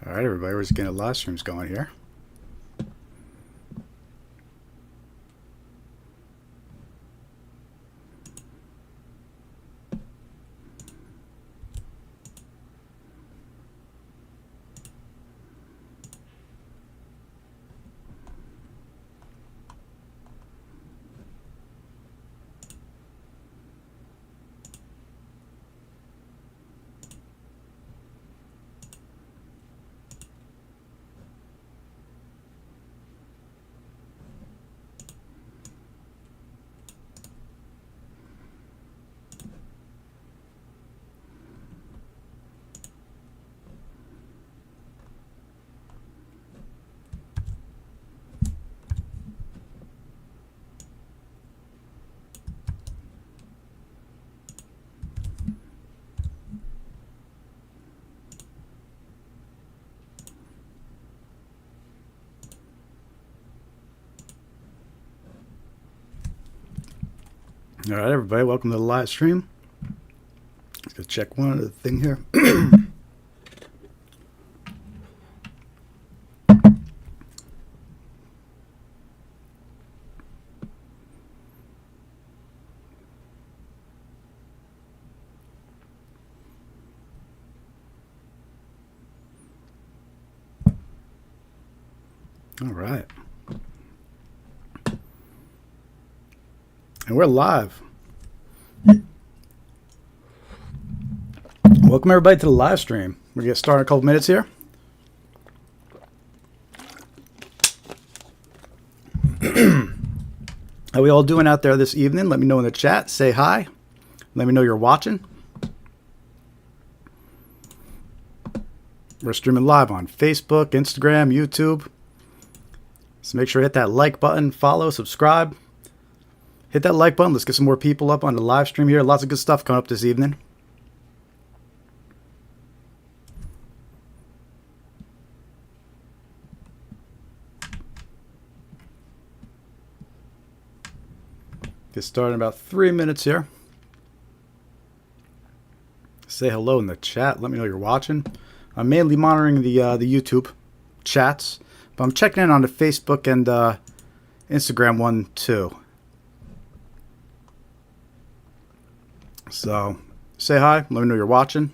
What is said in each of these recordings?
All right, everybody, we're just getting the live streams going here. All right, everybody, welcome to the live stream. Let's go check one other thing here. All right. And we're live. Welcome everybody to the live stream. We're going to get started in a couple minutes here. How we all doing out there this evening? Let me know in the chat. Say hi. Let me know you're watching. We're streaming live on Facebook, Instagram, YouTube. So make sure to hit that like button, follow, subscribe. Hit that like button. Let's get some more people up on the live stream here. Lots of good stuff coming up this evening. Get started in about 3 minutes here. Say hello in the chat. Let me know you're watching. I'm mainly monitoring the YouTube chats, but I'm checking in on the Facebook and Instagram one too. So say hi. Let me know you're watching.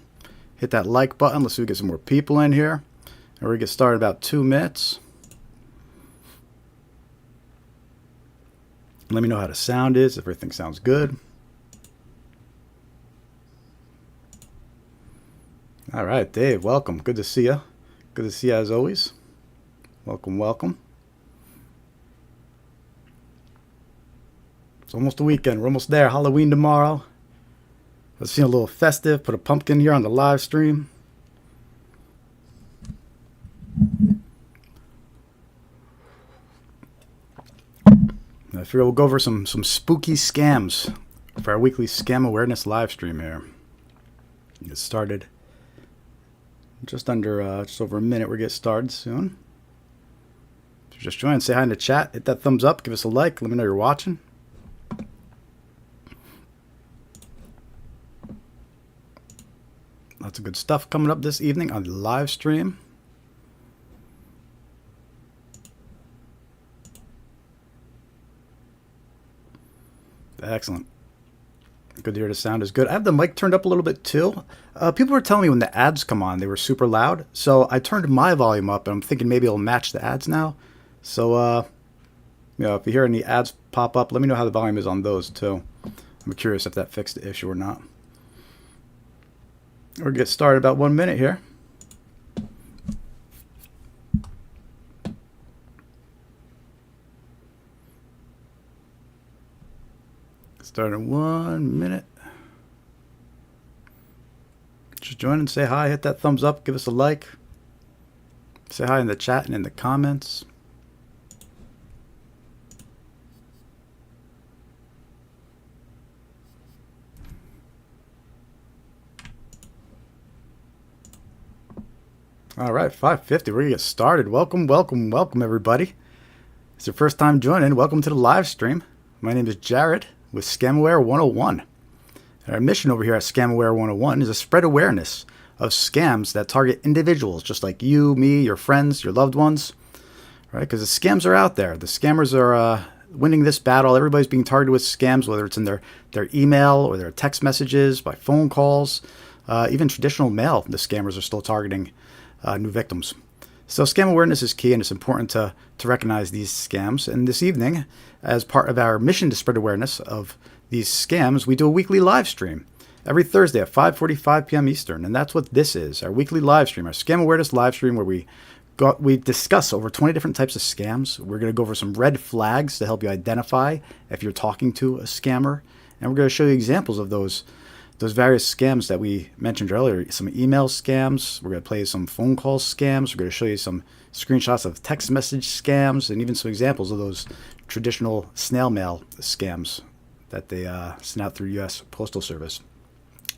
Hit that like button. Let's see if we get some more people in here. And we're going to get started in about 2 minutes. Let me know how the sound is, if everything sounds good. All right, Dave, welcome. Good to see you. Good to see you as always. Welcome, welcome. It's almost the weekend. We're almost there. Halloween tomorrow. Let's feel a little festive. Put a pumpkin here on the live stream. I figure we'll go over some spooky scams for our weekly scam awareness live stream here. Get started just over a minute. We'll get started soon. If you're just joining, say hi in the chat. Hit that thumbs up. Give us a like. Let me know you're watching. Lots of good stuff coming up this evening on the live stream. Excellent. Good to hear the sound is good. I have the mic turned up a little bit too. People were telling me when the ads come on, they were super loud. So I turned my volume up, and I'm thinking maybe it'll match the ads now. So, if you hear any ads pop up, let me know how the volume is on those too. I'm curious if that fixed the issue or not. We'll get started about 1 minute here. Start in 1 minute. Just join and say hi. Hit that thumbs up. Give us a like. Say hi in the chat and in the comments. All right, 5:50. We're going to get started. Welcome, welcome, welcome, everybody. It's your first time joining. Welcome to the live stream. My name is Jared with Scamware 101. And our mission over here at Scamware 101 is to spread awareness of scams that target individuals, just like you, me, your friends, your loved ones, right? Because the scams are out there. The scammers are winning this battle. Everybody's being targeted with scams, whether it's in their email or their text messages, by phone calls, even traditional mail. The scammers are still targeting new victims. So scam awareness is key, and it's important to recognize these scams. And this evening, as part of our mission to spread awareness of these scams, we do a weekly live stream every Thursday at 5:45 p.m. Eastern. And that's what this is, our weekly live stream, our scam awareness live stream, where we discuss over 20 different types of scams. We're going to go over some red flags to help you identify if you're talking to a scammer. And we're going to show you examples of those various scams that we mentioned earlier. Some email scams. We're going to play some phone call scams. We're going to show you some screenshots of text message scams, and even some examples of those traditional snail mail scams that they send out through U.S. Postal Service.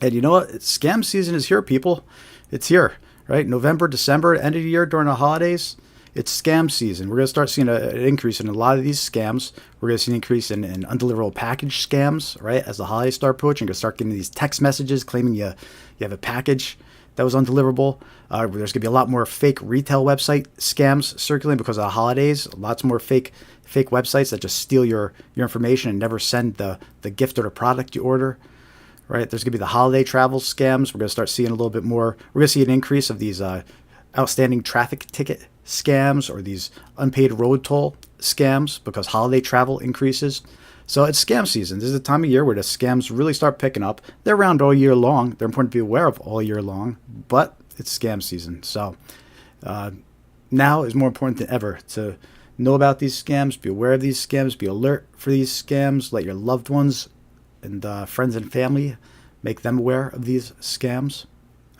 And you know what? Scam season is here, people. It's here, right? November, December, end of the year, during the holidays, it's scam season. We're going to start seeing an increase in a lot of these scams. We're going to see an increase in undeliverable package scams, right? As the holidays start approaching, you're going to start getting these text messages claiming you have a package that was undeliverable. There's going to be a lot more fake retail website scams circulating because of the holidays. Lots more fake websites that just steal your information and never send the gift or the product you order. Right, there's going to be the holiday travel scams. We're going to start seeing a little bit more. We're going to see an increase of these outstanding traffic ticket scams, or these unpaid road toll scams, because holiday travel increases. So it's scam season. This is the time of year where the scams really start picking up. They're around all year long. They're important to be aware of all year long, but it's scam season. So now is more important than ever to know about these scams, be aware of these scams, be alert for these scams, let your loved ones and friends and family make them aware of these scams,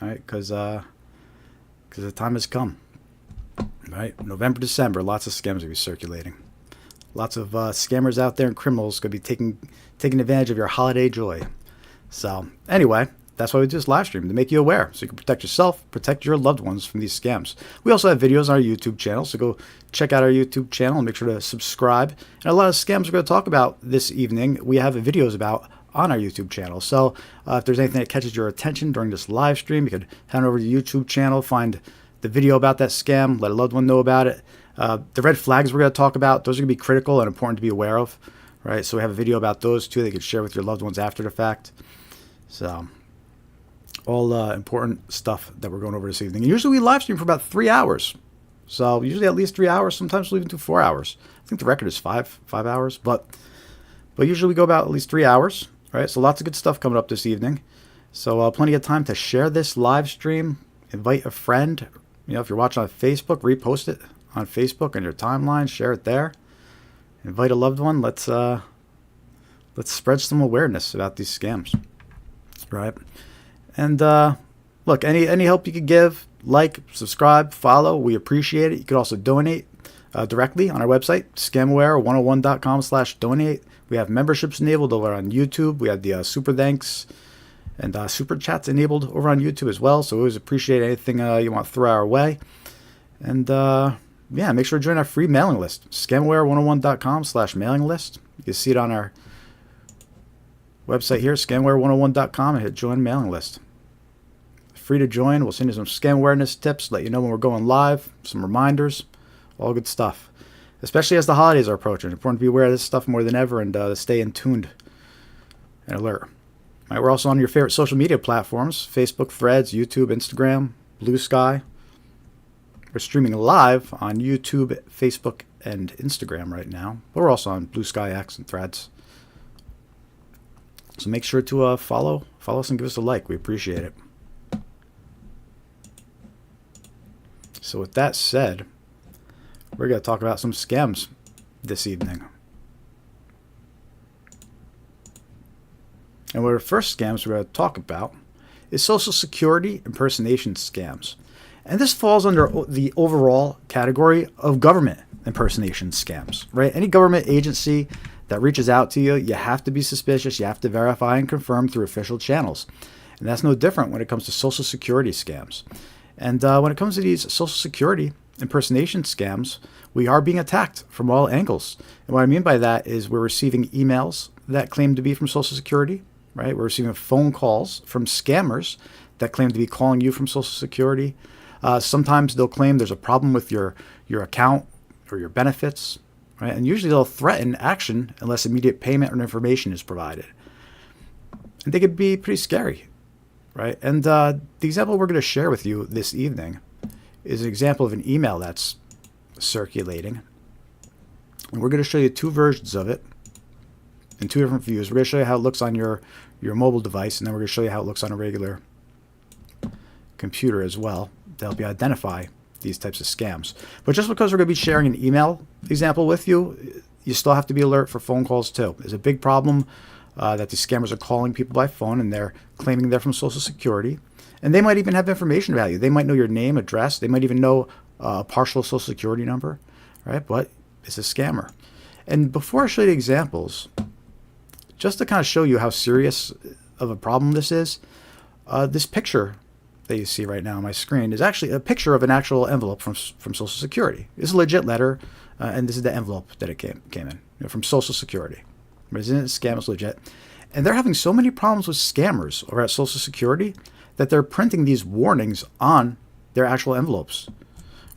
all right? Because the time has come, right? November, December, lots of scams will be circulating. Lots of scammers out there and criminals going to be taking advantage of your holiday joy. So anyway, that's why we do this live stream, to make you aware, so you can protect yourself, protect your loved ones from these scams. We also have videos on our YouTube channel, so go check out our YouTube channel and make sure to subscribe. And a lot of scams we're going to talk about this evening, we have videos about on our YouTube channel. So if there's anything that catches your attention during this live stream, you could head over to the YouTube channel, find the video about that scam, let a loved one know about it. The red flags we're going to talk about, those are going to be critical and important to be aware of, right? So we have a video about those too that you can share with your loved ones after the fact. So all important stuff that we're going over this evening. And usually we live stream for about 3 hours. So usually at least 3 hours, sometimes we'll even do 4 hours. I think the record is five hours, but usually we go about at least 3 hours. All right, so lots of good stuff coming up this evening. So plenty of time to share this live stream. Invite a friend. You know, if you're watching on Facebook, repost it on Facebook on your timeline. Share it there. Invite a loved one. Let's spread some awareness about these scams. Right. And look, any help you could give, like, subscribe, follow, we appreciate it. You could also donate directly on our website, scamaware101.com/donate. We have memberships enabled over on YouTube. We have the super thanks and super chats enabled over on YouTube as well. So we always appreciate anything you want to throw our way. And yeah, make sure to join our free mailing list, scamaware101.com/mailing list. You can see it on our website here, scamaware101.com, and hit join mailing list. Free to join. We'll send you some scam awareness tips, let you know when we're going live, some reminders, all good stuff. Especially as the holidays are approaching. It's important to be aware of this stuff more than ever and stay in tuned and alert. All right, we're also on your favorite social media platforms, Facebook, Threads, YouTube, Instagram, Blue Sky. We're streaming live on YouTube, Facebook, and Instagram right now. But we're also on Blue Sky, X, and Threads. So make sure to follow us and give us a like. We appreciate it. So with that said, we're going to talk about some scams this evening. And one of the first scams we're going to talk about is Social Security impersonation scams. And this falls under the overall category of government impersonation scams, right? Any government agency that reaches out to you, you have to be suspicious. You have to verify and confirm through official channels. And that's no different when it comes to Social Security scams. And when it comes to these Social Security impersonation scams, we are being attacked from all angles. And what I mean by that is we're receiving emails that claim to be from Social Security, right? We're receiving phone calls from scammers that claim to be calling you from Social Security. Sometimes they'll claim there's a problem with your account or your benefits, right? And usually they'll threaten action unless immediate payment or information is provided. And they could be pretty scary, right? And the example we're going to share with you this evening is an example of an email that's circulating. And we're going to show you two versions of it in two different views. We're going to show you how it looks on your mobile device, and then we're going to show you how it looks on a regular computer as well to help you identify these types of scams. But just because we're going to be sharing an email example with you, you still have to be alert for phone calls too. There's a big problem that these scammers are calling people by phone, and they're claiming they're from Social Security. And they might even have information about you. They might know your name, address. They might even know a partial Social Security number, right? But it's a scammer. And before I show you the examples, just to kind of show you how serious of a problem this is, this picture that you see right now on my screen is actually a picture of an actual envelope from Social Security. It's a legit letter, and this is the envelope that it came in, from Social Security. But isn't it a scam? It's legit. And they're having so many problems with scammers over at Social Security that they're printing these warnings on their actual envelopes.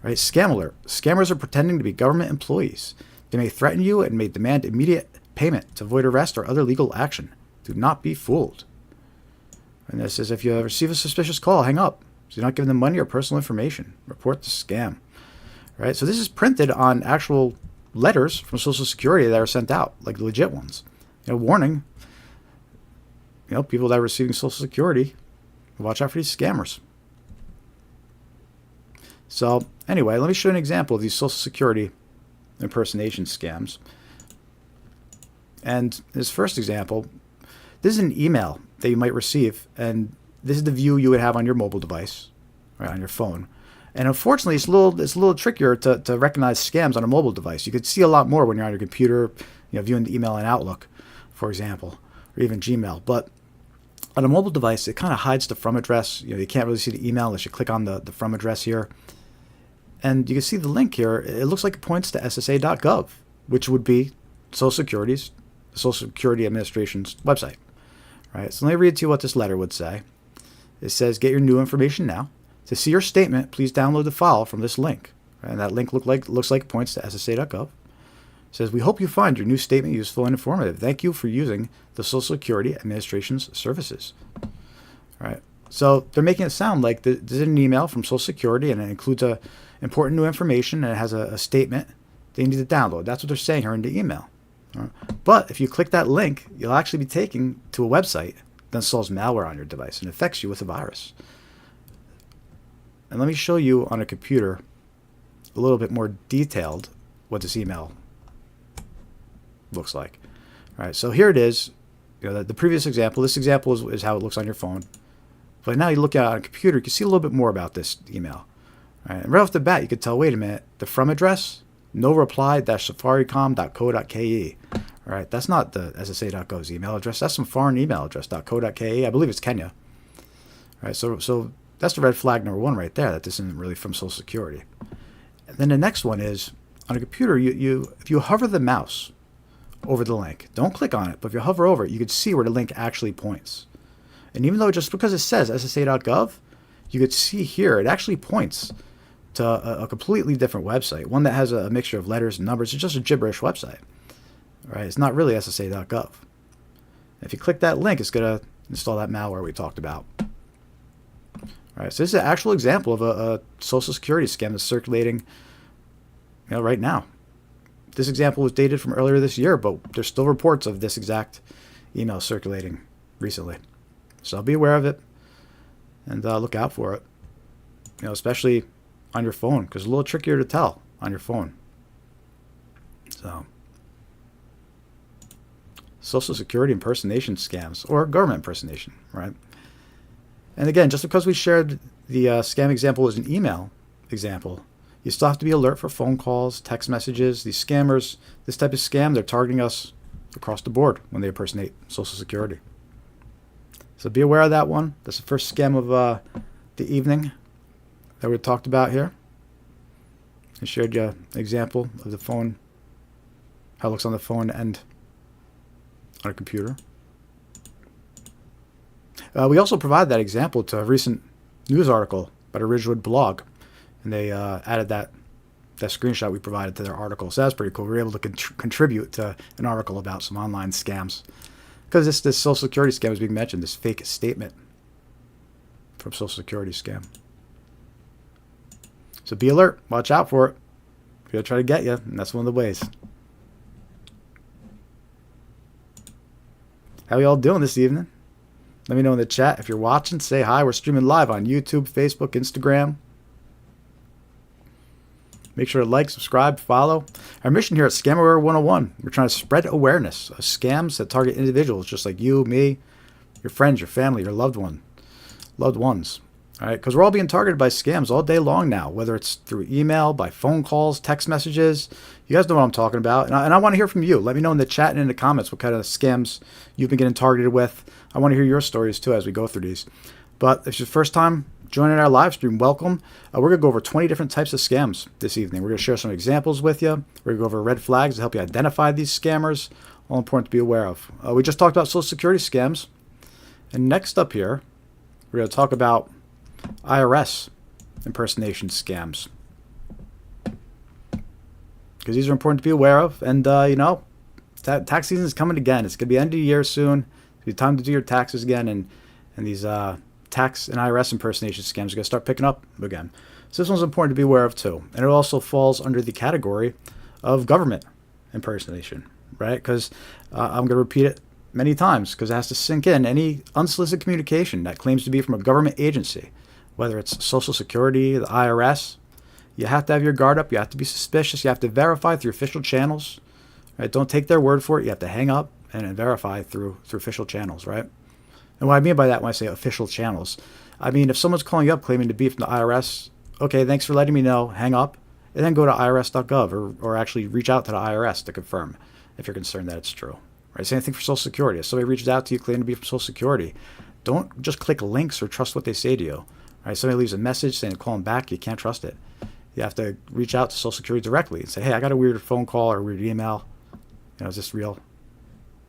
Right? Scam alert. Scammers are pretending to be government employees. They may threaten you and may demand immediate payment to avoid arrest or other legal action. Do not be fooled. And this says, if you receive a suspicious call, hang up. Do not give them money or personal information. Report the scam. Right? So this is printed on actual letters from Social Security that are sent out, like legit ones. Warning. People that are receiving Social Security, watch out for these scammers. So anyway, let me show you an example of these Social Security impersonation scams. And this first example, this is an email that you might receive, and this is the view you would have on your mobile device, right, on your phone. And unfortunately, it's a little trickier to recognize scams on a mobile device. You could see a lot more when you're on your computer, viewing the email in Outlook, for example, or even Gmail. But on a mobile device, it kind of hides the from address. You can't really see the email unless you click on the from address here. And you can see the link here. It looks like it points to SSA.gov, which would be Social Security Administration's website. Right? So let me read to you what this letter would say. It says, get your new information now. To see your statement, please download the file from this link. Right? And that link looks like it points to SSA.gov. It says, we hope you find your new statement useful and informative. Thank you for using the Social Security Administration's services. All right. So they're making it sound like this is an email from Social Security, and it includes important new information, and it has a statement that you need to download. That's what they're saying here in the email. Right. But if you click that link, you'll actually be taken to a website that installs malware on your device and infects you with a virus. And let me show you on a computer a little bit more detailed what this email looks like. All right, so here it is. The previous example. This example is how it looks on your phone. But now you look at it on a computer, you can see a little bit more about this email. All right, and right off the bat, you could tell, wait a minute, the from address, no reply-safaricom.co.ke. All right, that's not the SSA.gov's email address. That's some foreign email address, .co.ke. I believe it's Kenya. All right, so that's the red flag number one right there, that this isn't really from Social Security. And then the next one is, on a computer, if you hover the mouse over the link, don't click on it, but if you hover over it, you can see where the link actually points. And even though just because it says SSA.gov, you could see here, it actually points to a completely different website, one that has a mixture of letters and numbers. It's just a gibberish website. Right? It's not really SSA.gov. If you click that link, it's going to install that malware we talked about. All right, so this is an actual example of a Social Security scam that's circulating right now. This example was dated from earlier this year, but there's still reports of this exact email circulating recently. So be aware of it and look out for it, especially on your phone, because it's a little trickier to tell on your phone. So, Social Security impersonation scams, or government impersonation, right? And again, just because we shared the scam example as an email example, you still have to be alert for phone calls, text messages. These scammers, this type of scam, they're targeting us across the board when they impersonate Social Security. So be aware of that one. That's the first scam of the evening that we talked about here. I shared you an example of the phone, how it looks on the phone and on a computer. We also provide that example to a recent news article by the Ridgewood blog, and they added that screenshot we provided to their article. So that's pretty cool. We were able to contribute to an article about some online scams, because this Social Security scam is being mentioned, this fake statement from Social Security scam. So be alert. Watch out for it. They'll try to get you, and that's one of the ways. How y'all doing this evening? Let me know in the chat. If you're watching, say hi. We're streaming live on YouTube, Facebook, Instagram. Make sure to like, subscribe, follow. Our mission here at Scamaware 101, we're trying to spread awareness of scams that target individuals just like you, me, your friends, your family, your loved ones. All right, because we're all being targeted by scams all day long now, whether it's through email, by phone calls, text messages. You guys know what I'm talking about. And I want to hear from you. Let me know in the chat and in the comments what kind of scams you've been getting targeted with. I want to hear your stories too as we go through these. But if it's your first time joining our live stream, welcome. We're going to go over 20 different types of scams this evening. We're going to share some examples with you. We're going to go over red flags to help you identify these scammers. All important to be aware of. We just talked about Social Security scams. And next up here, we're going to talk about IRS impersonation scams, because these are important to be aware of. And tax season is coming again. It's going to be end of the year soon. It's be time to do your taxes again, and these tax and IRS impersonation scams are going to start picking up again. So this one's important to be aware of too, and it also falls under the category of government impersonation, right? Because I'm going to repeat it many times because it has to sink in. Any unsolicited communication that claims to be from a government agency, whether it's Social Security, the IRS, you have to have your guard up. You have to be suspicious. You have to verify through official channels. Right? Don't take their word for it. You have to hang up and verify through official channels, right? And what I mean by that when I say official channels, I mean if someone's calling you up claiming to be from the IRS, okay, thanks for letting me know, hang up, and then go to irs.gov or actually reach out to the IRS to confirm if you're concerned that it's true. Right? Same thing for Social Security. If somebody reaches out to you claiming to be from Social Security, don't just click links or trust what they say to you. Right? Somebody leaves a message saying call them back, you can't trust it. You have to reach out to Social Security directly and say, hey, I got a weird phone call or a weird email. Is this real?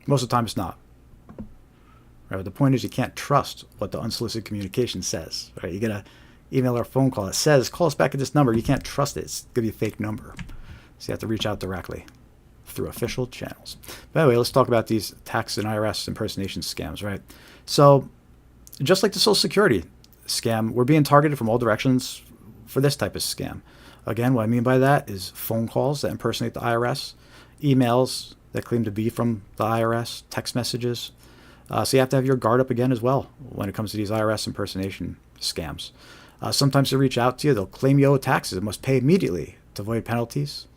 Most of the time it's not. Right? But the point is you can't trust what the unsolicited communication says. Right? You get an email or a phone call that says, call us back at this number. You can't trust it. It's going to be a fake number. So you have to reach out directly through official channels. But anyway, let's talk about these tax and IRS impersonation scams, right? So just like the Social Security scam, we're being targeted from all directions for this type of scam. Again, what I mean by that is phone calls that impersonate the IRS, emails that claim to be from the IRS, text messages. So you have to have your guard up again as well when it comes to these IRS impersonation scams. Sometimes they reach out to you, they'll claim you owe taxes and must pay immediately to avoid penalties,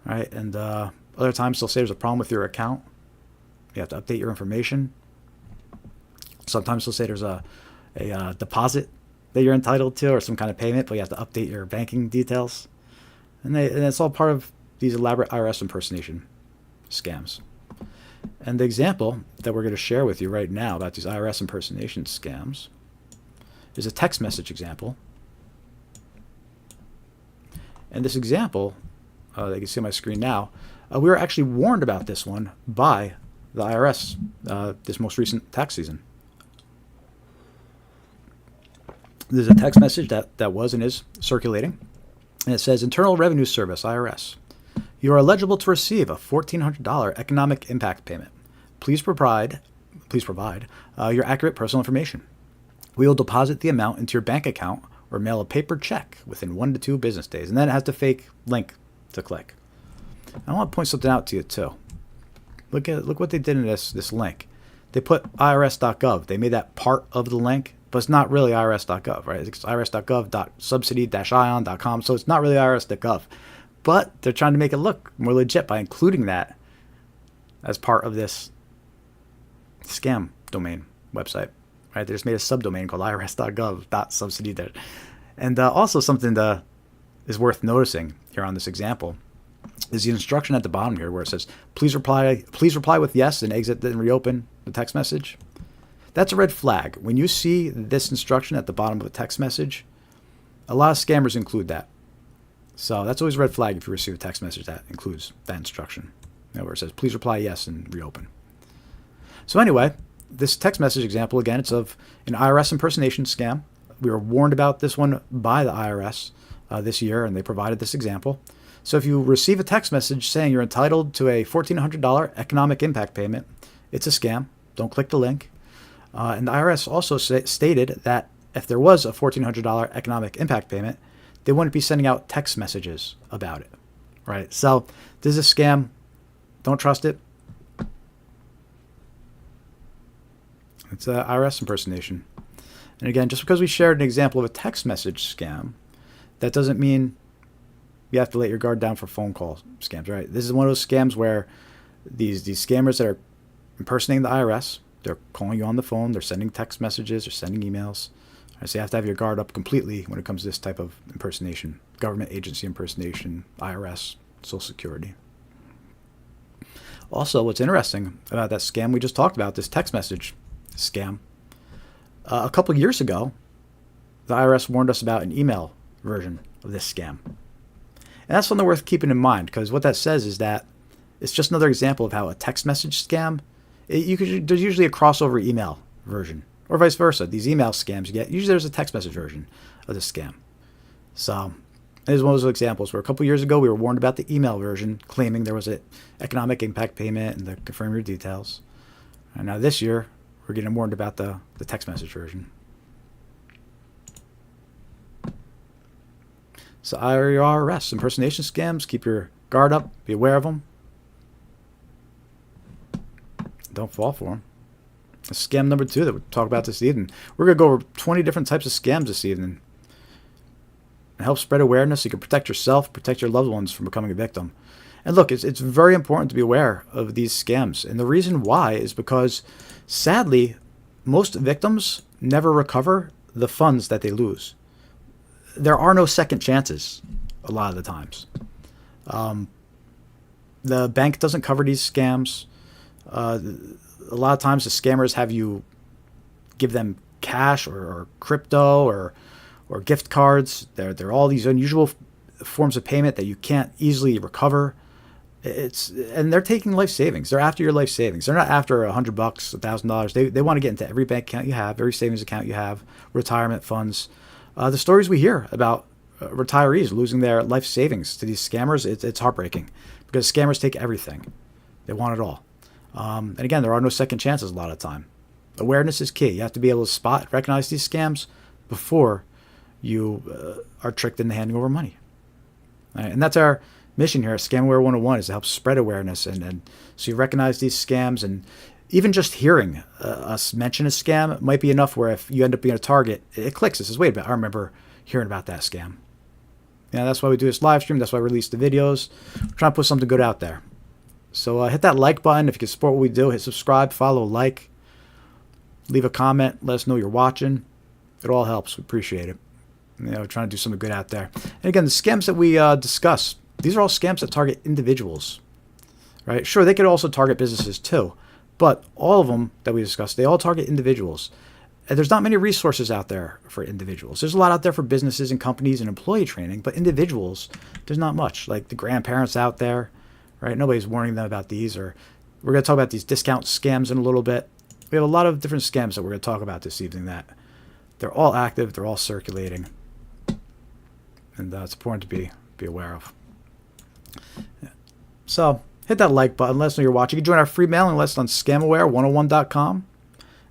right? And other times they'll say there's a problem with your account. You have to update your information. Sometimes they'll say there's a deposit that you're entitled to or some kind of payment, but you have to update your banking details. And it's all part of these elaborate IRS impersonation scams. And the example that we're going to share with you right now about these IRS impersonation scams is a text message example. And this example, that you can see on my screen now, we were actually warned about this one by the IRS this most recent tax season. There's a text message that was and is circulating, and it says, Internal Revenue Service, IRS. You are eligible to receive a $1,400 economic impact payment. Please provide your accurate personal information. We will deposit the amount into your bank account or mail a paper check within 1 to 2 business days. And then it has the fake link to click. I want to point something out to you too. Look what they did in this link. They put irs.gov. They made that part of the link, but it's not really irs.gov, right? It's irs.gov.subsidy-ion.com, so it's not really irs.gov. But they're trying to make it look more legit by including that as part of this scam domain website, right? They just made a subdomain called irs.gov.subsidy. And also something that is worth noticing here on this example is the instruction at the bottom here where it says, please reply with yes and exit then reopen the text message. That's a red flag. When you see this instruction at the bottom of a text message, a lot of scammers include that. So that's always a red flag if you receive a text message that includes that instruction, where it says, please reply yes and reopen. So anyway, this text message example, again, it's of an IRS impersonation scam. We were warned about this one by the IRS this year, and they provided this example. So if you receive a text message saying you're entitled to a $1,400 economic impact payment, it's a scam. Don't click the link. And the IRS also stated that if there was a $1,400 economic impact payment, they wouldn't be sending out text messages about it, right? So this is a scam. Don't trust it. It's an IRS impersonation. And again, just because we shared an example of a text message scam, that doesn't mean you have to let your guard down for phone call scams, right? This is one of those scams where these scammers that are impersonating the IRS, they're calling you on the phone, they're sending text messages, they're sending emails. So you have to have your guard up completely when it comes to this type of impersonation, government agency impersonation, IRS, Social Security. Also, what's interesting about that scam we just talked about, this text message scam, a couple years ago, the IRS warned us about an email version of this scam. And that's something worth keeping in mind, because what that says is that it's just another example of how a text message scam, there's usually a crossover email version, or vice versa. These email scams you get, usually there's a text message version of the scam. So it is one of those examples where a couple years ago we were warned about the email version, claiming there was an economic impact payment and to confirm your details. And now this year we're getting warned about the text message version. So IRS impersonation scams, keep your guard up, be aware of them. Don't fall for them. Scam number 2 that we'll talk about this evening. We're going to go over 20 different types of scams this evening. And help spread awareness so you can protect yourself, protect your loved ones from becoming a victim. And look, it's very important to be aware of these scams. And the reason why is because, sadly, most victims never recover the funds that they lose. There are no second chances a lot of the times. The bank doesn't cover these scams. A lot of times the scammers have you give them cash or crypto or gift cards. They're all these unusual forms of payment that you can't easily recover. And they're taking life savings. They're after your life savings. They're not after $100, $1,000. They want to get into every bank account you have, every savings account you have, retirement funds. The stories we hear about retirees losing their life savings to these scammers, it's heartbreaking, because scammers take everything. They want it all. And again, there are no second chances a lot of the time. Awareness is key. You have to be able to spot, recognize these scams before you are tricked into handing over money. All right, and that's our mission here at Scamware 101, is to help spread awareness. And so you recognize these scams, and even just hearing us mention a scam might be enough where if you end up being a target, it clicks. It says, wait a minute, I remember hearing about that scam. Yeah, that's why we do this live stream. That's why we release the videos. We're trying to put something good out there. So hit that like button if you can support what we do. Hit subscribe, follow, like. Leave a comment. Let us know you're watching. It all helps. We appreciate it. We're trying to do something good out there. And again, the scams that we discuss, these are all scams that target individuals. Right? Sure, they could also target businesses too. But all of them that we discussed, they all target individuals. And there's not many resources out there for individuals. There's a lot out there for businesses and companies and employee training, but individuals, there's not much. Like the grandparents out there, right? Nobody's warning them about these. Or we're going to talk about these discount scams in a little bit. We have a lot of different scams that we're going to talk about this evening that they're all active, they're all circulating. And it's important to be aware of. Yeah. So hit that like button. Let us know you're watching. You can join our free mailing list on scamaware101.com.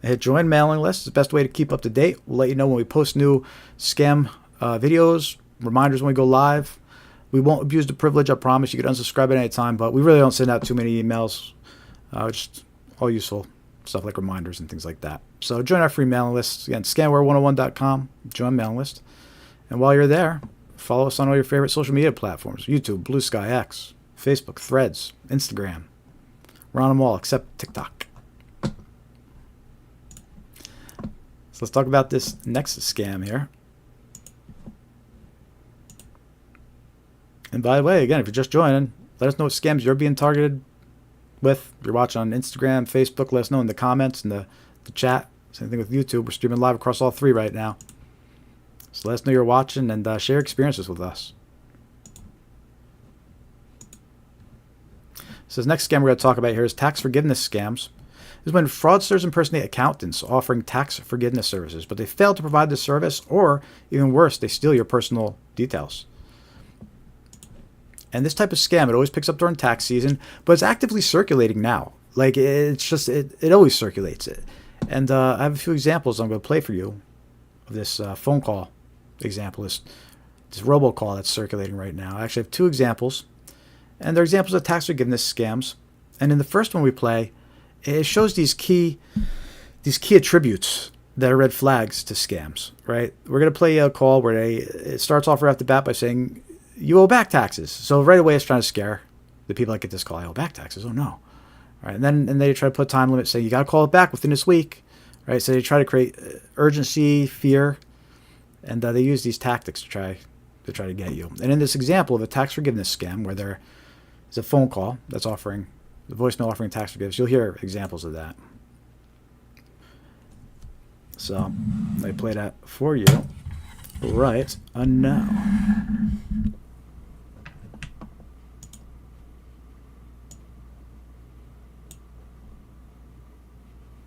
And hit join mailing list. It's the best way to keep up to date. We'll let you know when we post new scam videos, reminders when we go live. We won't abuse the privilege, I promise. You can unsubscribe at any time, but we really don't send out too many emails. Just all useful stuff like reminders and things like that. So join our free mailing list. Again, scamware101.com. Join mailing list. And while you're there, follow us on all your favorite social media platforms. YouTube, Blue Sky, X, Facebook, Threads, Instagram. We're on them all except TikTok. So let's talk about this next scam here. And by the way, again, if you're just joining, let us know what scams you're being targeted with. If you're watching on Instagram, Facebook, let us know in the comments and the chat. Same thing with YouTube. We're streaming live across all three right now. So let us know you're watching and share experiences with us. So this next scam we're going to talk about here is tax forgiveness scams. is when fraudsters impersonate accountants offering tax forgiveness services, but they fail to provide the service, or even worse, they steal your personal details. And this type of scam, it always picks up during tax season, but it's actively circulating now. Like, it's just, it always circulates it. And I have a few examples I'm going to play for you of this phone call example, this robocall that's circulating right now. I actually have two examples, and they're examples of tax forgiveness scams. And in the first one we play, it shows these key attributes that are red flags to scams, right? We're going to play a call where it starts off right off the bat by saying, you owe back taxes. So right away it's trying to scare the people that get this call. I owe back taxes. Oh no. All right. And they try to put time limits, saying you got to call it back within this week. Right. So they try to create urgency, fear, and they use these tactics to try to get you. And in this example of a tax forgiveness scam where there is a phone call that's offering the voicemail offering tax forgiveness, you'll hear examples of that. So I play that for you right now.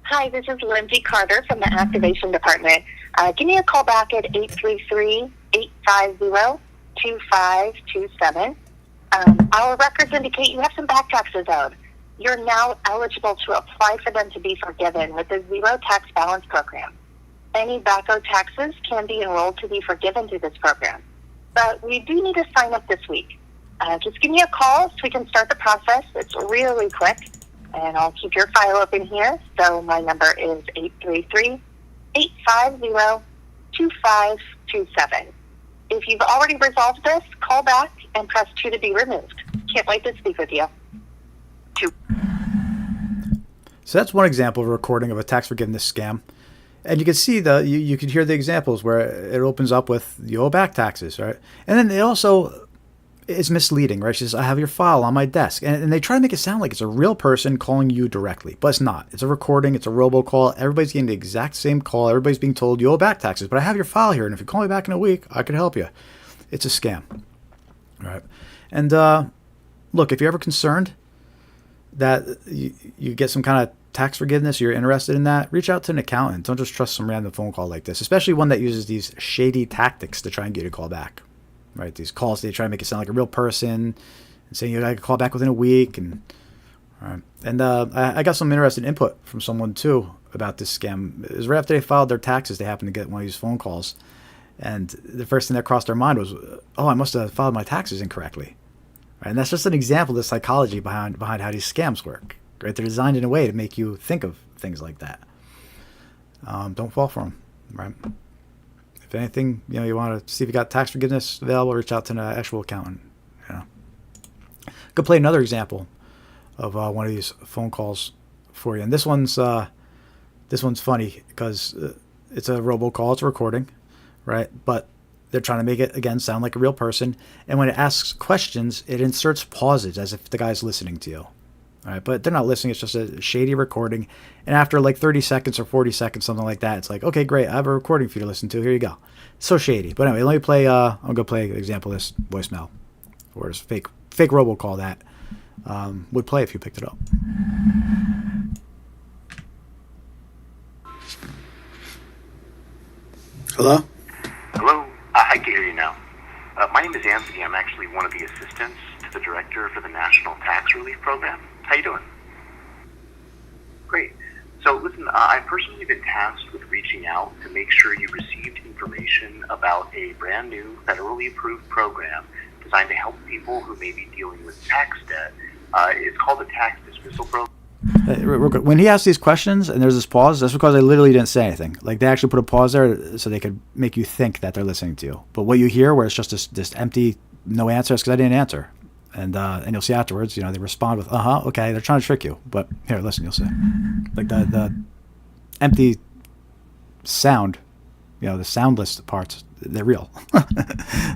Hi, this is Lindsay Carter from the Activation Department. Give me a call back at 833-850-2527. Our records indicate you have some back taxes owed. You're now eligible to apply for them to be forgiven with the Zero Tax Balance Program. Any back owed taxes can be enrolled to be forgiven through this program. But we do need to sign up this week. Just give me a call so we can start the process. It's really quick. And I'll keep your file open here. So my number is 833-850-2527. If you've already resolved this, call back and press 2 to be removed. Can't wait to speak with you. 2. So that's one example of a recording of a tax forgiveness scam. And you can see you can hear the examples where it opens up with you owe back taxes, right? And then it also is misleading, right? She says, I have your file on my desk. And they try to make it sound like it's a real person calling you directly, but it's not. It's a recording. It's a robocall. Everybody's getting the exact same call. Everybody's being told you owe back taxes, but I have your file here. And if you call me back in a week, I can help you. It's a scam. All right. And look, if you're ever concerned that you get some kind of tax forgiveness, you're interested in that, reach out to an accountant. Don't just trust some random phone call like this, especially one that uses these shady tactics to try and get you to call back. Right, these calls, they try to make it sound like a real person and saying you got to call back within a week. And all right. And I got some interesting input from someone too about this scam. It was right after they filed their taxes, they happened to get one of these phone calls, and the first thing that crossed their mind was, "Oh, I must have filed my taxes incorrectly." Right? And that's just an example of the psychology behind how these scams work. Right, they're designed in a way to make you think of things like that. Don't fall for them. Right. If anything, you want to see if you got tax forgiveness available, reach out to an actual accountant. Could play another example of one of these phone calls for you. And this one's funny because it's a robocall, it's a recording, right? But they're trying to make it again sound like a real person. And when it asks questions, it inserts pauses as if the guy's listening to you. All right, but they're not listening. It's just a shady recording. And after like 30 seconds or 40 seconds, something like that, it's like, okay, great. I have a recording for you to listen to. Here you go. So shady. But anyway, let me play. I'm going to play an example of this voicemail or this fake robocall that would play if you picked it up. Hello? Hello. I can hear you now. My name is Anthony. I'm actually one of the assistants to the director for the National Tax Relief Program. How you doing? Great. So listen, I've personally been tasked with reaching out to make sure you received information about a brand new federally approved program designed to help people who may be dealing with tax debt. It's called the Tax Dismissal Program. Real quick. When he asks these questions and there's this pause, that's because I literally didn't say anything. Like they actually put a pause there so they could make you think that they're listening to you. But what you hear where it's just this empty, no answer, is because I didn't answer. And you'll see afterwards, they respond with, okay, they're trying to trick you. But here, listen, you'll see. Like the empty sound, the soundless parts, they're real.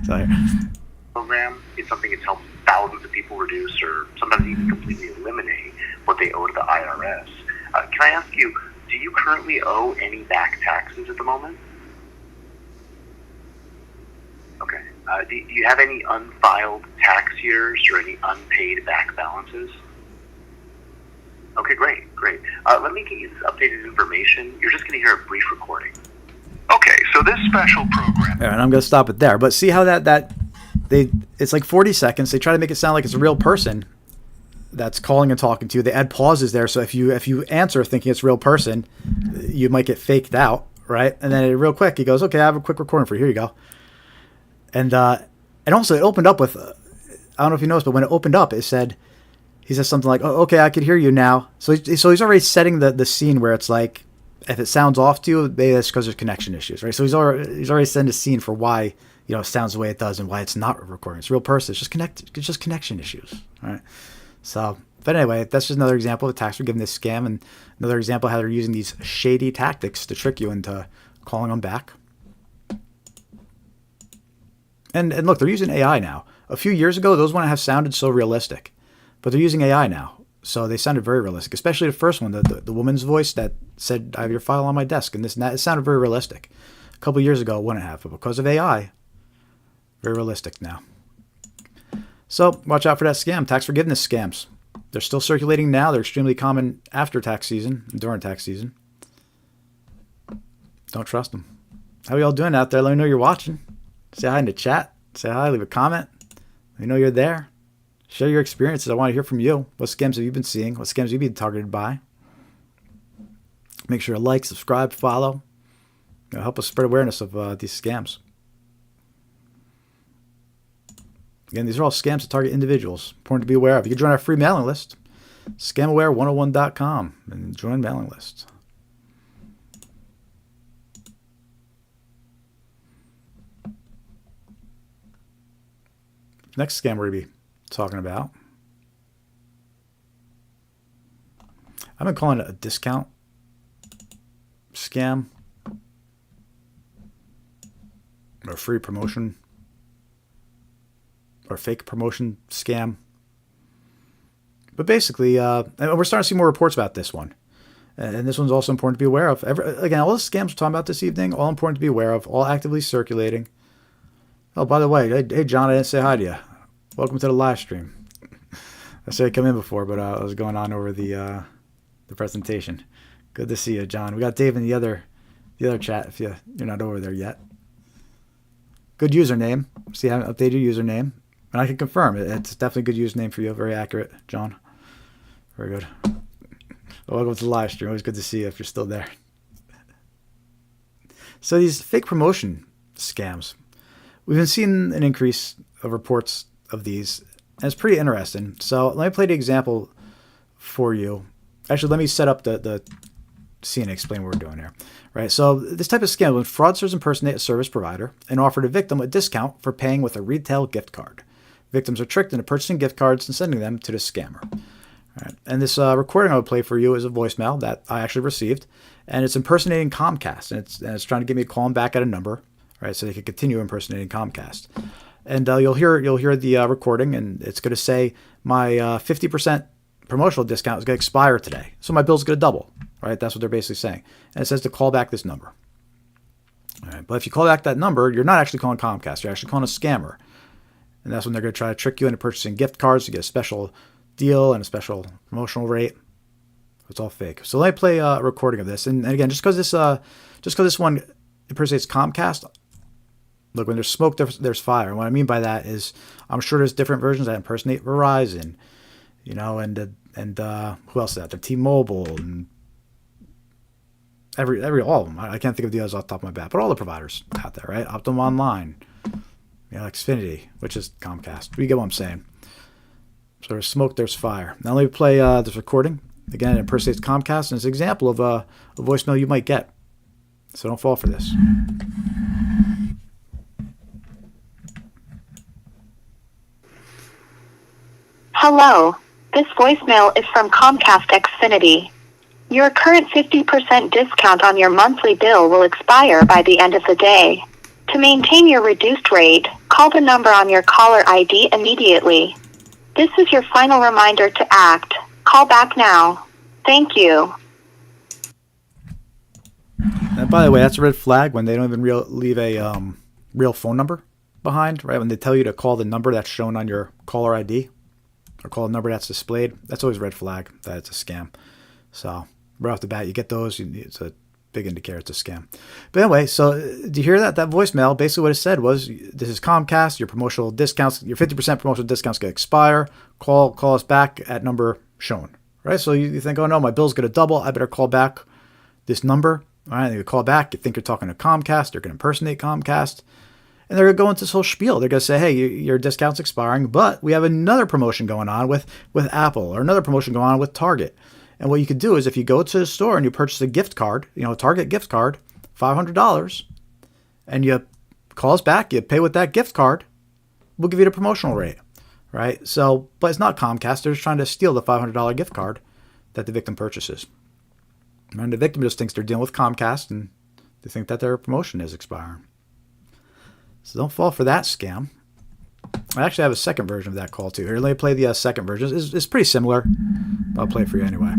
So here. Program is something that's helped thousands of people reduce or sometimes even completely eliminate what they owe to the IRS. Can I ask you, do you currently owe any back taxes at the moment? Okay. Do you have any unfiled tax years or any unpaid back balances? Okay, great, great. Let me get you this updated information. You're just going to hear a brief recording. Okay, so this special program. Yeah, and I'm going to stop it there. But see how it's like 40 seconds. They try to make it sound like it's a real person that's calling and talking to you. They add pauses there, so if you answer thinking it's a real person, you might get faked out, right? And then real quick, he goes, "Okay, I have a quick recording for you. Here you go." And also it opened up with, I don't know if you noticed, but when it opened up, he said something like, "Oh, okay, I can hear you now." So he's already setting the scene where it's like, if it sounds off to you, maybe that's because there's connection issues, right? So he's already setting the scene for why it sounds the way it does and why it's not a recording. It's a real person. It's just connection issues, all right? So, but anyway, that's just another example of a tax forgiveness scam, and another example of how they're using these shady tactics to trick you into calling them back. And look, they're using AI now. A few years ago, those wouldn't have sounded so realistic, but they're using AI now, so they sounded very realistic. Especially the first one, the woman's voice that said, "I have your file on my desk," and this and that. It sounded very realistic. A couple of years ago, it wouldn't have, but because of AI, very realistic now. So watch out for that scam. Tax forgiveness scams. They're still circulating now. They're extremely common after tax season and during tax season. Don't trust them. How are y'all doing out there? Let me know you're watching. Say hi in the chat. Say hi. Leave a comment. Let me know you're there. Share your experiences. I want to hear from you. What scams have you been seeing? What scams have you been targeted by? Make sure to like, subscribe, follow. It'll help us spread awareness of these scams. Again, these are all scams that target individuals. Important to be aware of. You can join our free mailing list, scamaware101.com, and join mailing list. Next scam we're going to be talking about, I've been calling it a discount scam or free promotion or fake promotion scam. But basically, and we're starting to see more reports about this one. And this one's also important to be aware of. Again, all the scams we're talking about this evening, all important to be aware of, all actively circulating. Oh, by the way, hey John, I didn't say hi to you. Welcome to the live stream. I said I'd come in before, but I was going on over the presentation. Good to see you, John. We got Dave in the other chat if you're not over there yet. Good username. See, I haven't updated your username. And I can confirm it's definitely a good username for you. Very accurate, John. Very good. Well, welcome to the live stream. Always good to see you if you're still there. So these fake promotion scams, we've been seeing an increase of reports of these, and it's pretty interesting. So let me play the example for you. Actually, let me set up the scene and explain what we're doing here. Right. So this type of scam, when fraudsters impersonate a service provider and offer the victim a discount for paying with a retail gift card. Victims are tricked into purchasing gift cards and sending them to the scammer. All right. And this recording I would play for you is a voicemail that I actually received, and it's impersonating Comcast, and it's trying to get me to call them back at a number, right, so they can continue impersonating Comcast. And you'll hear the recording, and it's going to say my 50% promotional discount is going to expire today, so my bill's going to double, right? That's what they're basically saying, and it says to call back this number. All right. But if you call back that number, you're not actually calling Comcast, you're actually calling a scammer. And that's when they're going to try to trick you into purchasing gift cards to get a special deal and a special promotional rate. It's all fake. So let me play a recording of this. And again, just because this one impersonates Comcast, look, when there's smoke, there's fire. And what I mean by that is, I'm sure there's different versions that impersonate Verizon, and who else is that? The T-Mobile and all of them. I can't think of the others off the top of my bat, but all the providers out there, right? Optum Online. Xfinity, which is Comcast. You get what I'm saying. So there's smoke, there's fire. Now let me play this recording. Again, it impersonates Comcast, and it's an example of a voicemail you might get. So don't fall for this. Hello. This voicemail is from Comcast Xfinity. Your current 50% discount on your monthly bill will expire by the end of the day. To maintain your reduced rate, call the number on your caller ID immediately. This is your final reminder to act. Call back now. Thank you. And by the way, that's a red flag when they don't even leave a real phone number behind, right? When they tell you to call the number that's shown on your caller ID. or call a number that's displayed, that's always a red flag that it's a scam. So right off the bat, you get those, it's a big indicator it's a scam. But anyway, so do you hear that? That voicemail, basically what it said was, this is Comcast, your promotional discounts, your 50% promotional discounts going to expire. Call us back at number shown. Right? So you think, oh no, my bill's going to double. I better call back this number. All right, you call back. You think you're talking to Comcast. They're going to impersonate Comcast. And they're going to go into this whole spiel. They're going to say, hey, your discount's expiring, but we have another promotion going on with Apple, or another promotion going on with Target. And what you could do is if you go to the store and you purchase a gift card, a Target gift card, $500, and you call us back, you pay with that gift card, we'll give you the promotional rate, right? So, but it's not Comcast. They're just trying to steal the $500 gift card that the victim purchases. And the victim just thinks they're dealing with Comcast, and they think that their promotion is expiring. So don't fall for that scam. I actually have a second version of that call too. Here, let me play the second version. It's pretty similar, but I'll play it for you anyway.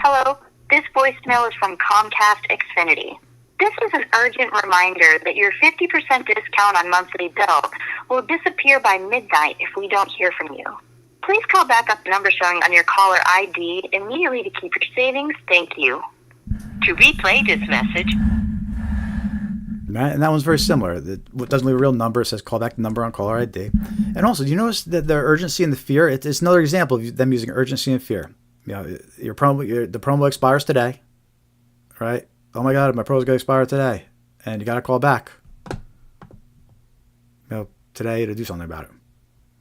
Hello, this voicemail is from Comcast Xfinity. This is an urgent reminder that your 50% discount on monthly bill will disappear by midnight if we don't hear from you. Please call back up the number showing on your caller ID immediately to keep your savings. Thank you. To replay this message. Right? And that one's very similar. It doesn't leave a real number. It says call back the number on caller ID. And also, do you notice that the urgency and the fear? It's another example of them using urgency and fear. The promo expires today, right? Oh my God, my promo's going to expire today, and you got to call back, today to do something about it,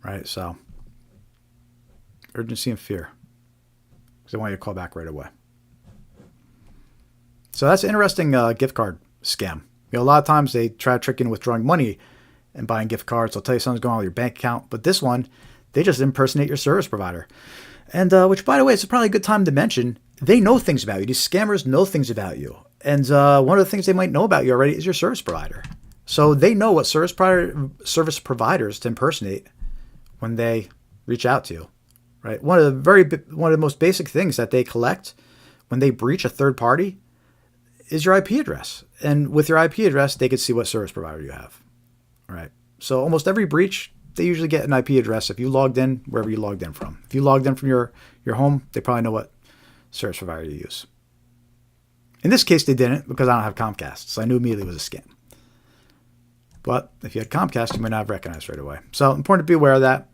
right? So, urgency and fear, because they want you to call back right away. So that's an interesting gift card scam. A lot of times they try to trick you into withdrawing money and buying gift cards. They'll tell you something's going on with your bank account. But this one, they just impersonate your service provider. And which, by the way, it's probably a good time to mention, they know things about you. These scammers know things about you. And one of the things they might know about you already is your service provider. So they know what service providers to impersonate when they reach out to you, right? One of the most basic things that they collect when they breach a third party is your IP address. And with your IP address, they can see what service provider you have. All right. So almost every breach, they usually get an IP address if you logged in wherever you logged in from. If you logged in from your home, they probably know what service provider you use. In this case, they didn't because I don't have Comcast. So I knew immediately it was a scam. But if you had Comcast, you might not have recognized right away. So important to be aware of that.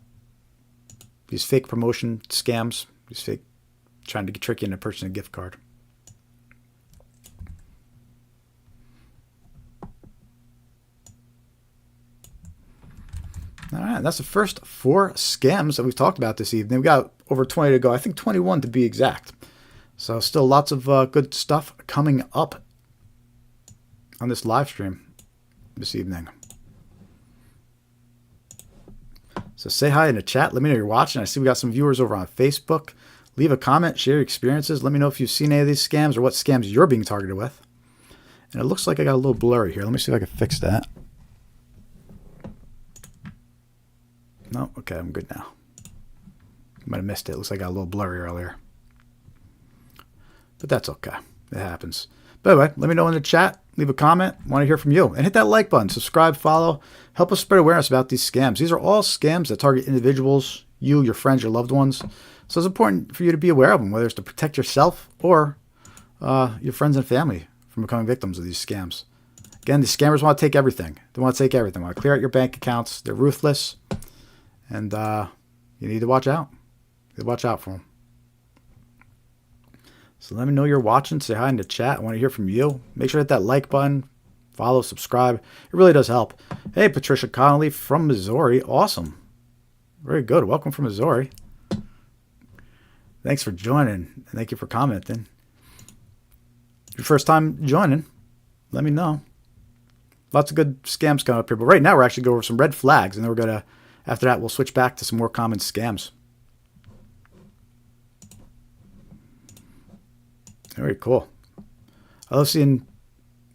These fake promotion scams, these fake trying to trick you into purchasing a gift card. All right, that's the first 4 scams that we've talked about this evening. We got over 20 to go. I think 21 to be exact. So still lots of good stuff coming up on this live stream this evening. So say hi in the chat. Let me know you're watching. I see we got some viewers over on Facebook. Leave a comment, share your experiences. Let me know if you've seen any of these scams or what scams you're being targeted with. And it looks like I got a little blurry here. Let me see if I can fix that. No, okay, I'm good now. Might have missed it. Looks like I got a little blurry earlier. But that's okay. It happens. But anyway, let me know in the chat. Leave a comment. Want to hear from you. And hit that like button. Subscribe, follow. Help us spread awareness about these scams. These are all scams that target individuals, you, your friends, your loved ones. So it's important for you to be aware of them, whether it's to protect yourself or your friends and family from becoming victims of these scams. Again, these scammers want to take everything. They want to take everything. They want to clear out your bank accounts. They're ruthless. And you need to watch out. You need to watch out for them. So let me know you're watching. Say hi in the chat. I want to hear from you. Make sure to hit that like button. Follow, subscribe. It really does help. Hey, Patricia Connolly from Missouri. Awesome. Very good. Welcome from Missouri. Thanks for joining. And thank you for commenting. Your first time joining, let me know. Lots of good scams coming up here. But right now we're actually going over some red flags. And then we're going to, after that, we'll switch back to some more common scams. Very cool. I love seeing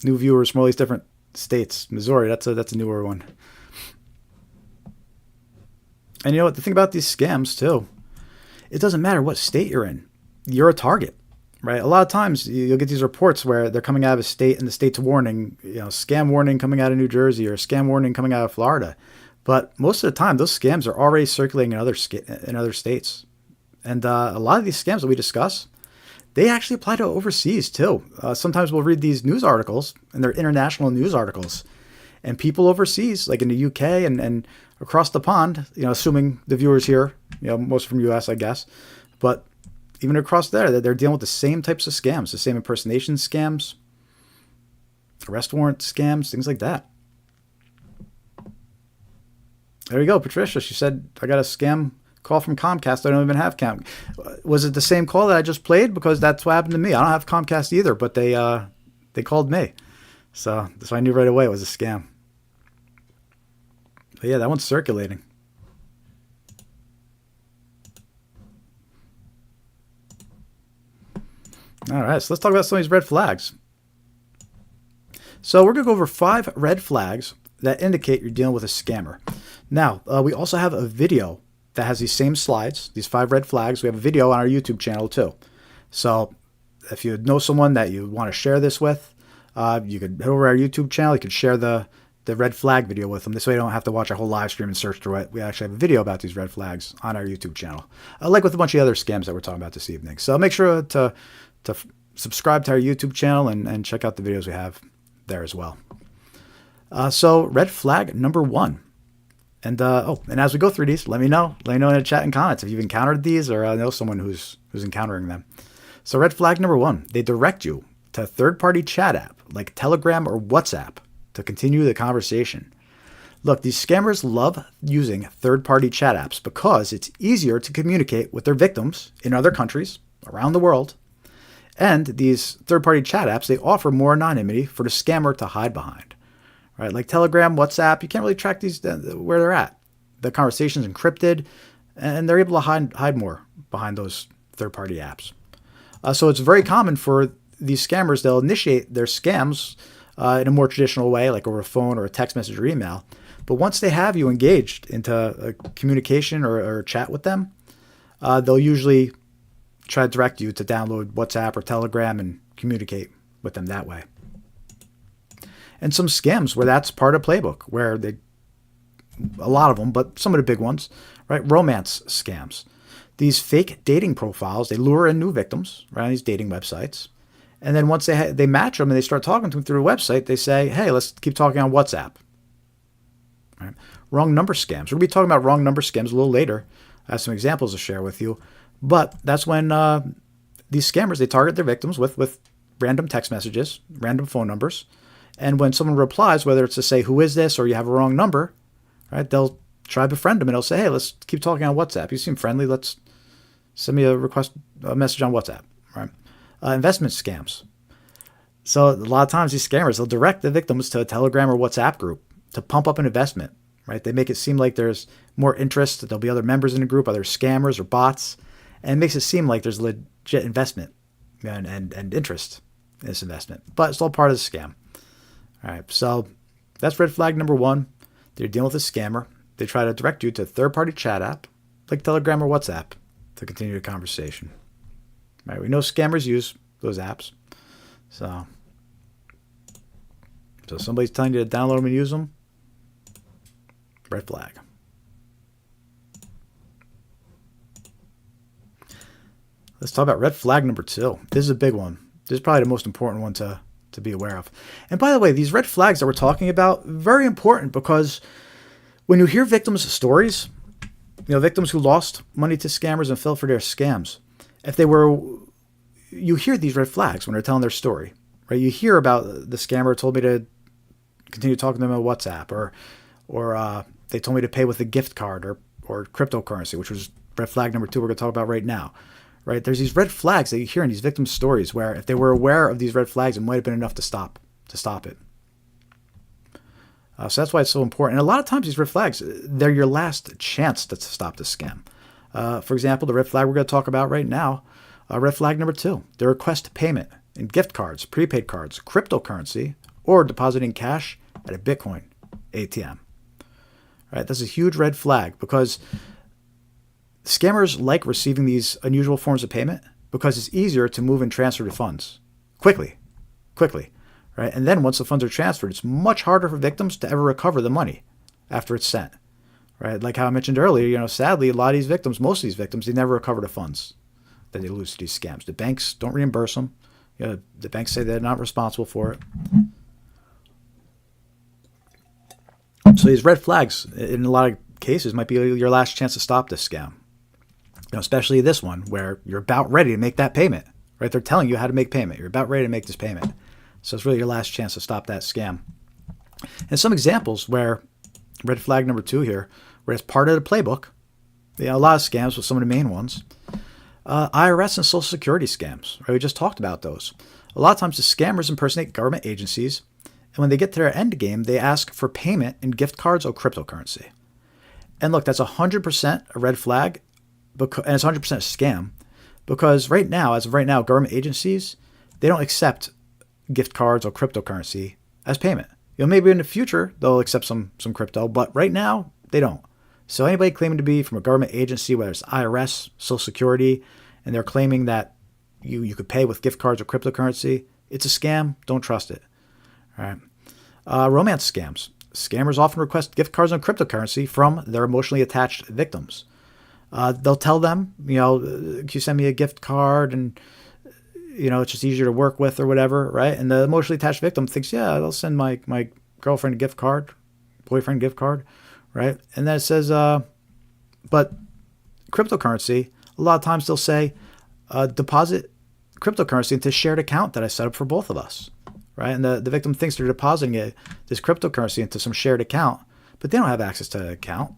new viewers from all these different states. Missouri, that's a newer one. And you know what? The thing about these scams, too, it doesn't matter what state you're in. You're a target. right? A lot of times you'll get these reports where they're coming out of a state and the state's warning, scam warning coming out of New Jersey or scam warning coming out of Florida. But most of the time, those scams are already circulating in other states. And a lot of these scams that we discuss, they actually apply to overseas too. Sometimes we'll read these news articles, and they're international news articles. And people overseas, like in the UK and across the pond, assuming the viewers here, most from US, I guess. But even across there, they're dealing with the same types of scams, the same impersonation scams, arrest warrant scams, things like that. There you go, Patricia. She said, I got a scam call from Comcast. I don't even have Comcast. Was it the same call that I just played? Because that's what happened to me. I don't have Comcast either, but they called me. So I knew right away it was a scam. But yeah, that one's circulating. All right, so let's talk about some of these red flags. So we're going to go over 5 red flags that indicate you're dealing with a scammer. Now, we also have a video that has these same slides, these 5 red flags. We have a video on our YouTube channel too. So if you know someone that you want to share this with, you could head over our YouTube channel. You could share the red flag video with them. This way you don't have to watch a whole live stream and search through it. We actually have a video about these red flags on our YouTube channel, like with a bunch of other scams that we're talking about this evening. So make sure to subscribe to our YouTube channel and check out the videos we have there as well. So red flag number 1. And as we go through these, let me know in the chat and comments if you've encountered these or know someone who's encountering them. So red flag number 1, they direct you to a third-party chat app like Telegram or WhatsApp to continue the conversation. Look, these scammers love using third-party chat apps because it's easier to communicate with their victims in other countries around the world. And these third-party chat apps, they offer more anonymity for the scammer to hide behind. Right, like Telegram, WhatsApp, you can't really track these where they're at. The conversation's encrypted, and they're able to hide more behind those third-party apps. So it's very common for these scammers, they'll initiate their scams in a more traditional way, like over a phone or a text message or email. But once they have you engaged into a communication or a chat with them, they'll usually try to direct you to download WhatsApp or Telegram and communicate with them that way. And some scams where that's part of playbook, where a lot of them, but some of the big ones, right? Romance scams. These fake dating profiles, they lure in new victims, right, on these dating websites. And then once they match them and they start talking to them through a website, they say, hey, let's keep talking on WhatsApp. Right? Wrong number scams. We're going to be talking about wrong number scams a little later. I have some examples to share with you. But that's when these scammers, they target their victims with random text messages, random phone numbers. And when someone replies, whether it's to say, who is this, or you have a wrong number, right, they'll try to befriend them and they'll say, hey, let's keep talking on WhatsApp. You seem friendly. Let's send me a message on WhatsApp, right? Investment scams. So a lot of times these scammers, they'll direct the victims to a Telegram or WhatsApp group to pump up an investment, right? They make it seem like there's more interest, that there'll be other members in the group, other scammers or bots, and it makes it seem like there's legit investment and interest in this investment. But it's all part of the scam. All right, so that's red flag number 1. They're dealing with a scammer. They try to direct you to a third-party chat app like Telegram or WhatsApp to continue the conversation. All right, we know scammers use those apps. So somebody's telling you to download them and use them, red flag. Let's talk about red flag number 2. This is a big one. This is probably the most important one to be aware of. And by the way, these red flags that we're talking about, very important, because when you hear victims' stories, victims who lost money to scammers and fell for their scams, you hear these red flags when they're telling their story, right? You hear about the scammer told me to continue talking to them on WhatsApp, or they told me to pay with a gift card or cryptocurrency, which was red flag number 2 we're going to talk about right now. Right? There's these red flags that you hear in these victims' stories where if they were aware of these red flags, it might have been enough to stop it. So that's why it's so important. And a lot of times these red flags, they're your last chance to stop the scam. For example, the red flag we're going to talk about right now, red flag number 2, they request payment in gift cards, prepaid cards, cryptocurrency, or depositing cash at a Bitcoin ATM. Right? That's a huge red flag because scammers like receiving these unusual forms of payment because it's easier to move and transfer the funds quickly, right? And then once the funds are transferred, it's much harder for victims to ever recover the money after it's sent, right? Like how I mentioned earlier, sadly, a lot of these victims, most of these victims, they never recover the funds that they lose to these scams. The banks don't reimburse them. The banks say they're not responsible for it. So these red flags, in a lot of cases, might be your last chance to stop this scam. Especially this one where you're about ready to make that payment, right? They're telling you how to make payment. You're about ready to make this payment. So it's really your last chance to stop that scam. And some examples where red flag number 2 here, where it's part of the playbook. A lot of scams with some of the main ones. IRS and Social Security scams, right? We just talked about those. A lot of times the scammers impersonate government agencies, and when they get to their end game, they ask for payment in gift cards or cryptocurrency. And look, that's 100% a red flag, and it's 100% a scam, because as of right now, government agencies, they don't accept gift cards or cryptocurrency as payment. Maybe in the future they'll accept some crypto, but right now they don't. So anybody claiming to be from a government agency, whether it's IRS, Social Security, and they're claiming that you could pay with gift cards or cryptocurrency, it's a scam. Don't trust it. All right. Romance scams. Scammers often request gift cards and cryptocurrency from their emotionally attached victims. They'll tell them, can you send me a gift card, and it's just easier to work with or whatever, right? And the emotionally attached victim thinks, yeah, I'll send my girlfriend a gift card, boyfriend gift card, right? And then it says, but cryptocurrency, a lot of times they'll say, deposit cryptocurrency into a shared account that I set up for both of us, right? And the victim thinks they're depositing this cryptocurrency into some shared account, but they don't have access to the account.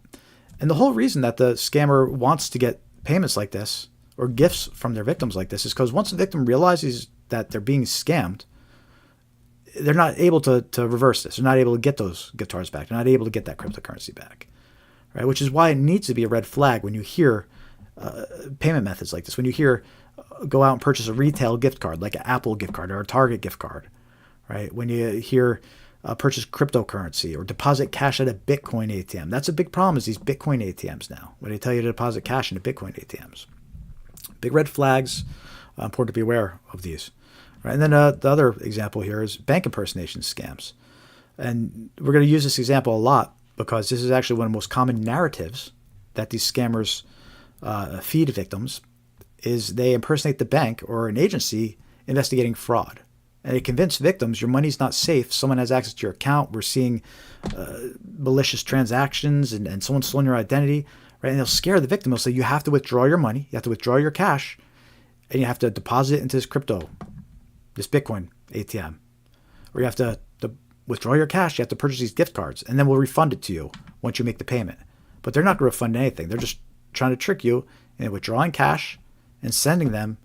And the whole reason that the scammer wants to get payments like this or gifts from their victims like this is because once the victim realizes that they're being scammed, they're not able to reverse this. They're not able to get those gift cards back. They're not able to get that cryptocurrency back, right? Which is why it needs to be a red flag when you hear payment methods like this. When you hear go out and purchase a retail gift card, like an Apple gift card or a Target gift card, right? When you hear purchase cryptocurrency or deposit cash at a Bitcoin ATM. That's a big problem is these Bitcoin ATMs now, when they tell you to deposit cash into Bitcoin ATMs. Big red flags, important to be aware of these. Right? And then the other example here is bank impersonation scams. And we're going to use this example a lot because this is actually one of the most common narratives that these scammers feed victims is they impersonate the bank or an agency investigating fraud. And they convince victims your money's not safe. Someone has access to your account. We're seeing malicious transactions and someone's stolen your identity. Right? And they'll scare the victim. They'll say, you have to withdraw your money. You have to withdraw your cash. And you have to deposit it into this Bitcoin ATM. Or you have to withdraw your cash. You have to purchase these gift cards. And then we'll refund it to you once you make the payment. But they're not going to refund anything. They're just trying to trick you into withdrawing cash and sending them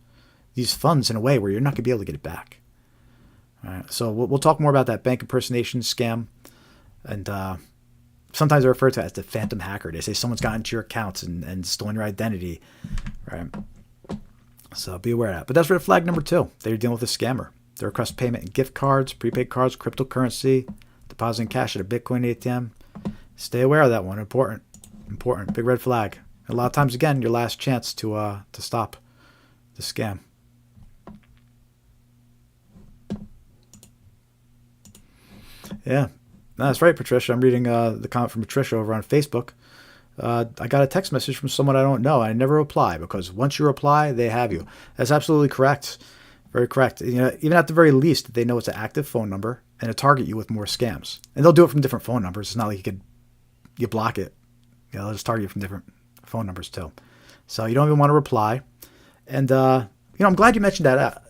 these funds in a way where you're not going to be able to get it back. All right, so we'll talk more about that bank impersonation scam. And sometimes they're referred to as the phantom hacker. They say someone's gotten into your accounts and stolen your identity. Right? So be aware of that. But that's red flag number 2. They're dealing with a scammer. They request payment in gift cards, prepaid cards, cryptocurrency, depositing cash at a Bitcoin ATM. Stay aware of that one. Important. Big red flag. A lot of times, again, your last chance to stop the scam. Yeah, no, that's right, Patricia. I'm reading the comment from Patricia over on Facebook. I got a text message from someone I don't know. I never reply because once you reply, they have you. That's absolutely correct. Very correct. Even at the very least, they know it's an active phone number and to target you with more scams. And they'll do it from different phone numbers. It's not like you block it. They'll just target you from different phone numbers too. So you don't even want to reply. And I'm glad you mentioned that.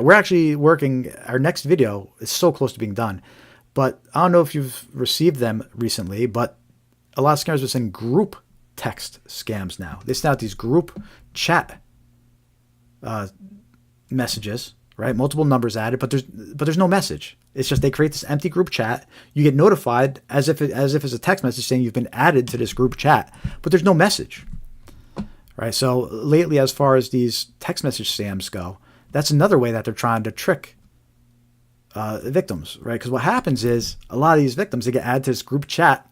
We're actually working. Our next video is so close to being done. But I don't know if you've received them recently, but a lot of scammers are sending group text scams now. They send out these group chat messages, right? Multiple numbers added, but there's no message. It's just they create this empty group chat. You get notified as if it's a text message saying you've been added to this group chat, but there's no message, right? So lately, as far as these text message scams go, that's another way that they're trying to trick victims, right? Because what happens is a lot of these victims, they get added to this group chat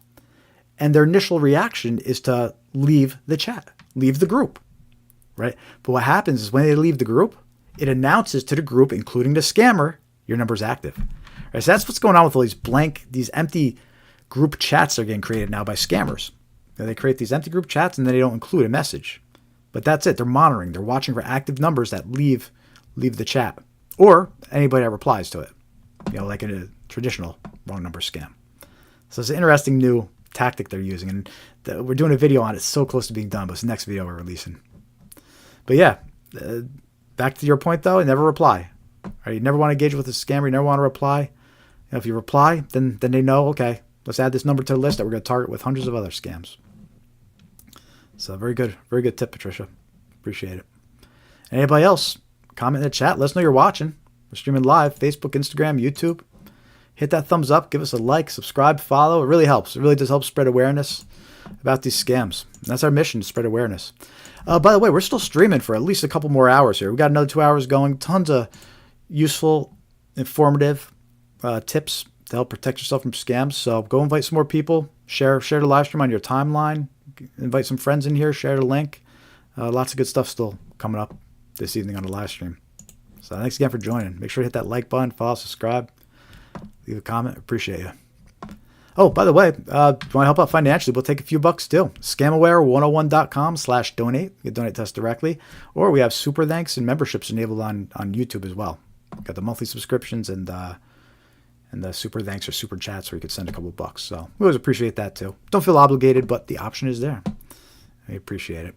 and their initial reaction is to leave the chat, leave the group, right? But what happens is when they leave the group, it announces to the group, including the scammer, your number's active. Right, so that's what's going on with all these empty group chats that are getting created now by scammers. They create these empty group chats and then they don't include a message. But that's it. They're monitoring. They're watching for active numbers that leave the chat, or anybody that replies to it. Like in a traditional wrong number scam. So it's an interesting new tactic they're using, and we're doing a video on it. It's so close to being done, but it's the next video we're releasing. But yeah, back to your point though, never reply. Right? You never want to engage with a scammer. You never want to reply. If you reply, then they know, okay, let's add this number to the list that we're going to target with hundreds of other scams. So very good tip, Patricia. Appreciate it. Anybody else? Comment in the chat. Let us know you're watching. We're streaming live, Facebook, Instagram, YouTube. Hit that thumbs up. Give us a like, subscribe, follow. It really helps. It really does help spread awareness about these scams. And that's our mission, to spread awareness. By the way, we're still streaming for at least a couple more hours here. We've got another 2 hours going. Tons of useful, informative tips to help protect yourself from scams. So go invite some more people. Share the live stream on your timeline. Invite some friends in here. Share the link. Lots of good stuff still coming up this evening on the live stream. So thanks again for joining. Make sure to hit that like button, follow, subscribe, leave a comment. Appreciate you. Oh, by the way, if you want to help out financially, we'll take a few bucks too. Scamaware101.com/donate. You can donate to us directly. Or we have super thanks and memberships enabled on YouTube as well. We've got the monthly subscriptions and the super thanks or super chats where you could send a couple bucks. So we always appreciate that too. Don't feel obligated, but the option is there. I appreciate it.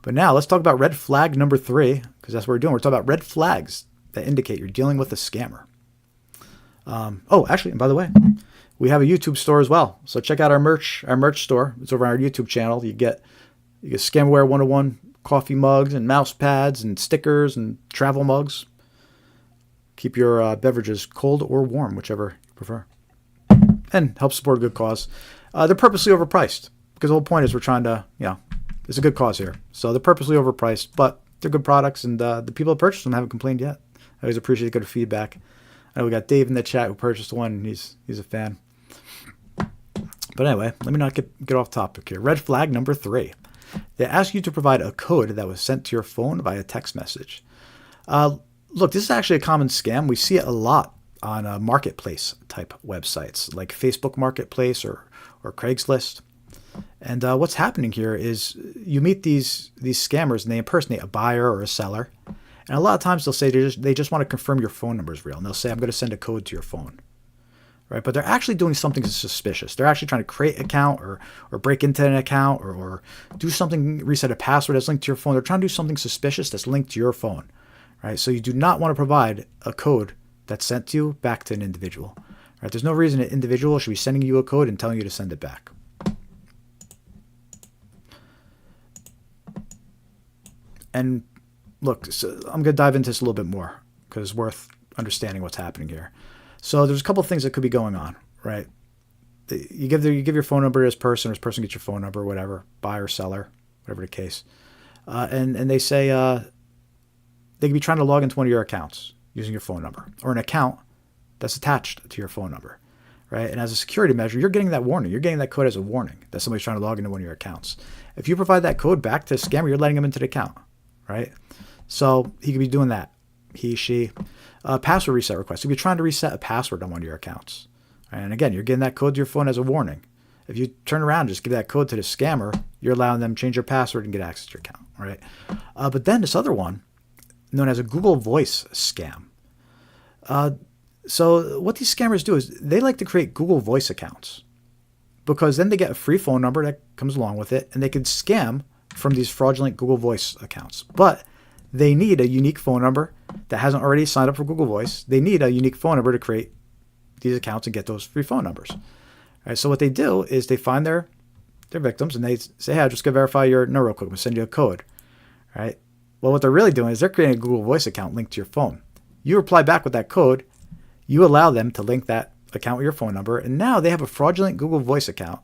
But now let's talk about red flag number 3, because that's what we're doing. We're talking about red flags that indicate you're dealing with a scammer. Actually, and by the way, we have a YouTube store as well. So check out our merch store. It's over on our YouTube channel. You get Scamaware 101 coffee mugs and mouse pads and stickers and travel mugs. Keep your beverages cold or warm, whichever you prefer. And help support a good cause. They're purposely overpriced, because the whole point is we're trying to, it's a good cause here. So they're purposely overpriced, but they're good products, and the people that purchased them haven't complained yet. I always appreciate good feedback. I know we got Dave in the chat who purchased one, and he's a fan. But anyway, let me not get off topic here. Red flag number 3. They ask you to provide a code that was sent to your phone via text message. Look, this is actually a common scam. We see it a lot on marketplace type websites like Facebook Marketplace or Craigslist. And what's happening here is you meet these scammers and they impersonate a buyer or a seller. And a lot of times they'll say they just want to confirm your phone number is real. And they'll say, I'm going to send a code to your phone. Right? But they're actually doing something suspicious. They're actually trying to create an account or break into an account or do something, reset a password that's linked to your phone. They're trying to do something suspicious that's linked to your phone. Right? So you do not want to provide a code that's sent to you back to an individual. Right? There's no reason an individual should be sending you a code and telling you to send it back. And look, so I'm going to dive into this a little bit more because it's worth understanding what's happening here. So there's a couple of things that could be going on, right? You give your phone number to this person, or this person gets your phone number, whatever, buyer, seller, whatever the case. And they say they could be trying to log into one of your accounts using your phone number, or an account that's attached to your phone number, right? And as a security measure, you're getting that warning. You're getting that code as a warning that somebody's trying to log into one of your accounts. If you provide that code back to a scammer, you're letting them into the account, right? So he could be doing that. He, she. Password reset request. If you're trying to reset a password on one of your accounts. And again, you're getting that code to your phone as a warning. If you turn around and just give that code to the scammer, you're allowing them to change your password and get access to your account, right? But then this other one, known as a Google Voice scam. So what these scammers do is they like to create Google Voice accounts, because then they get a free phone number that comes along with it, and they can scam from these fraudulent Google Voice accounts. But they need a unique phone number that hasn't already signed up for Google Voice. They need a unique phone number to create these accounts and get those free phone numbers. All right, so what they do is they find their victims and they say, hey, I'm just going to verify your number real quick. I'm going to send you a code. All right. Well, what they're really doing is they're creating a Google Voice account linked to your phone. You reply back with that code. You allow them to link that account with your phone number. And now they have a fraudulent Google Voice account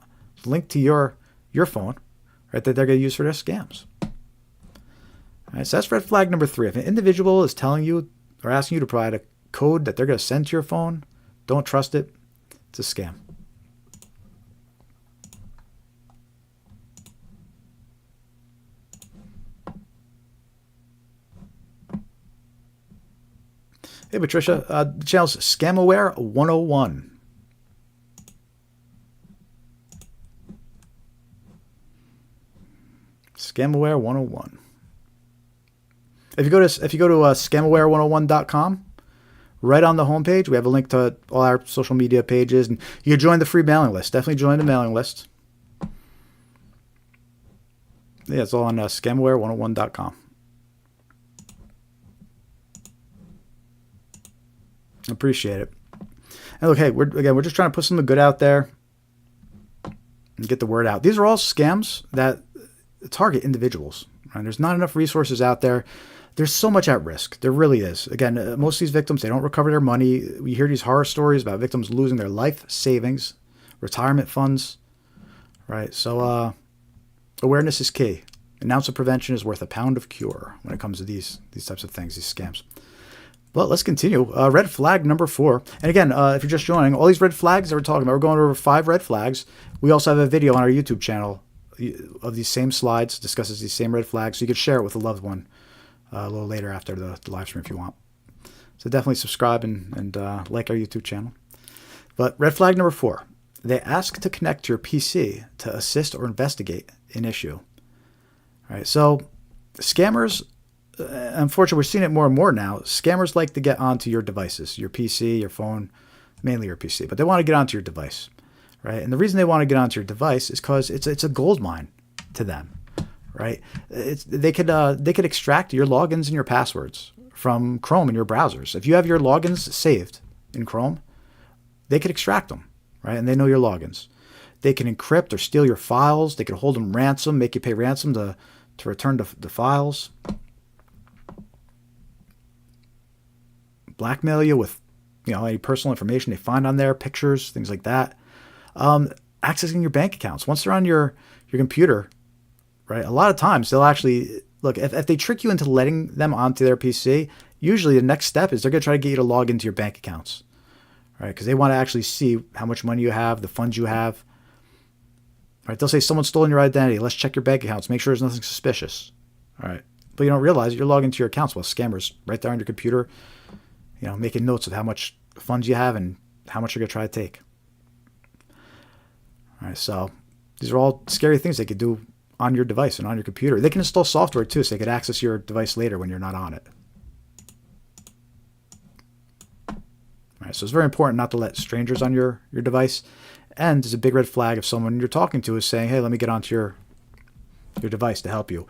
linked to your phone, right, that they're going to use for their scams. All right, so that's red flag number 3. If an individual is telling you or asking you to provide a code that they're going to send to your phone, don't trust it. It's a scam. Hey, Patricia. The channel's Scamaware 101. Scamaware 101. If you go to scamaware101.com, right on the homepage, we have a link to all our social media pages, and you can join the free mailing list. Definitely join the mailing list. Yeah, it's all on scamaware101.com. Appreciate it. And look, hey, we're just trying to put something good out there and get the word out. These are all scams that target individuals. Right? There's not enough resources out there. There's so much at risk. There really is. Again, most of these victims, they don't recover their money. We hear these horror stories about victims losing their life savings, retirement funds, right? So awareness is key. An ounce of prevention is worth a pound of cure when it comes to these types of things, these scams. But let's continue. Red flag number 4. And again, if you're just joining, all these red flags that we're talking about, we're going over 5 red flags. We also have a video on our YouTube channel of these same slides, discusses these same red flags, so you can share it with a loved one a little later after the live stream if you want. So definitely subscribe and like our YouTube channel. But red flag number 4, they ask to connect to your PC to assist or investigate an issue. All right, so scammers, unfortunately, we're seeing it more and more now. Scammers like to get onto your devices, your PC, your phone, mainly your PC, but they want to get onto your device, right? And the reason they want to get onto your device is because it's a gold mine to them, right? They could extract your logins and your passwords from Chrome in your browsers. If you have your logins saved in Chrome, they could extract them, right? And they know your logins. They can encrypt or steal your files. They can hold them ransom, make you pay ransom to return the files. Blackmail you with, any personal information they find on there, pictures, things like that. Accessing your bank accounts. Once they're on your computer, right, a lot of times they'll actually, look, if they trick you into letting them onto their PC, usually the next step is they're going to try to get you to log into your bank accounts, right, because they want to actually see how much money you have, the funds you have. Right, they'll say someone's stolen your identity. Let's check your bank accounts. Make sure there's nothing suspicious. All right, but you don't realize you're logging into your accounts while scammers right there on your computer, making notes of how much funds you have and how much you're going to try to take. All right, so these are all scary things they could do on your device and on your computer. They can install software too, so they could access your device later when you're not on it. All right, so it's very important not to let strangers on your device. And there's a big red flag if someone you're talking to is saying, hey, let me get onto your device to help you.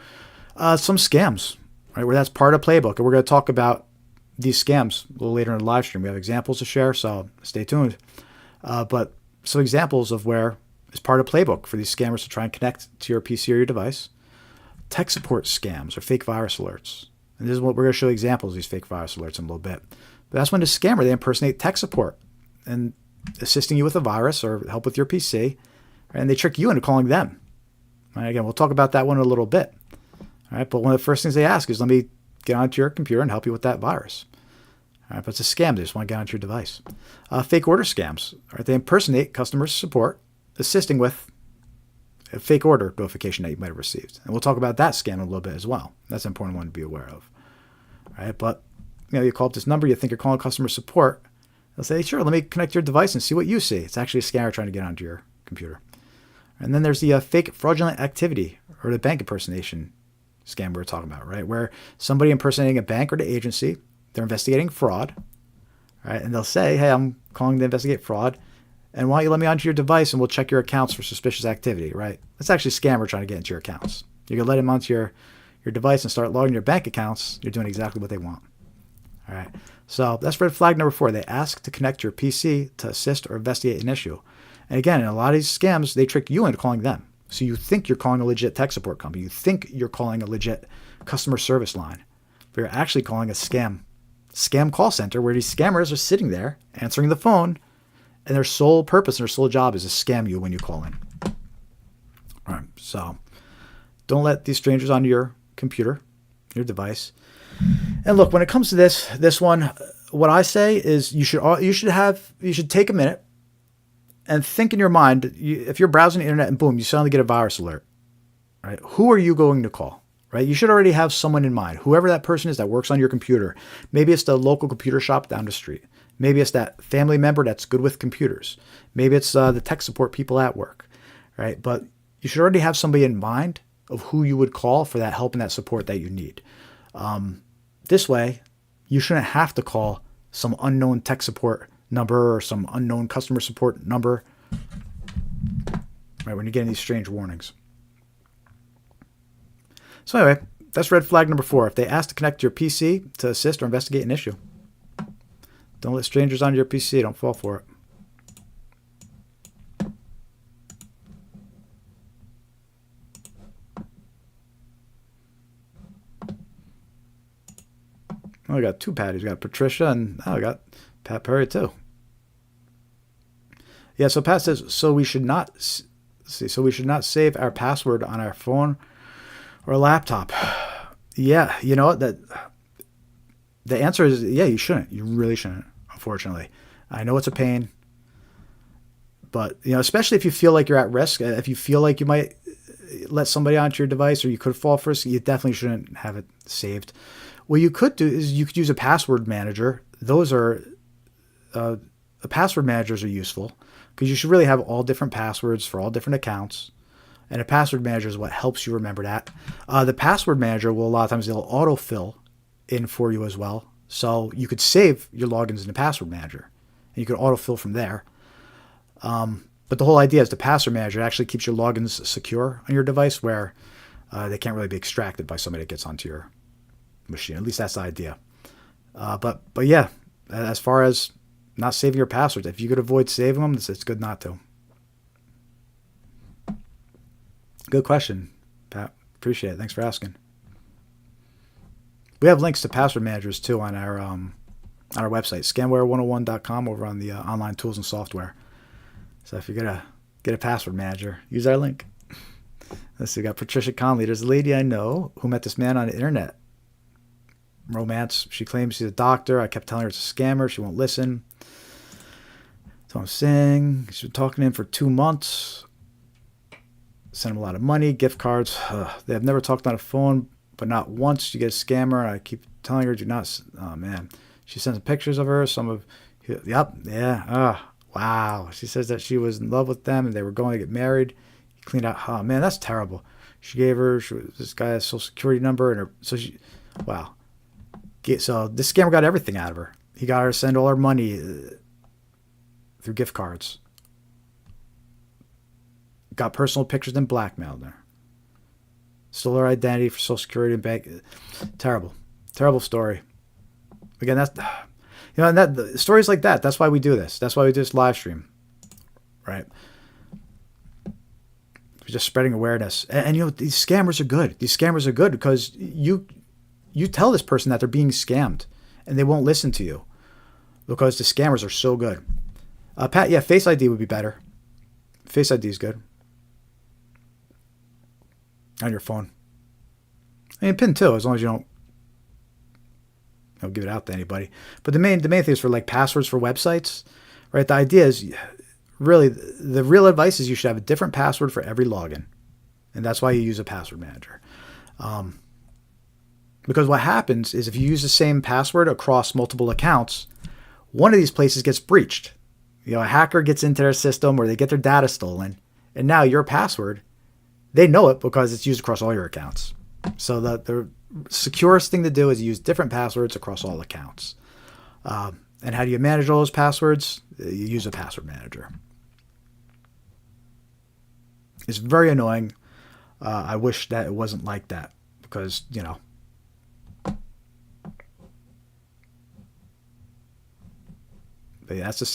Some scams, right, where that's part of playbook. And we're going to talk about these scams a little later in the live stream. We have examples to share, so stay tuned. But some examples of where it's part of playbook for these scammers to try and connect to your PC or your device. Tech support scams or fake virus alerts. And this is what we're going to show you examples of these fake virus alerts in a little bit. But that's when the scammer, they impersonate tech support and assisting you with a virus or help with your PC, and they trick you into calling them. And again, we'll talk about that one in a little bit. All right, but one of the first things they ask is, let me get onto your computer and help you with that virus. All right, but it's a scam. They just want to get onto your device. Fake order scams. All right, they impersonate customer support, assisting with a fake order notification that you might have received. And we'll talk about that scam in a little bit as well. That's an important one to be aware of. All right, but you call up this number, you think you're calling customer support. They'll say, sure, let me connect your device and see what you see. It's actually a scammer trying to get onto your computer. And then there's the fake fraudulent activity or the bank impersonation scam we're talking about, right? Where somebody impersonating a bank or the agency, they're investigating fraud, right? And they'll say, hey, I'm calling to investigate fraud, and why don't you let me onto your device and we'll check your accounts for suspicious activity, right? That's actually a scammer trying to get into your accounts. You're going to let him onto your device and start logging your bank accounts. You're doing exactly what they want. All right. So that's red flag number 4. They ask to connect your PC to assist or investigate an issue. And again, in a lot of these scams, they trick you into calling them. So you think you're calling a legit tech support company. You think you're calling a legit customer service line. But you're actually calling a scam call center where these scammers are sitting there answering the phone, and their sole purpose and their sole job is to scam you when you call in. All right. So don't let these strangers onto your computer, your device. And look, when it comes to this one, what I say is you should take a minute and think in your mind, if you're browsing the internet and boom, you suddenly get a virus alert, right? Who are you going to call? right? You should already have someone in mind, whoever that person is that works on your computer. Maybe it's the local computer shop down the street. Maybe it's that family member that's good with computers. Maybe it's the tech support people at work, right? But you should already have somebody in mind of who you would call for that help and that support that you need. This way, you shouldn't have to call some unknown tech support number or some unknown customer support number, right, when you're getting these strange warnings. So anyway, that's red flag number 4. If they ask to connect to your PC to assist or investigate an issue, don't let strangers onto your PC. Don't fall for it. Oh, I got 2 Patties. We got Patricia and I got Pat Perry too. Yeah, so Pat says, so we should not save our password on our phone or laptop. Yeah, you know what? The answer is yeah, you shouldn't. You really shouldn't, unfortunately. I know it's a pain, but especially if you feel like you're at risk, if you feel like you might let somebody onto your device or you could fall for it, you definitely shouldn't have it saved. What you could do is you could use a password manager. Those are password managers are useful because you should really have all different passwords for all different accounts. And a password manager is what helps you remember that. The password manager will a lot of times they'll autofill in for you as well. So you could save your logins in the password manager and you could autofill from there. But the whole idea is the password manager actually keeps your logins secure on your device where they can't really be extracted by somebody that gets onto your machine. At least that's the idea. But yeah, as far as not saving your passwords, if you could avoid saving them, it's good not to. Good question, Pat. Appreciate it. Thanks for asking. We have links to password managers too on our website, scamware101.com, over on the online tools and software. So if you're gonna get a password manager, use our link. Let's see, we got Patricia Conley. There's a lady I know who met this man on the internet. Romance. She claims she's a doctor. I kept telling her it's a scammer. She won't listen. So I'm saying she's been talking to him for 2 months. Sent him a lot of money, gift cards. They have never talked on the phone, but not once. You get a scammer. I keep telling her, do not. Oh, man. She sends pictures of her. Yep. Yeah. Wow. She says that she was in love with them and they were going to get married. He cleaned out. Oh, man, that's terrible. She gave her this guy's social security number. Wow. So this scammer got everything out of her. He got her to send all her money through gift cards. Got personal pictures and blackmailed her. Stole her identity for social security and bank. Terrible. Terrible story. Again, and stories like that, that's why we do this. That's why we do this live stream. Right? We're just spreading awareness. And these scammers are good. These scammers are good because you tell this person that they're being scammed and they won't listen to you because the scammers are so good. Pat, yeah, Face ID would be better. Face ID is good. On your phone. I mean, PIN too, as long as you don't give it out to anybody. But the main thing is for like passwords for websites, right? The idea is really, the real advice is you should have a different password for every login. And that's why you use a password manager. Because what happens is if you use the same password across multiple accounts, one of these places gets breached. A hacker gets into their system or they get their data stolen. And now your password, they know it because it's used across all your accounts. So the securest thing to do is use different passwords across all accounts. And how do you manage all those passwords? You use a password manager. It's very annoying. I wish that it wasn't like that because, But yeah, that's the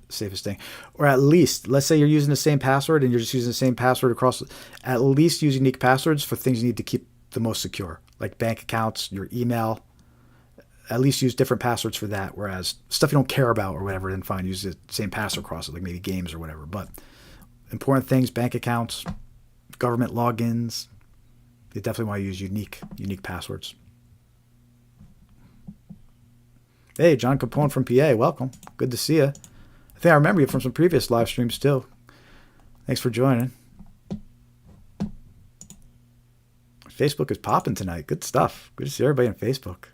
safest thing. Or at least, let's say you're using the same password and you're just using the same password across. At least use unique passwords for things you need to keep the most secure, like bank accounts, your email. At least use different passwords for that. Whereas stuff you don't care about or whatever, then fine, use the same password across it, like maybe games or whatever. But important things, bank accounts, government logins, you definitely want to use unique passwords. Hey, John Capone from PA, welcome. Good to see you. I think I remember you from some previous live streams too. Thanks for joining. Facebook is popping tonight. Good stuff. Good to see everybody on Facebook.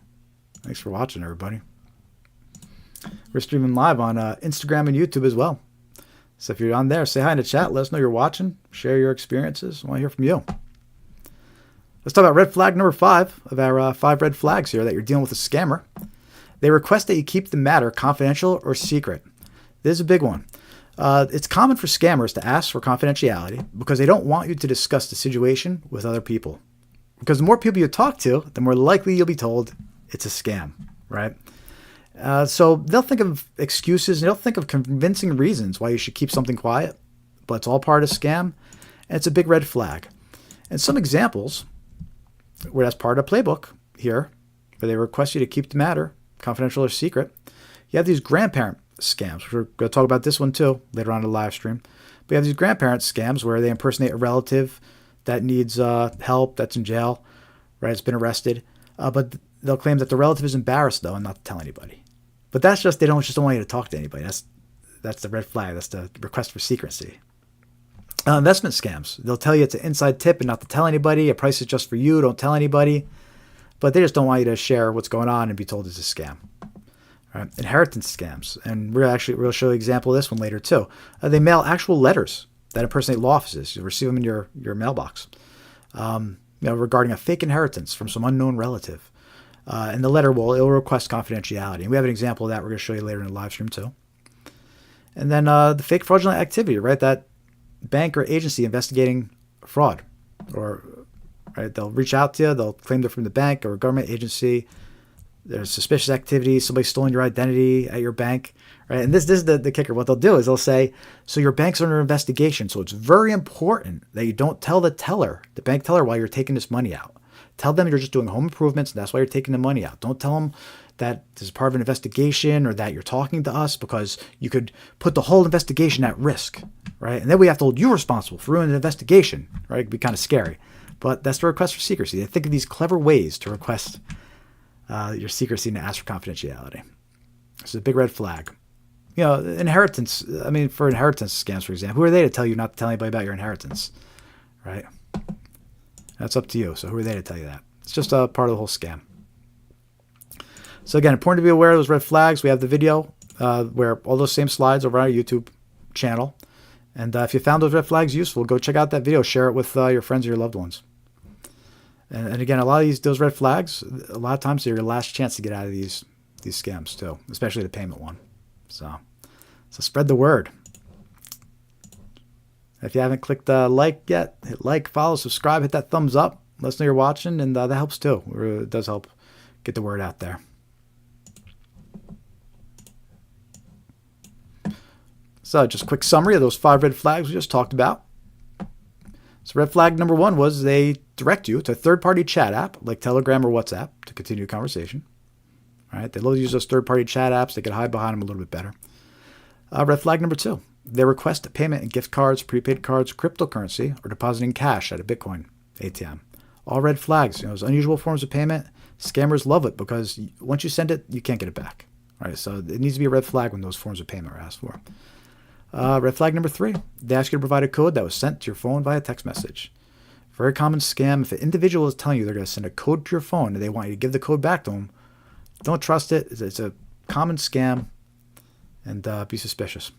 Thanks for watching, everybody. We're streaming live on Instagram and YouTube as well. So if you're on there, say hi in the chat. Let us know you're watching. Share your experiences. I want to hear from you. Let's talk about red flag number 5 of our 5 red flags here that you're dealing with a scammer. They request that you keep the matter confidential or secret. This is a big one. It's common for scammers to ask for confidentiality because they don't want you to discuss the situation with other people. Because the more people you talk to, the more likely you'll be told it's a scam, right? So they'll think of excuses and they'll think of convincing reasons why you should keep something quiet, but it's all part of a scam, and it's a big red flag. And some examples where that's part of the playbook here, where they request you to keep the matter confidential or secret. You have these grandparent scams. We're going to talk about this one too later on in the live stream. But you have these grandparent scams where they impersonate a relative that needs help, that's in jail, right? It's been arrested. But they'll claim that the relative is embarrassed though and not to tell anybody. But that's just, they don't want you to talk to anybody. That's the red flag. That's the request for secrecy. Investment scams. They'll tell you it's an inside tip and not to tell anybody. A price is just for you. Don't tell anybody. But they just don't want you to share what's going on and be told it's a scam. All right. Inheritance scams. And we'll show you an example of this one later too. They mail actual letters that impersonate law offices. You'll receive them in your mailbox. Regarding a fake inheritance from some unknown relative. And the letter it'll request confidentiality. And we have an example of that we're going to show you later in the live stream too. And then the fake fraudulent activity, right? That bank or agency investigating fraud, or right, they'll reach out to you, they'll claim they're from the bank or a government agency. There's suspicious activity, somebody's stolen your identity at your bank, right? And this is the kicker. What they'll do is they'll say, so your bank's under investigation, so it's very important that you don't tell the bank teller, while you're taking this money out. Tell them you're just doing home improvements and that's why you're taking the money out. Don't tell them that this is part of an investigation or that you're talking to us, because you could put the whole investigation at risk, right? And then we have to hold you responsible for ruining the investigation, right? It could be kind of scary. But that's the request for secrecy. They think of these clever ways to request your secrecy and to ask for confidentiality. This is a big red flag. Inheritance. I mean, for inheritance scams, for example, who are they to tell you not to tell anybody about your inheritance, right? That's up to you. So who are they to tell you that? It's just a part of the whole scam. So again, important to be aware of those red flags. We have the video where all those same slides over on our YouTube channel. And if you found those red flags useful, go check out that video. Share it with your friends or your loved ones. And again, a lot of those red flags, a lot of times they're your last chance to get out of these scams too, especially the payment one. So spread the word. If you haven't clicked like yet, hit like, follow, subscribe, hit that thumbs up. Let us know you're watching, and that helps too. It does help get the word out there. So just a quick summary of those 5 red flags we just talked about. So red flag number 1 was they direct you to a third-party chat app like Telegram or WhatsApp to continue a conversation. All right, they love to use those third-party chat apps. They can hide behind them a little bit better. Red flag number 2. They request a payment in gift cards, prepaid cards, cryptocurrency, or depositing cash at a Bitcoin ATM. All red flags. Those unusual forms of payment, scammers love it because once you send it, you can't get it back. All right, so it needs to be a red flag when those forms of payment are asked for. Red flag number 3. They ask you to provide a code that was sent to your phone via text message. Very common scam. If an individual is telling you they're going to send a code to your phone and they want you to give the code back to them, don't trust it. It's a common scam, and be suspicious.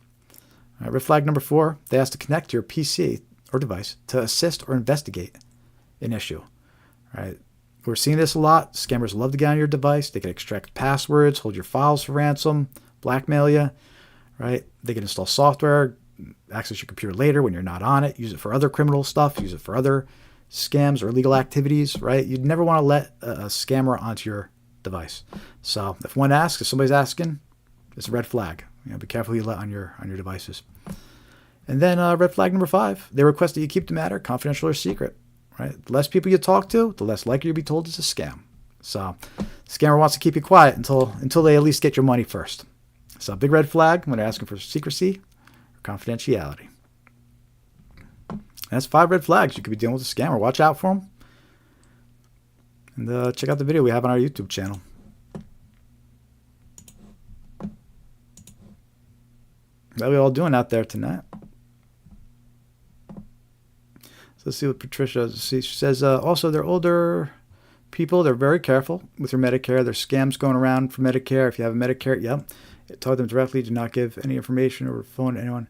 All right, red flag number 4, they ask to connect your PC or device to assist or investigate an issue. All right, we're seeing this a lot. Scammers love to get on your device. They can extract passwords, hold your files for ransom, blackmail you. Right? They can install software, access your computer later when you're not on it, use it for other criminal stuff, use it for other scams or illegal activities. Right? You'd never want to let a scammer onto your device. So if somebody's asking, it's a red flag. Be careful who you let on your devices. And then red flag number 5, they request that you keep the matter confidential or secret. Right? The less people you talk to, the less likely you'll be told it's a scam. So scammer wants to keep you quiet until they at least get your money first. So a big red flag when they're asking for secrecy or confidentiality. That's 5 red flags you could be dealing with a scammer. Watch out for them. And check out the video we have on our YouTube channel. How are we all doing out there tonight? So let's see what Patricia has to see. She says, also, they're older people. They're very careful with your Medicare. There's scams going around for Medicare. If you have a Medicare, tell them directly. Do not give any information or phone to anyone.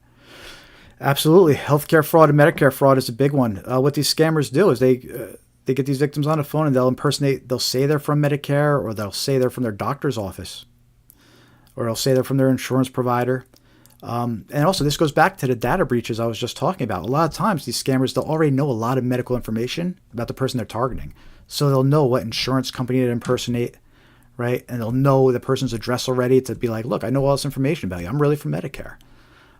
Absolutely. Healthcare fraud and Medicare fraud is a big one. What these scammers do is they get these victims on the phone and they'll say they're from Medicare, or they'll say they're from their doctor's office, or they'll say they're from their insurance provider. And also, this goes back to the data breaches I was just talking about. A lot of times, these scammers, they'll already know a lot of medical information about the person they're targeting. So they'll know what insurance company to impersonate, right? And they'll know the person's address already to be like, look, I know all this information about you. I'm really from Medicare.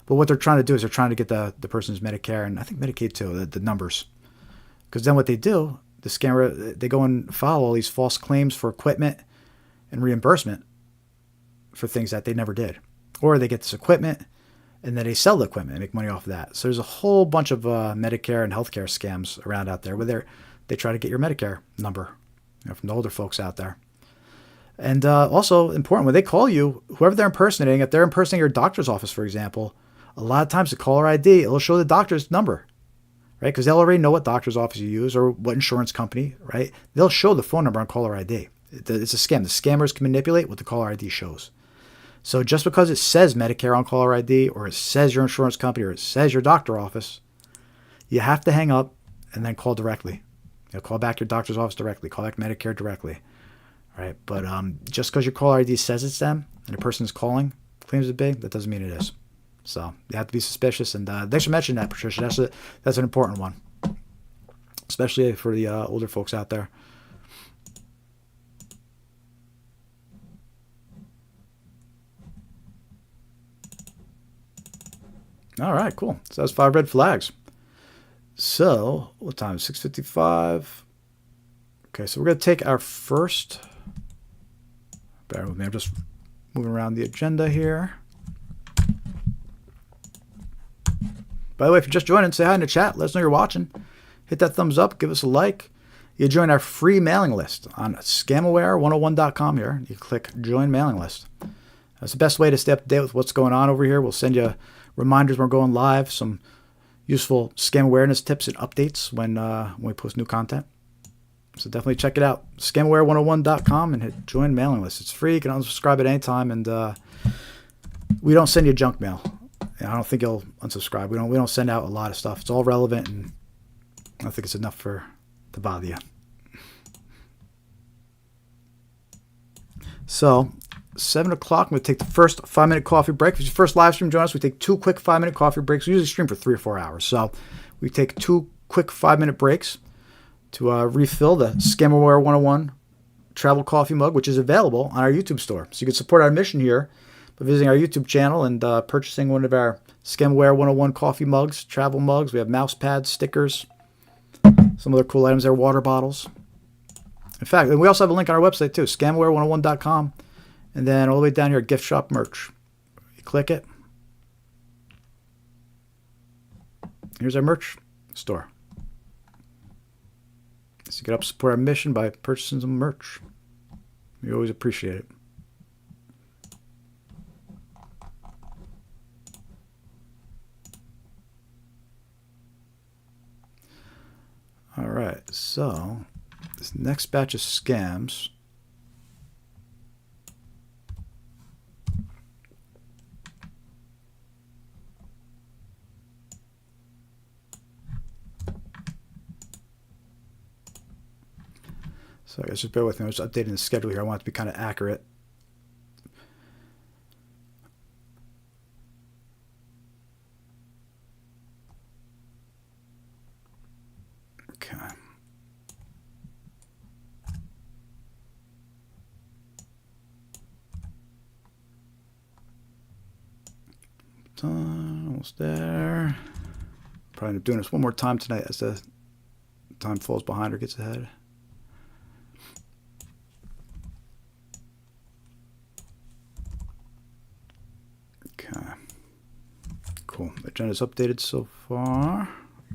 But what they're trying to do is they're trying to get the person's Medicare, and I think Medicaid too, the numbers. Because then what they do, the scammer, they go and file all these false claims for equipment and reimbursement for things that they never did. Or they get this equipment and then they sell the equipment and make money off of that. So there's a whole bunch of Medicare and healthcare scams around out there where they try to get your Medicare number, from the older folks out there. And also important, when they call you, whoever they're impersonating, if they're impersonating your doctor's office, for example, a lot of times the caller ID, it'll show the doctor's number, right? Because they'll already know what doctor's office you use or what insurance company, right? They'll show the phone number on caller ID. It's a scam. The scammers can manipulate what the caller ID shows. So just because it says Medicare on caller ID, or it says your insurance company, or it says your doctor office, you have to hang up and then call directly. Call back your doctor's office directly. Call back Medicare directly. Right? But just because your caller ID says it's them and the person is calling claims it's big, that doesn't mean it is. So you have to be suspicious. And thanks for mentioning that, Patricia. That's an important one, especially for the older folks out there. All right, cool. So that's 5 red flags. So what time? 6:55. Okay, so we're going to take our first. Bear with me. I'm just moving around the agenda here. By the way, if you're just joining, say hi in the chat. Let us know you're watching. Hit that thumbs up. Give us a like. You join our free mailing list on scamaware101.com here. You click join mailing list. That's the best way to stay up to date with what's going on over here. We'll send you reminders when we're going live, some useful scam awareness tips and updates when we post new content. So definitely check it out. Scamaware101.com and hit join mailing list. It's free. You can unsubscribe at any time, and we don't send you junk mail. I don't think you'll unsubscribe. We don't send out a lot of stuff. It's all relevant, and I don't think it's enough to bother you. So 7 o'clock, I'm going to take the first 5-minute coffee break. If it's your first live stream, join us. We take 2 quick 5-minute coffee breaks. We usually stream for 3 or 4 hours. So we take 2 quick 5-minute breaks to refill the Scamaware 101 travel coffee mug, which is available on our YouTube store. So you can support our mission here by visiting our YouTube channel and purchasing one of our Scamaware 101 coffee mugs, travel mugs. We have mouse pads, stickers, some other cool items there, water bottles. In fact, and we also have a link on our website too, scamaware101.com. And then all the way down here, gift shop merch. You click it. Here's our merch store. So you can help support our mission by purchasing some merch. We always appreciate it. All right, so this next batch of scams. So I guess just bear with me. I'm just updating the schedule here. I want it to be kind of accurate. Okay. Done. Almost there. Probably end up doing this one more time tonight as the time falls behind or gets ahead. Okay. Cool. The agenda's updated so far.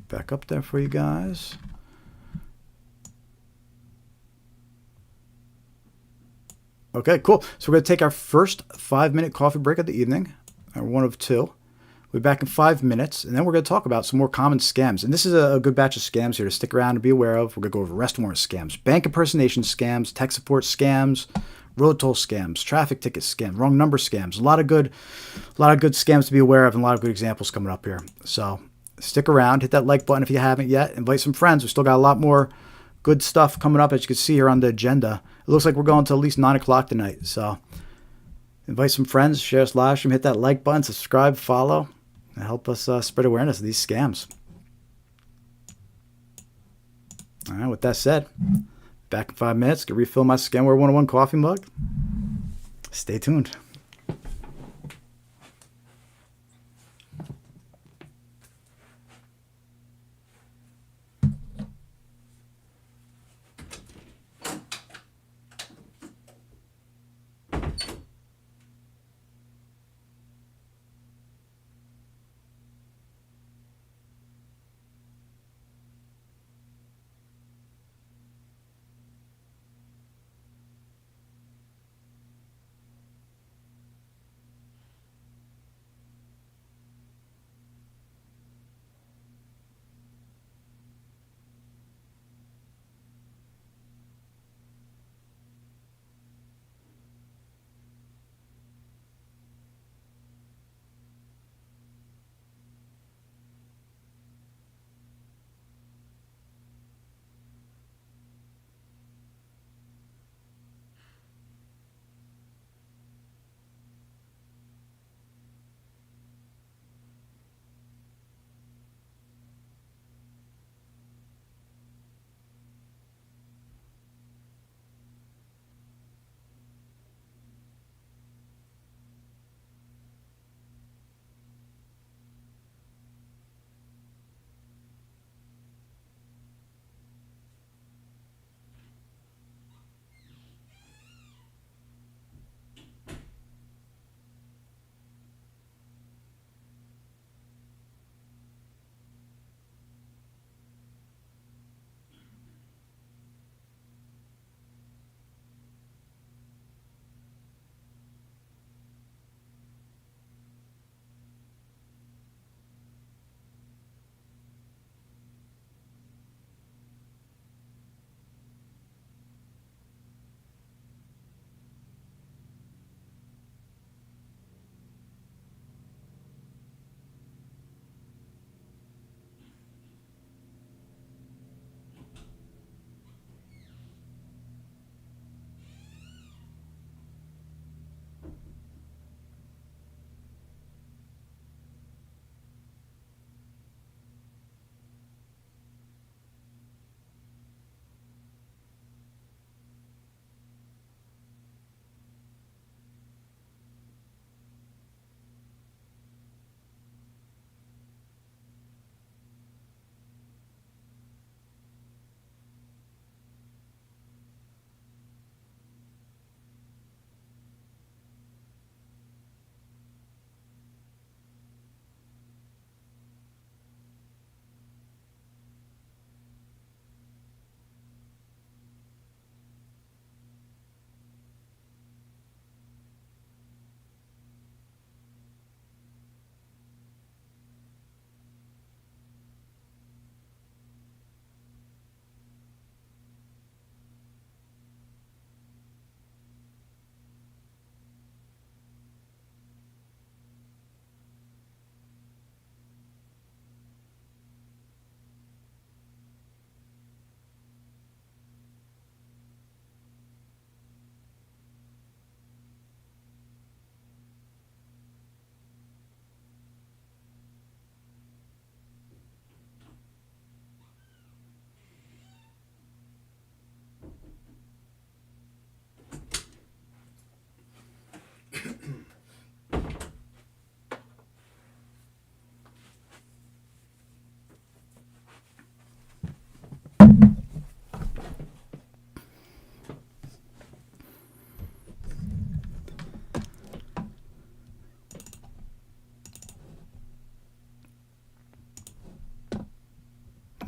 Back up there for you guys. Okay, cool. So we're going to take our first 5-minute coffee break of the evening, or one of 2. We'll be back in 5 minutes, and then we're going to talk about some more common scams. And this is a good batch of scams here to stick around and be aware of. We're going to go over arrest warrant scams, bank impersonation scams, tech support scams, road toll scams, traffic ticket scams, wrong number scams. A lot of good scams to be aware of, and a lot of good examples coming up here. So stick around, hit that like button if you haven't yet, invite some friends. We still got a lot more good stuff coming up, as you can see here on the agenda. It looks like we're going to at least 9 o'clock tonight. So invite some friends, share us live stream, hit that like button, subscribe, follow, and help us spread awareness of these scams. All right, with that said, back in 5 minutes. Can refill my Scamware 101 coffee mug. Stay tuned.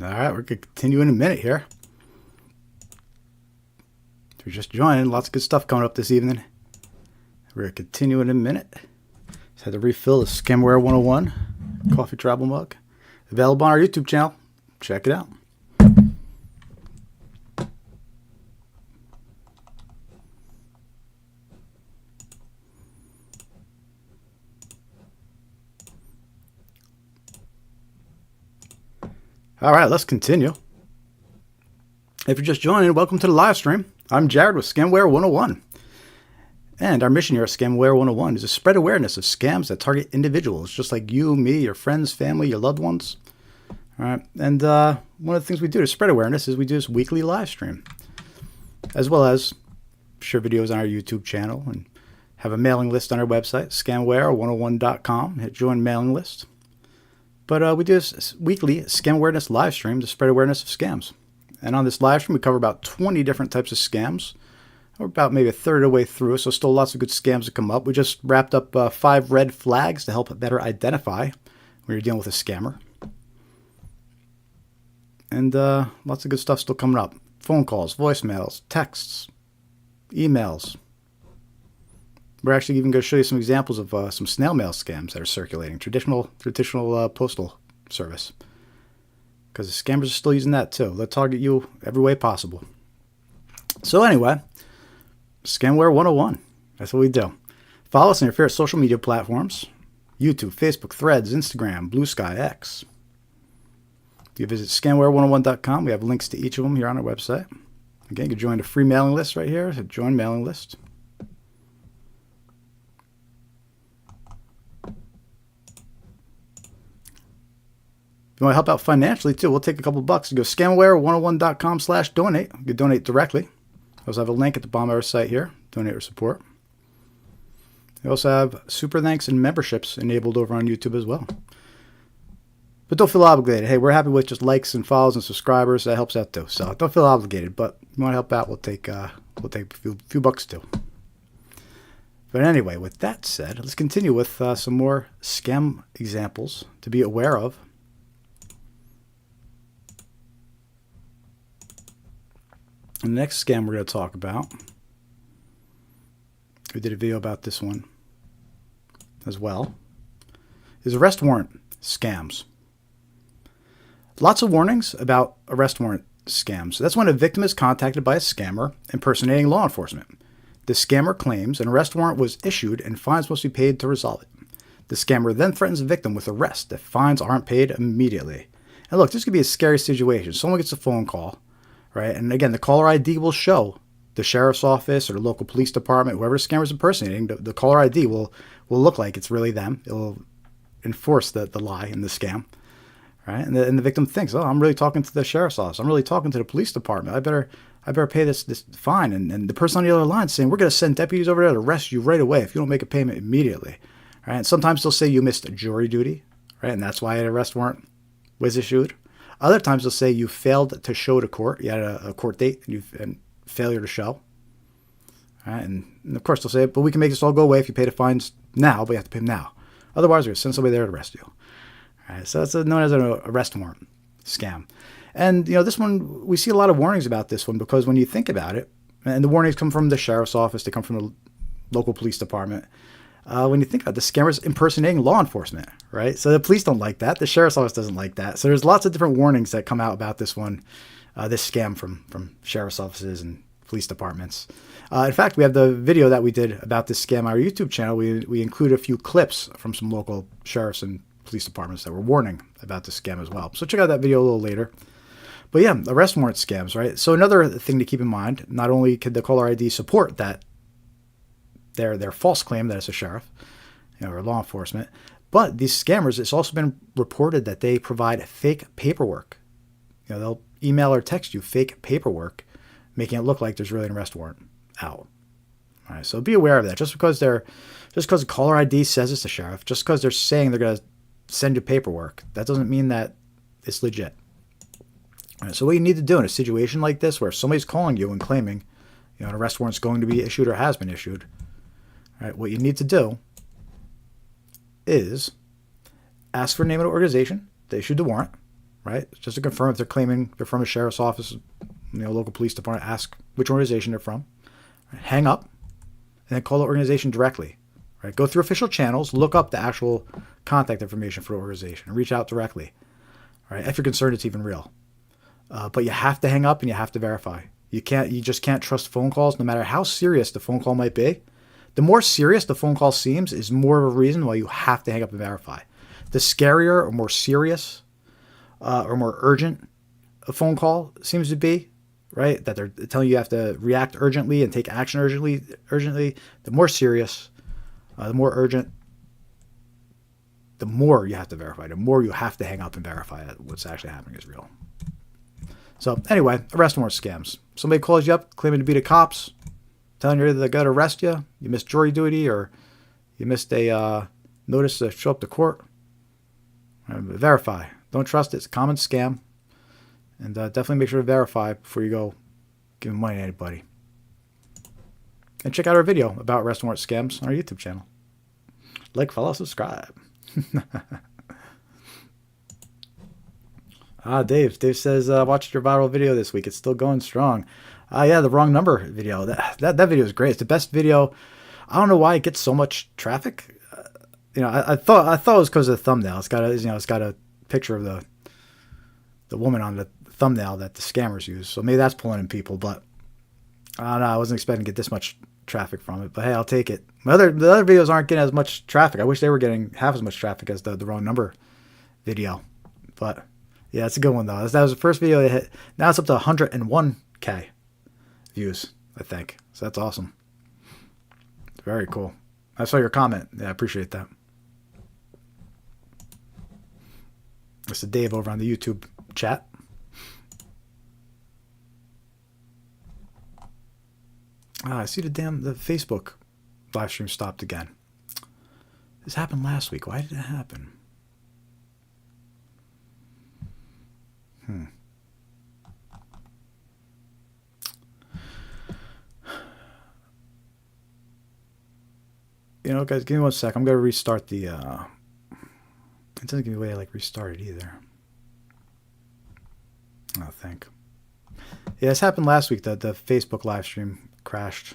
All right, we're going to continue in a minute here. If you're just joining, lots of good stuff coming up this evening. We're going to continue in a minute. Just had to refill the Scamware 101 coffee travel mug. Available on our YouTube channel. Check it out. All right, let's continue. If you're just joining, welcome to the live stream. I'm Jared with Scamware 101. And our mission here at Scamware 101 is to spread awareness of scams that target individuals, just like you, me, your friends, family, your loved ones. All right, and one of the things we do to spread awareness is we do this weekly live stream, as well as share videos on our YouTube channel and have a mailing list on our website, scamware101.com. Hit join mailing list. But we do this weekly scam awareness live stream to spread awareness of scams. And on this live stream, we cover about 20 different types of scams. We're about maybe a third of the way through, so still lots of good scams to come up. We just wrapped up 5 red flags to help better identify when you're dealing with a scammer. And lots of good stuff still coming up. Phone calls, voicemails, texts, emails. We're actually even going to show you some examples of some snail mail scams that are circulating, traditional postal service. Because the scammers are still using that too. They'll target you every way possible. So anyway, Scamware 101. That's what we do. Follow us on your favorite social media platforms. YouTube, Facebook, Threads, Instagram, Blue Sky, X. If you visit scamware101.com, we have links to each of them here on our website. Again, you can join the free mailing list right here. So join mailing list. If you want to help out financially, too, we'll take a couple bucks. You go scamware101.com/donate. You can donate directly. We also have a link at the bottom of our site here. Donate or support. We also have super thanks and memberships enabled over on YouTube as well. But don't feel obligated. Hey, we're happy with just likes and follows and subscribers. That helps out, too. So don't feel obligated. But if you want to help out, we'll take a few bucks, too. But anyway, with that said, let's continue with some more scam examples to be aware of. The next scam we're going to talk about, we did a video about this one as well, is arrest warrant scams. Lots of warnings about arrest warrant scams. That's when a victim is contacted by a scammer impersonating law enforcement. The scammer claims an arrest warrant was issued and fines must be paid to resolve it. The scammer then threatens the victim with arrest if fines aren't paid immediately. And look, this could be a scary situation. Someone gets a phone call. Right? And again, the caller ID will show the sheriff's office or the local police department, whoever the scammer's impersonating, the caller ID will look like it's really them. It will enforce the lie in the scam. Right? And the victim thinks, oh, I'm really talking to the sheriff's office. I'm really talking to the police department. I better pay this fine. And the person on the other line is saying, we're going to send deputies over there to arrest you right away if you don't make a payment immediately. Right? And sometimes they'll say you missed jury duty, right? And that's why an arrest warrant was issued. Other times they'll say you failed to show to court. You had a court date and failure to show. All right, and of course they'll say, but we can make this all go away if you pay the fines now, but you have to pay them now. Otherwise, we're going to send somebody there to arrest you. All right, so that's known as an arrest warrant scam. And this one, we see a lot of warnings about this one because when you think about it, and the warnings come from the sheriff's office, they come from the local police department. When you think about it, the scammers impersonating law enforcement, right? So the police don't like that. The sheriff's office doesn't like that. So there's lots of different warnings that come out about this one, this scam from sheriff's offices and police departments. In fact, we have the video that we did about this scam on our YouTube channel. We included a few clips from some local sheriffs and police departments that were warning about this scam as well. So check out that video a little later. But yeah, arrest warrant scams, right? So another thing to keep in mind, not only could the caller ID support that their false claim that it's a sheriff, or law enforcement, but these scammers, it's also been reported that they provide fake paperwork. They'll email or text you fake paperwork, making it look like there's really an arrest warrant out. All right, so be aware of that. Just because the caller ID says it's the sheriff, just because they're saying they're going to send you paperwork, that doesn't mean that it's legit. All right, so what you need to do in a situation like this, where somebody's calling you and claiming, an arrest warrant's going to be issued or has been issued. All right, what you need to do is ask for the name of the organization that issued the warrant, right? Just to confirm if they're claiming they're from a sheriff's office, local police department, ask which organization they're from. Right, hang up, and then call the organization directly. Right? Go through official channels, look up the actual contact information for the organization and reach out directly. All right, if you're concerned it's even real. But you have to hang up and you have to verify. You just can't trust phone calls, no matter how serious the phone call might be. The more serious the phone call seems is more of a reason why you have to hang up and verify. The scarier or more serious or more urgent a phone call seems to be, right? That they're telling you have to react urgently and take action urgently. The more serious, the more urgent, the more you have to verify. The more you have to hang up and verify that what's actually happening is real. So anyway, arrest warrant scams. Somebody calls you up claiming to be the cops, telling you they're going to arrest you. You missed jury duty or you missed a notice to show up to court. Verify. Don't trust it. It's a common scam. And definitely make sure to verify before you go giving money to anybody. And check out our video about arrest warrant scams on our YouTube channel. Like, follow, subscribe. Dave says, watched your viral video this week. It's still going strong. Yeah, the wrong number video. That video is great. It's the best video. I don't know why it gets so much traffic. I thought it was because of the thumbnail. It's got a picture of the woman on the thumbnail that the scammers use. So maybe that's pulling in people, but I don't know. I wasn't expecting to get this much traffic from it, but hey, I'll take it. The other videos aren't getting as much traffic. I wish they were getting half as much traffic as the wrong number video, but yeah, it's a good one though. That was the first video that hit. Now it's up to 101K views, I think. So that's awesome. Very cool. I saw your comment. Yeah, I appreciate that. This is Dave over on the YouTube chat. I see the Facebook live stream stopped again. This happened last week. Why did it happen? Guys, give me 1 sec. I'm going to restart the... It doesn't give me a way to, restart it either. I think. Yeah, this happened last week. The Facebook live stream crashed.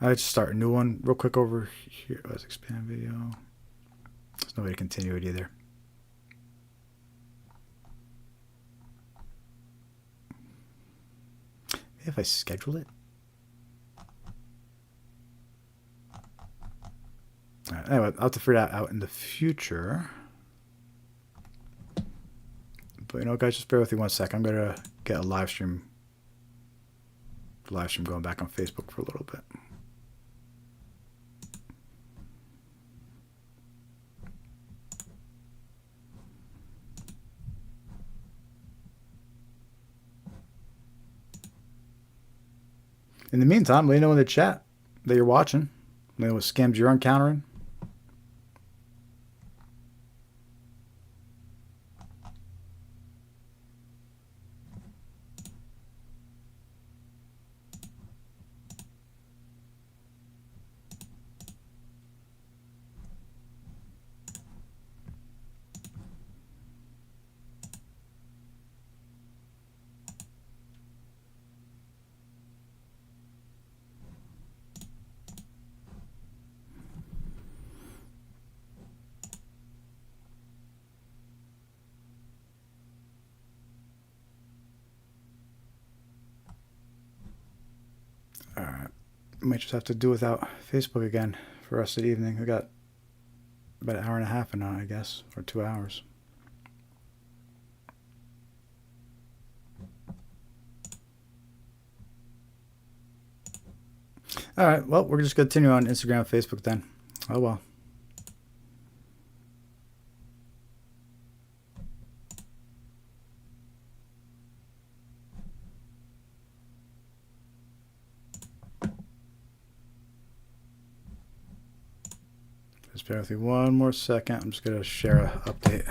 I'll just start a new one real quick over here. Let's expand video. There's no way to continue it either. Maybe if I schedule it. All right, anyway, I'll have to figure that out in the future. But guys, just bear with me 1 sec. I'm gonna get a live stream going back on Facebook for a little bit. In the meantime, let me know in the chat that you're watching. Let me know what scams you're encountering. Might just have to do without Facebook again for the rest of the evening. We got about an hour and a half now, I guess, or 2 hours. All right, well, we're just going to continue on Instagram and Facebook then. Oh, well. Just bear with me 1 more second. I'm just going to share an update.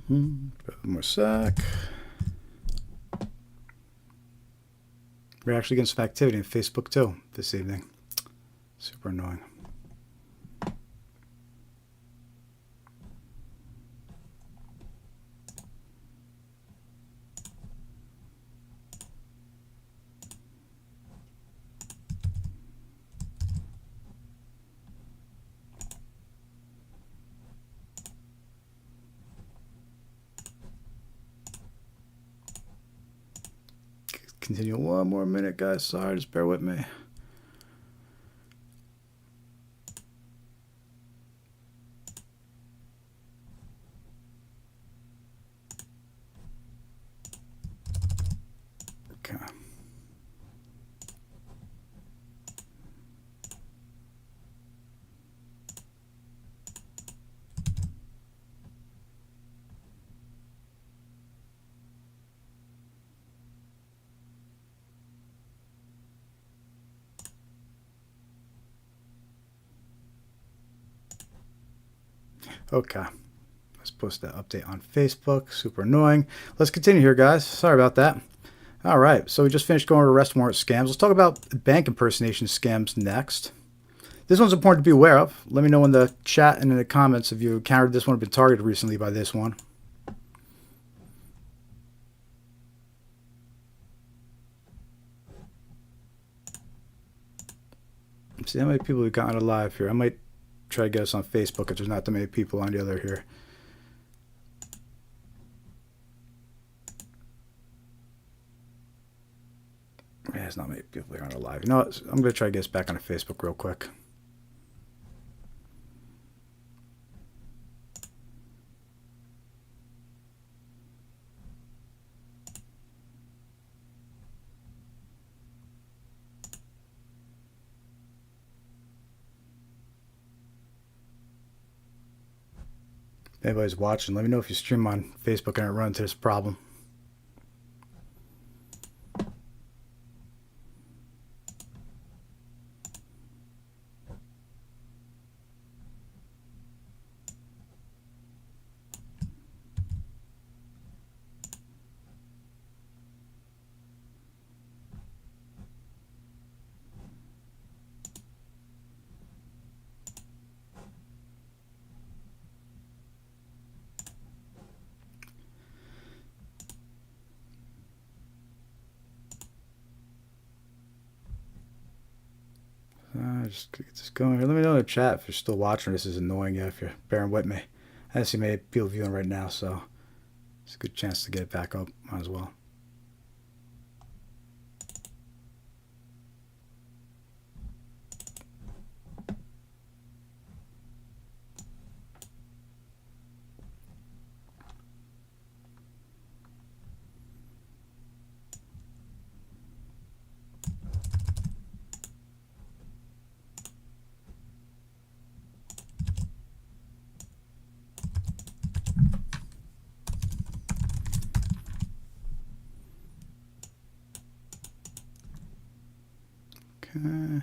One more sec. We're actually getting some activity in Facebook too this evening. Super annoying. Continue one more minute, guys. Sorry, just bear with me. Okay. Okay. Let's post that update on Facebook. Super annoying. Let's continue here, guys. Sorry about that. All right. So we just finished going over arrest warrant scams. Let's talk about bank impersonation scams next. This one's important to be aware of. Let me know in the chat and in the comments if you encountered this one or been targeted recently by this one. See how many people have gotten alive here. I might try to get us on Facebook if there's not that many people on the other here. Yeah, there's not many people here on the live. You know what? I'm going to try to get us back on Facebook real quick. If anybody's watching, let me know if you stream on Facebook and I run into this problem. Just get this going here. Let me know in the chat if you're still watching. This is annoying you if you're bearing with me. I see many people viewing right now, so it's a good chance to get it back up. Might as well. Okay.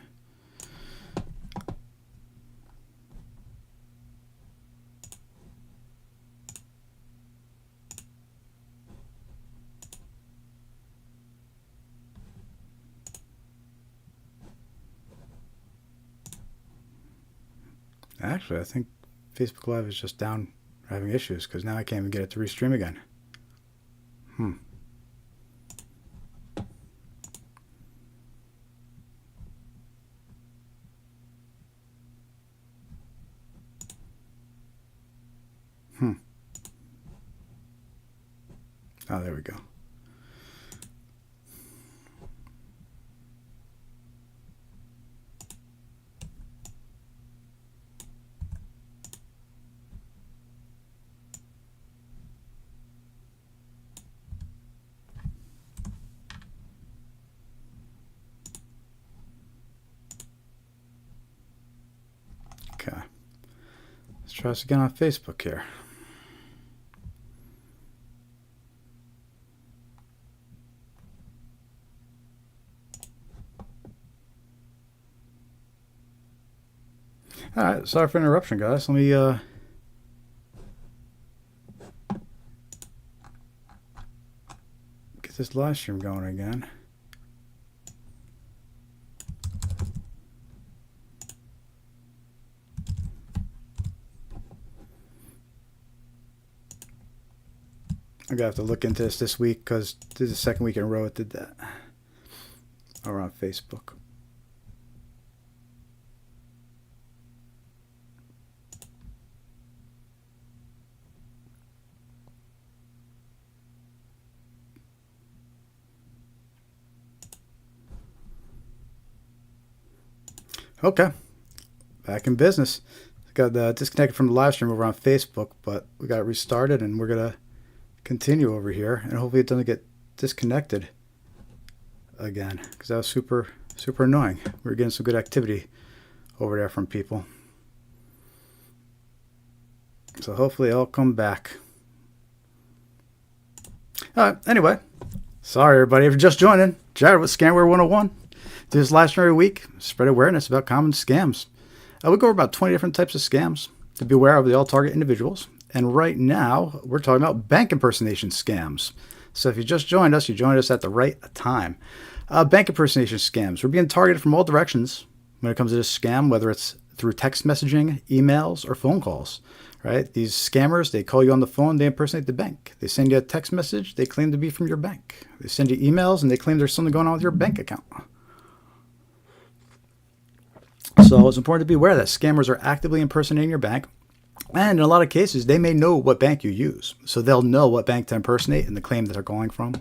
Actually, I think Facebook Live is just down, having issues, because now I can't even get it to restream again. Oh, there we go. Okay. Let's try this again on Facebook here. All right, sorry for interruption, guys. Let me get this live stream going again. I'm going to have to look into this week because this is the second week in a row it did that. Or on Facebook. Okay, back in business. Got disconnected from the live stream over on Facebook, but we got it restarted, and we're gonna continue over here, and hopefully it doesn't get disconnected again, because that was super annoying. We were getting some good activity over there from people, so hopefully it'll come back. All right. Anyway, sorry everybody if you're just joining. Jared with Scamware 101. Do this live stream every week, spread awareness about common scams. We go over about 20 different types of scams to be aware of. They all target individuals. And right now, we're talking about bank impersonation scams. So if you just joined us, you joined us at the right time. Bank impersonation scams. We're being targeted from all directions when it comes to this scam, whether it's through text messaging, emails, or phone calls. Right? These scammers, they call you on the phone, they impersonate the bank. They send you a text message, they claim to be from your bank. They send you emails, and they claim there's something going on with your bank account. So it's important to be aware that scammers are actively impersonating your bank. And in a lot of cases, they may know what bank you use. So they'll know what bank to impersonate and the claim that they're calling from.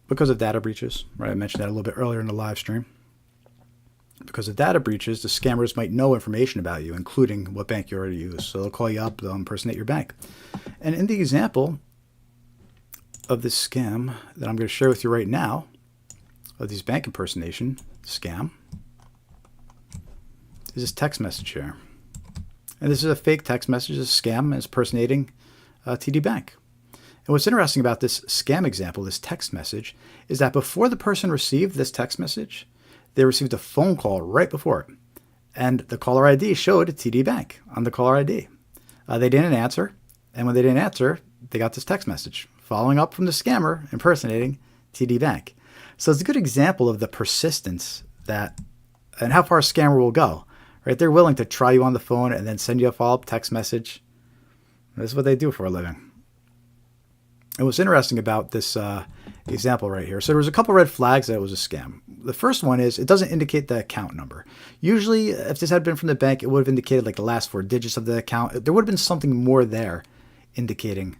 Because of data breaches, right? I mentioned that a little bit earlier in the live stream. Because of data breaches, the scammers might know information about you, including what bank you already use. So they'll call you up, they'll impersonate your bank. And in the example of this scam that I'm going to share with you right now, of these bank impersonation scam, is this text message here. And this is a fake text message, a scam, and it's impersonating TD Bank. And what's interesting about this scam example, this text message, is that before the person received this text message, they received a phone call right before it. And the caller ID showed TD Bank on the caller ID. They didn't answer. And when they didn't answer, they got this text message following up from the scammer impersonating TD Bank. So it's a good example of the persistence that, and how far a scammer will go. Right? They're willing to try you on the phone and then send you a follow-up text message. This is what they do for a living. And what's interesting about this example right here, so there was a couple red flags that it was a scam. The first one is it doesn't indicate the account number. Usually, if this had been from the bank, it would have indicated like the last 4 digits of the account. There would have been something more there indicating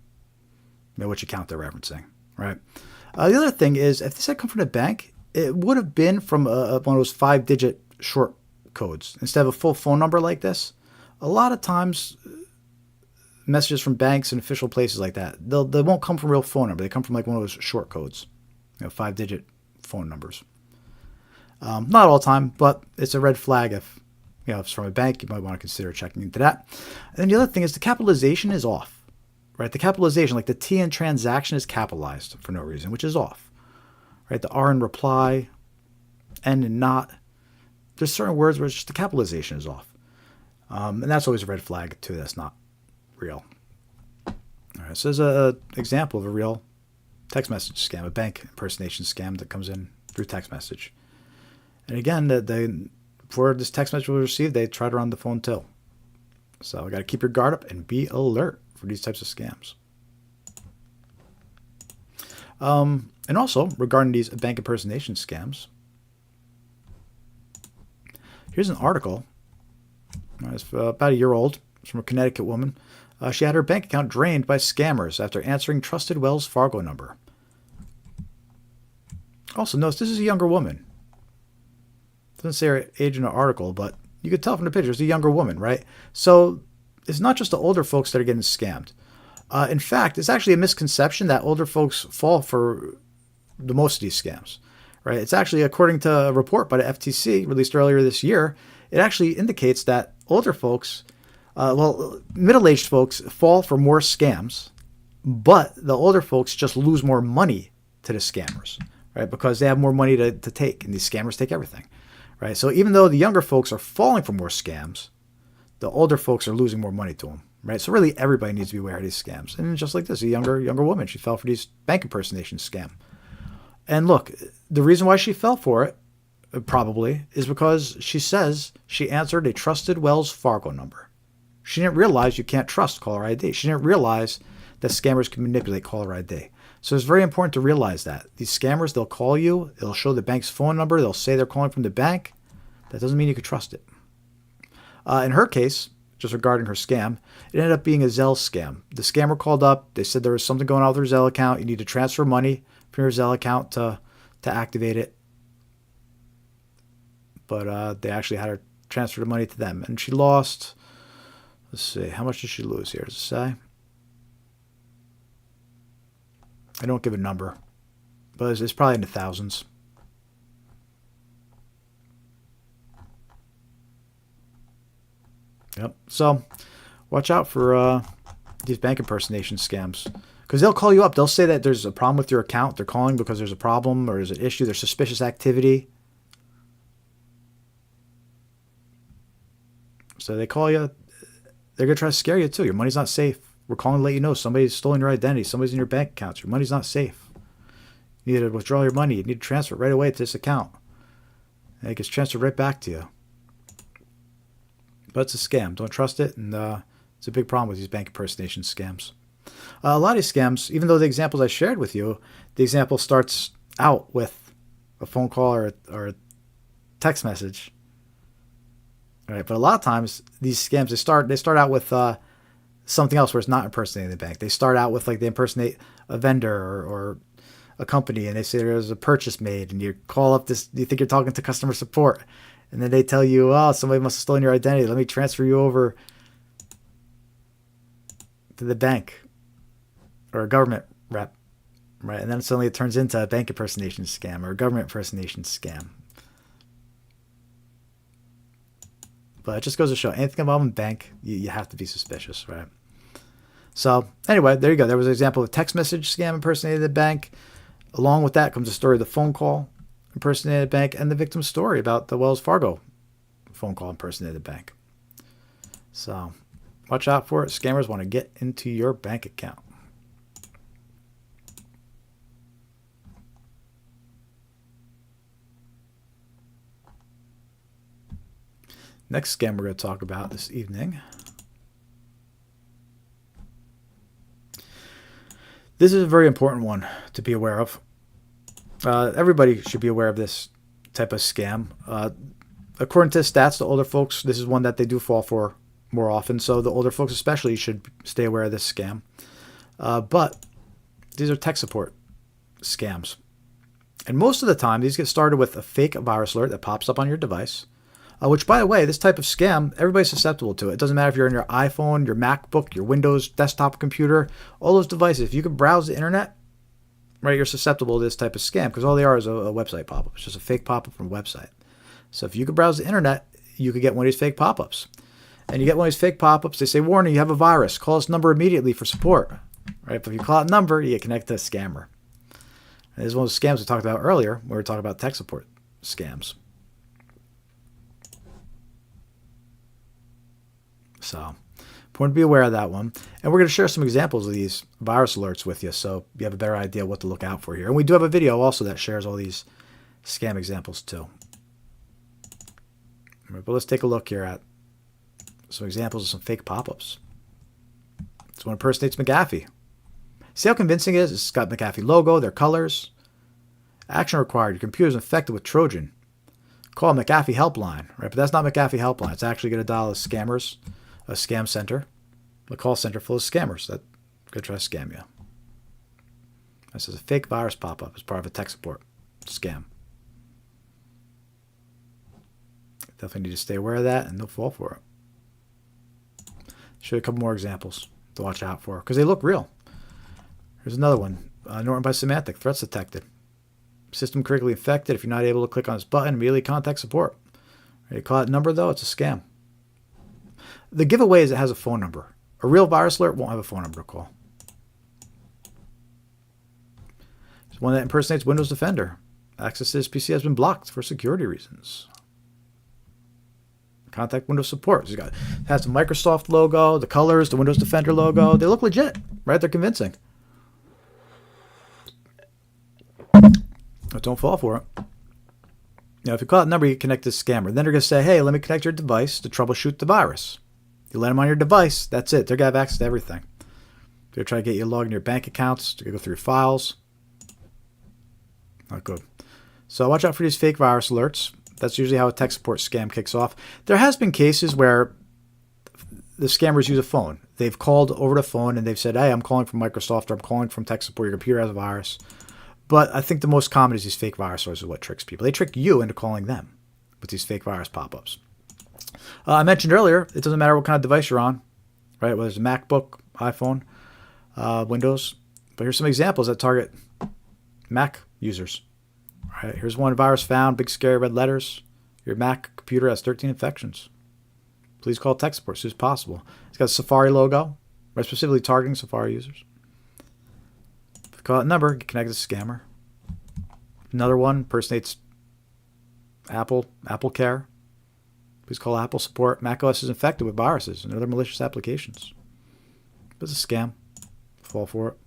which account they're referencing. Right? The other thing is, if this had come from the bank, it would have been from one of those 5-digit short codes instead of a full phone number like this. A lot of times messages from banks and official places like that, they won't come from real phone number. They come from like one of those short codes, 5-digit phone numbers. Not all the time, but it's a red flag. If if it's from a bank, you might want to consider checking into that. And then the other thing is the capitalization is off, right? The capitalization, like the T in transaction, is capitalized for no reason, which is off, right? The R in reply, N in not. There's certain words where it's just the capitalization is off. And that's always a red flag, too. That's not real. All right, so there's an example of a real text message scam, a bank impersonation scam that comes in through text message. And again, before this text message was received, they tried to run the phone too. So got to keep your guard up and be alert for these types of scams. And also, regarding these bank impersonation scams, here's an article. It's about a year old. It's from a Connecticut woman. She had her bank account drained by scammers after answering trusted Wells Fargo number. Also, notice this is a younger woman. Doesn't say her age in the article, but you could tell from the picture it's a younger woman, right? So it's not just the older folks that are getting scammed. In fact, it's actually a misconception that older folks fall for the most of these scams, right? It's actually, according to a report by the FTC released earlier this year, it actually indicates that older folks, middle-aged folks fall for more scams, but the older folks just lose more money to the scammers, right? Because they have more money to take, and these scammers take everything, right? So even though the younger folks are falling for more scams, the older folks are losing more money to them, right? So really everybody needs to be aware of these scams. And just like this, a younger woman, she fell for these bank impersonation scam. And look, the reason why she fell for it, probably, is because she says she answered a trusted Wells Fargo number. She didn't realize you can't trust caller ID. She didn't realize that scammers can manipulate caller ID. So it's very important to realize that. These scammers, they'll call you. They'll show the bank's phone number. They'll say they're calling from the bank. That doesn't mean you can trust it. In her case, just regarding her scam, it ended up being a Zelle scam. The scammer called up. They said there was something going on with her Zelle account. You need to transfer money from your Zelle account to activate it. But they actually had her transfer the money to them. And she lost, let's see, how much did she lose here? Does it say? I don't give a number, but it's probably in the thousands. Yep. So watch out for these bank impersonation scams, because they'll call you up. They'll say that there's a problem with your account. They're calling because there's a problem or there's an issue. There's suspicious activity. So they call you. They're going to try to scare you too. Your money's not safe. We're calling to let you know somebody's stolen your identity. Somebody's in your bank accounts. Your money's not safe. You need to withdraw your money. You need to transfer it right away to this account. And it gets transferred right back to you. But it's a scam. Don't trust it. And it's a big problem with these bank impersonation scams. A lot of these scams, even though the examples I shared with you, the example starts out with a phone call or a text message. All right, but a lot of times these scams, they start out with something else where it's not impersonating the bank. They start out with, like, they impersonate a vendor or a company, and they say there's a purchase made, and you call up this, you think you're talking to customer support, and then they tell you, oh, somebody must have stolen your identity. Let me transfer you over to the bank or a government rep, right? And then suddenly it turns into a bank impersonation scam or a government impersonation scam. But it just goes to show, anything involving bank, you have to be suspicious, right? So anyway, there you go. There was an example of a text message scam impersonated the bank. Along with that comes the story of the phone call impersonated the bank and the victim's story about the Wells Fargo phone call impersonated the bank. So watch out for it. Scammers want to get into your bank account. Next scam we're going to talk about this evening. This is a very important one to be aware of. Everybody should be aware of this type of scam. According to stats, the older folks, this is one that they do fall for more often. So the older folks especially should stay aware of this scam. But these are tech support scams. And most of the time, these get started with a fake virus alert that pops up on your device. Which, by the way, this type of scam, everybody's susceptible to it. It doesn't matter if you're on your iPhone, your MacBook, your Windows desktop computer, all those devices. If you can browse the internet, right, you're susceptible to this type of scam, because all they are is a website pop-up. It's just a fake pop-up from a website. So if you can browse the internet, you could get one of these fake pop-ups. And you get one of these fake pop-ups, they say, warning, you have a virus. Call this number immediately for support. Right? But if you call that number, you get connected to a scammer. And this is one of the scams we talked about earlier when we were talking about tech support scams. So, important to be aware of that one. And we're going to share some examples of these virus alerts with you so you have a better idea what to look out for here. And we do have a video also that shares all these scam examples too. But let's take a look here at some examples of some fake pop-ups. This one impersonates McAfee. See how convincing it is? It's got McAfee logo, their colors. Action required. Your computer is infected with Trojan. Call McAfee helpline. Right? But that's not McAfee helpline. It's actually going to dial a scammers. A scam center, a call center full of scammers that could try to scam you. This is a fake virus pop-up as part of a tech support scam. Definitely need to stay aware of that and don't fall for it. Show you a couple more examples to watch out for because they look real. Here's another one. Norton by Symantec. Threats detected. System critically infected. If you're not able to click on this button, immediately contact support. You call that number though, it's a scam. The giveaway is it has a phone number. A real virus alert won't have a phone number to call. There's one that impersonates Windows Defender. Access to this PC has been blocked for security reasons. Contact Windows support. It has the Microsoft logo, the colors, the Windows Defender logo. They look legit, right? They're convincing. But don't fall for it. Now, if you call that number, you connect to the scammer. Then they're going to say, hey, let me connect your device to troubleshoot the virus. You let them on your device, that's it. They're going to have access to everything. They're trying to get you logged in your bank accounts to go through files. Not good. So watch out for these fake virus alerts. That's usually how a tech support scam kicks off. There has been cases where the scammers use a phone. They've called over the phone and they've said, hey, I'm calling from Microsoft or I'm calling from tech support. Your computer has a virus. But I think the most common is these fake virus alerts is what tricks people. They trick you into calling them with these fake virus pop-ups. I mentioned earlier, it doesn't matter what kind of device you're on, right? Whether it's a MacBook, iPhone, Windows. But here's some examples that target Mac users. All right, here's one virus found, big scary red letters. Your Mac computer has 13 infections. Please call tech support as soon as possible. It's got a Safari logo, right, specifically targeting Safari users. If you call that number, get connected to the scammer. Another one impersonates Apple Care. Please call Apple support. macOS is infected with viruses and other malicious applications. It's a scam. Fall for it.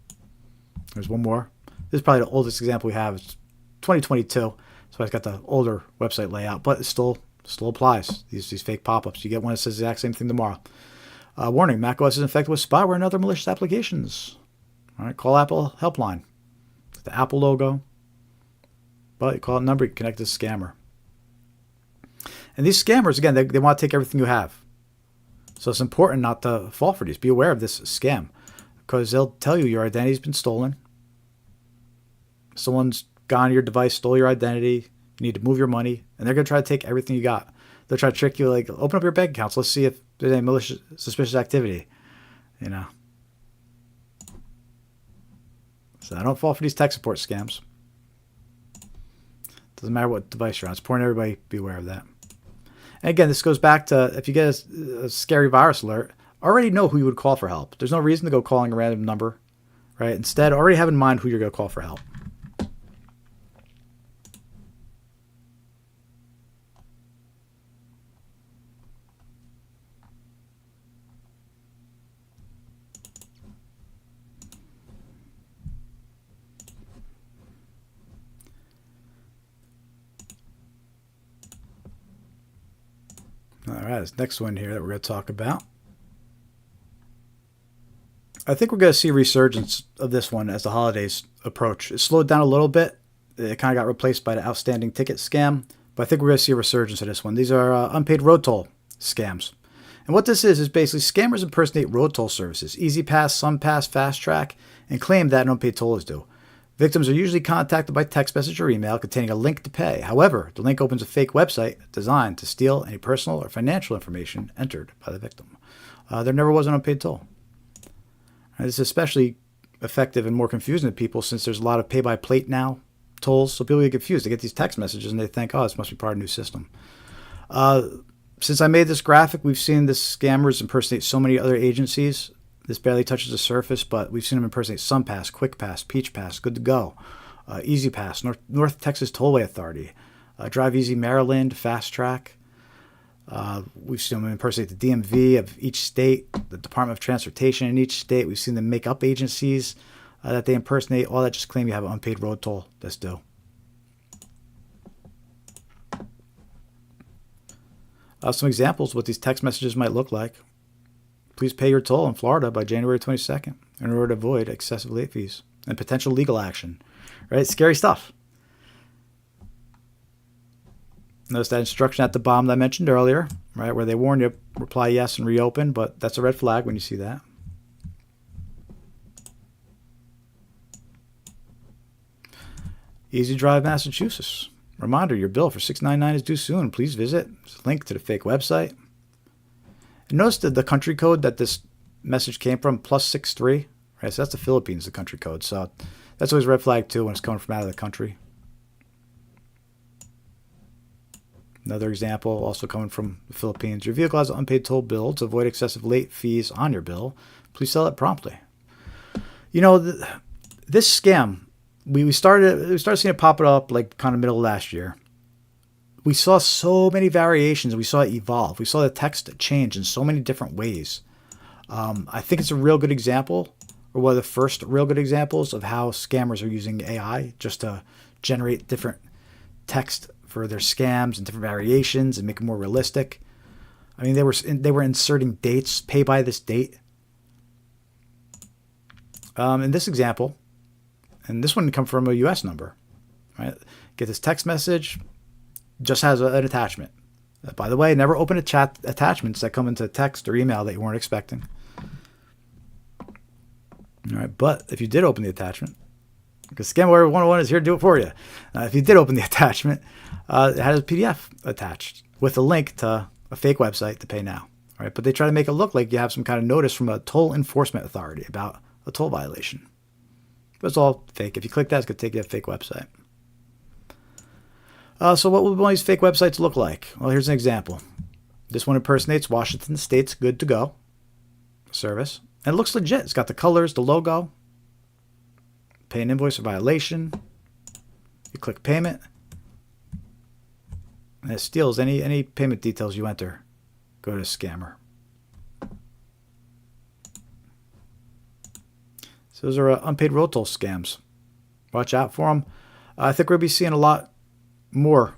There's one more. This is probably the oldest example we have. It's 2022. So it's got the older website layout, but it still applies. These fake pop-ups. You get one that says the exact same thing tomorrow. Warning, macOS is infected with spyware and other malicious applications. All right, call Apple helpline. It's the Apple logo. But you call a number, you connect to the scammer. And these scammers, again, they want to take everything you have. So it's important not to fall for these. Be aware of this scam because they'll tell you your identity's been stolen. Someone's gone to your device, stole your identity. You need to move your money, and they're going to try to take everything you got. They'll try to trick you, like, open up your bank accounts. Let's see if there's any malicious, suspicious activity. You know. So I don't fall for these tech support scams. Doesn't matter what device you're on. It's important everybody be aware of that. And again, this goes back to if you get a scary virus alert, already know who you would call for help. There's no reason to go calling a random number, right? Instead, already have in mind who you're going to call for help. All right, this next one here that we're going to talk about. I think we're going to see a resurgence of this one as the holidays approach. It slowed down a little bit. It kind of got replaced by the outstanding ticket scam, but I think we're going to see a resurgence of this one. These are unpaid road toll scams. And what this is basically scammers impersonate road toll services, EasyPass, SunPass, Fast Track, and claim that an unpaid toll is due. Victims are usually contacted by text message or email containing a link to pay. However, the link opens a fake website designed to steal any personal or financial information entered by the victim. There never was an unpaid toll. This is especially effective and more confusing to people since there's a lot of pay-by-plate now tolls. So people get confused. They get these text messages and they think, oh, this must be part of a new system. Since I made this graphic, we've seen the scammers impersonate so many other agencies. This barely touches the surface, but we've seen them impersonate SunPass, QuickPass, PeachPass, Good to Go, EasyPass, North Texas Tollway Authority, Drive Easy Maryland, Fast Track. We've seen them impersonate the DMV of each state, the Department of Transportation in each state. We've seen them make up agencies that they impersonate, all that just claim you have an unpaid road toll that's due. Some examples of what these text messages might look like. Please pay your toll in Florida by January 22nd in order to avoid excessive late fees and potential legal action. Right? Scary stuff. Notice that instruction at the bottom that I mentioned earlier, right, where they warn you, reply yes and reopen, but that's a red flag when you see that. Easy Drive, Massachusetts. Reminder, your bill for $6.99 is due soon. Please visit. There's a link to the fake website. And notice the country code that this message came from, +63. Right, so that's the Philippines, the country code. So that's always a red flag too when it's coming from out of the country. Another example, also coming from the Philippines. Your vehicle has an unpaid toll bill. To avoid excessive late fees on your bill, please sell it promptly. You know, this scam, we started seeing it pop up like kind of middle of last year. We saw so many variations. We saw it evolve. We saw the text change in so many different ways. I think it's a real good example, or one of the first real good examples of how scammers are using AI just to generate different text for their scams and different variations and make it more realistic. I mean, they were inserting dates, pay by this date. In this example, and this one come from a U.S. number, right? Get this text message, just has an attachment. By the way, never open a chat attachments that come into text or email that you weren't expecting. All right, but if you did open the attachment, because Scamware 101 is here to do it for you. If you did open the attachment, it has a PDF attached with a link to a fake website to pay now. All right, but they try to make it look like you have some kind of notice from a toll enforcement authority about a toll violation. But it's all fake. If you click that, it's going to take you to a fake website. So what would one of these fake websites look like? Well, here's an example. This one impersonates Washington State's Good to Go service. And it looks legit. It's got the colors, the logo. Pay an invoice or violation. You click payment. And it steals any payment details you enter. Go to scammer. So those are unpaid road toll scams. Watch out for them. I think we'll be seeing a lot more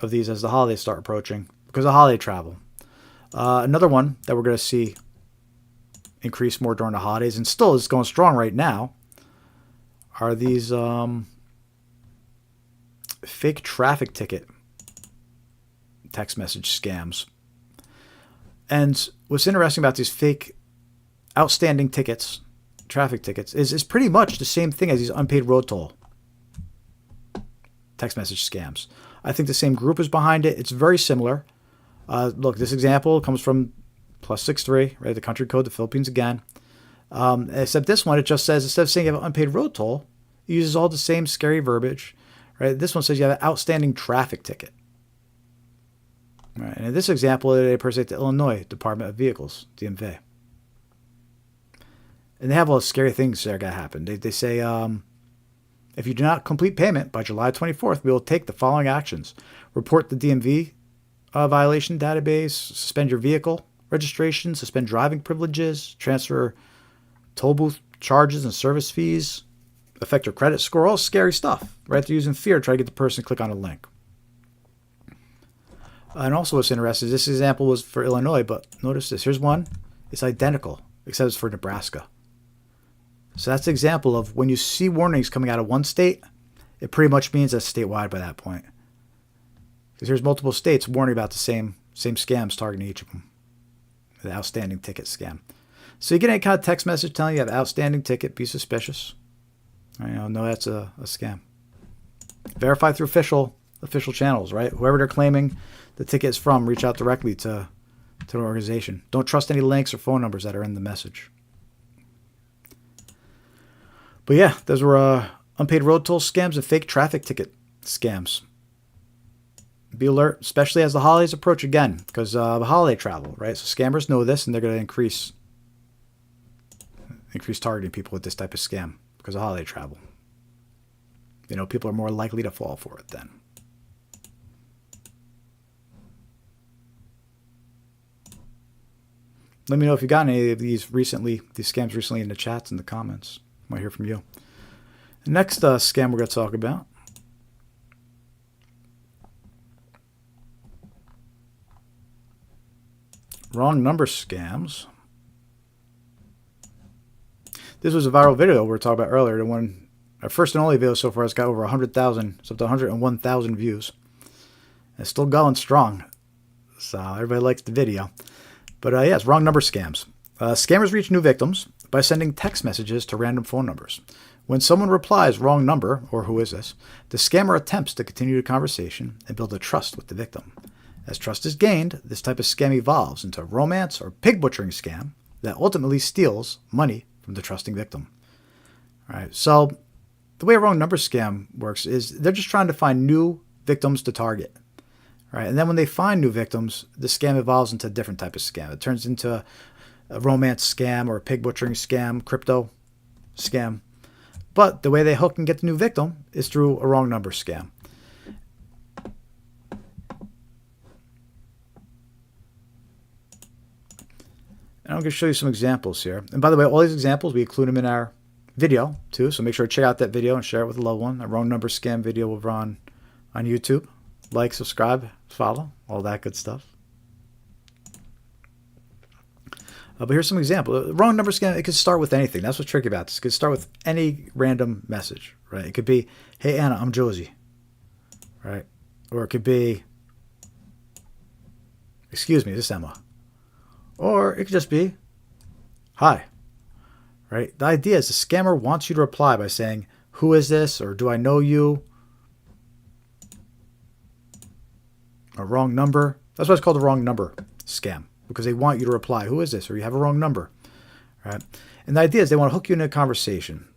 of these as the holidays start approaching because of holiday travel. Another one that we're going to see increase more during the holidays and still is going strong right now are these fake traffic ticket text message scams. And what's interesting about these fake outstanding tickets, traffic tickets, is pretty much the same thing as these unpaid road toll text message scams. I think the same group is behind it. It's very similar. Look, this example comes from +63, right? The country code, the Philippines again. Except this one, it just says, instead of saying you have an unpaid road toll, it uses all the same scary verbiage, right? This one says you have an outstanding traffic ticket. Right? And in this example, they impersonate the Illinois Department of Vehicles, DMV. And they have all the scary things that are going to happen. They say, if you do not complete payment by July 24th, we will take the following actions. Report the DMV violation database, suspend your vehicle registration, suspend driving privileges, transfer toll booth charges and service fees, affect your credit score, all scary stuff, right? They're using fear to try to get the person to click on a link. And also what's interesting is this example was for Illinois, but notice this. Here's one. It's identical, except it's for Nebraska. So that's an example of when you see warnings coming out of one state, it pretty much means that's statewide by that point. Because there's multiple states warning about the same scams targeting each of them. The outstanding ticket scam. So you get any kind of text message telling you have outstanding ticket, be suspicious. I know that's a scam. Verify through official channels, right? Whoever they're claiming the ticket is from, reach out directly to an organization. Don't trust any links or phone numbers that are in the message. But yeah, those were unpaid road toll scams and fake traffic ticket scams. Be alert, especially as the holidays approach again, because the holiday travel, right? So scammers know this, and they're going to increase targeting people with this type of scam because of holiday travel. People are more likely to fall for it then. Let me know if you got any of these scams recently in the chats and the comments. I might hear from you. The next scam we're going to talk about wrong number scams. This was a viral video we were talking about earlier. The one, our first and only video so far has got over 100,000, it's up to 101,000 views. It's still going strong. So everybody likes the video. But yeah, it's wrong number scams. Scammers reach new victims by sending text messages to random phone numbers. When someone replies wrong number, or who is this, the scammer attempts to continue the conversation and build a trust with the victim. As trust is gained, this type of scam evolves into a romance or pig butchering scam that ultimately steals money from the trusting victim. All right, so the way a wrong number scam works is they're just trying to find new victims to target. Right, and then when they find new victims, the scam evolves into a different type of scam. It turns into a romance scam or a pig butchering scam, crypto scam. But the way they hook and get the new victim is through a wrong number scam. And I'm going to show you some examples here. And by the way, all these examples, we include them in our video too. So make sure to check out that video and share it with a loved one. A wrong number scam video will run on YouTube. Like, subscribe, follow, all that good stuff. But here's some example. Wrong number scam, it could start with anything. That's what's tricky about this. It could start with any random message, right? It could be, hey, Anna, I'm Josie, right? Or it could be, excuse me, this is Emma. Or it could just be, hi, right? The idea is the scammer wants you to reply by saying, who is this? Or do I know you? A wrong number. That's why it's called a wrong number scam, because they want you to reply, who is this? Or you have a wrong number, right? And the idea is they want to hook you into a conversation.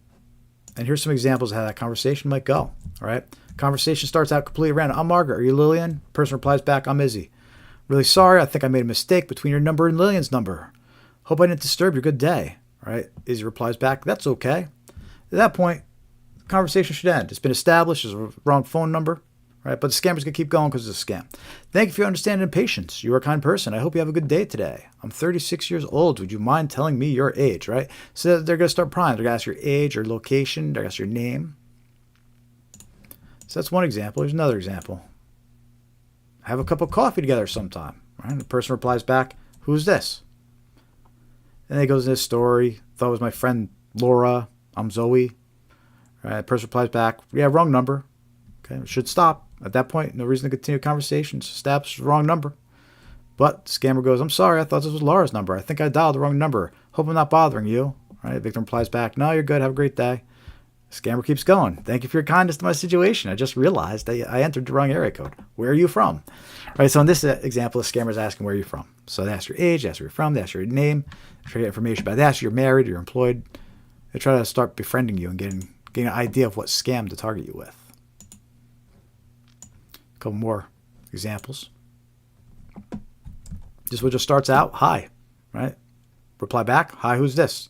And here's some examples of how that conversation might go, all right? Conversation starts out completely random. I'm Margaret. Are you Lillian? Person replies back, I'm Izzy. Really sorry. I think I made a mistake between your number and Lillian's number. Hope I didn't disturb your good day, right? Izzy replies back, that's okay. At that point, the conversation should end. It's been established. There's a wrong phone number, right? But the scammer's going to keep going because it's a scam. Thank you for your understanding and patience. You are a kind person. I hope you have a good day today. I'm 36 years old. Would you mind telling me your age, right? So they're going to start prying. They're going to ask your age or location. They're going to ask your name. So that's one example. Here's another example. Have a cup of coffee together sometime, right? And the person replies back, who's this? And then he goes into his story. Thought it was my friend Laura. I'm Zoe. Right? The person replies back, yeah, wrong number. Okay, it should stop. At that point, no reason to continue conversations. Established the wrong number. But the scammer goes, I'm sorry, I thought this was Laura's number. I think I dialed the wrong number. Hope I'm not bothering you. Right? The victim replies back, no, you're good. Have a great day. The scammer keeps going. Thank you for your kindness to my situation. I just realized I entered the wrong area code. Where are you from? Right. So in this example, the scammer is asking where you're from. So they ask your age, they ask where you're from, they ask your name, they try to get information about it. They ask you're married, you're employed. They try to start befriending you and getting an idea of what scam to target you with. A couple more examples. This one just starts out, hi, right? Reply back, hi, who's this?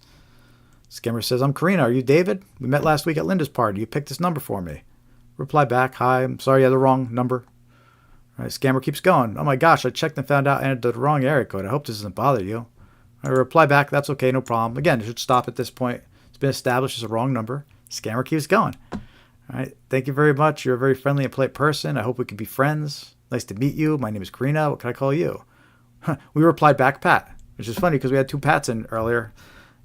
Scammer says, I'm Karina. Are you David? We met last week at Linda's party. You picked this number for me. Reply back, hi, I'm sorry you had the wrong number. All right, scammer keeps going. Oh my gosh, I checked and found out I entered the wrong area code. I hope this doesn't bother you. I reply back, that's okay, no problem. Again, it should stop at this point. It's been established as a wrong number. Scammer keeps going. All right, thank you very much. You're a very friendly and polite person. I hope we can be friends. Nice to meet you. My name is Karina. What can I call you? We replied back, Pat, which is funny because we had two Pats in earlier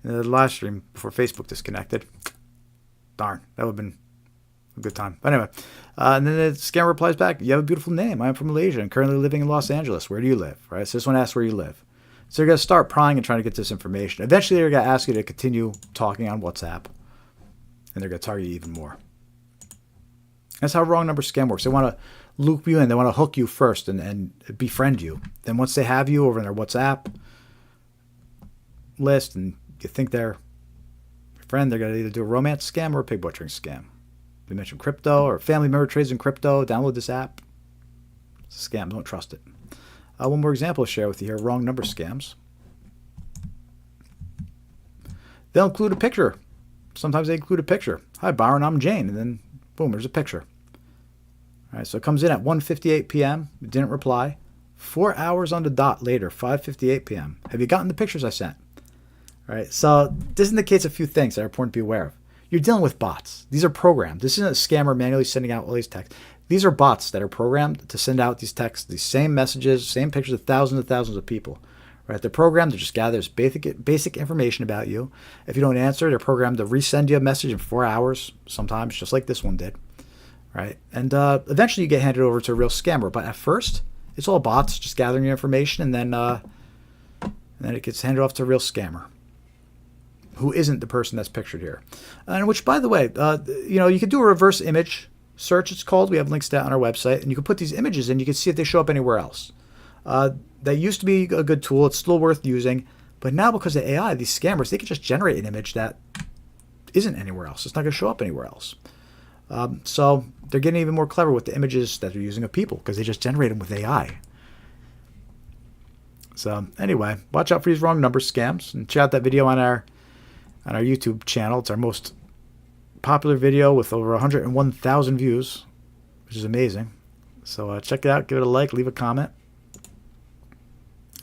in the live stream before Facebook disconnected. Darn, that would have been a good time. But anyway, and then the scammer replies back, you have a beautiful name. I'm from Malaysia and currently living in Los Angeles. Where do you live? Right. So this one asks where you live. So they're going to start prying and trying to get this information. Eventually, they're going to ask you to continue talking on WhatsApp, and they're going to target you even more. That's how wrong number scam works. They want to loop you in. They want to hook you first and befriend you. Then once they have you over in their WhatsApp list and you think they're your friend, they're going to either do a romance scam or a pig butchering scam. We mentioned crypto or family member trades in crypto. Download this app. It's a scam. Don't trust it. One more example to share with you here. Wrong number scams. They'll include a picture. Sometimes they include a picture. Hi, Byron, I'm Jane. And then, boom, there's a picture. All right, so it comes in at 1:58 p.m. It didn't reply. 4 hours on the dot later, 5:58 p.m. Have you gotten the pictures I sent? All right, so this indicates a few things that are important to be aware of. You're dealing with bots. These are programmed. This isn't a scammer manually sending out all these texts. These are bots that are programmed to send out these texts, these same messages, same pictures of thousands and thousands of people. Right? They're programmed to just gather this basic information about you. If you don't answer, they're programmed to resend you a message in 4 hours, sometimes, just like this one did. Right? And eventually you get handed over to a real scammer. But at first, it's all bots just gathering your information, and then it gets handed off to a real scammer who isn't the person that's pictured here. And which, by the way, you could do a reverse image search, it's called. We have links to that on our website. And you can put these images in. You can see if they show up anywhere else. That used to be a good tool. It's still worth using. But now because of AI, these scammers, they can just generate an image that isn't anywhere else. It's not going to show up anywhere else. So they're getting even more clever with the images that they're using of people because they just generate them with AI. So anyway, watch out for these wrong number scams and check out that video on our YouTube channel. It's our most popular video with over 101,000 views, which is amazing. So check it out, give it a like, leave a comment.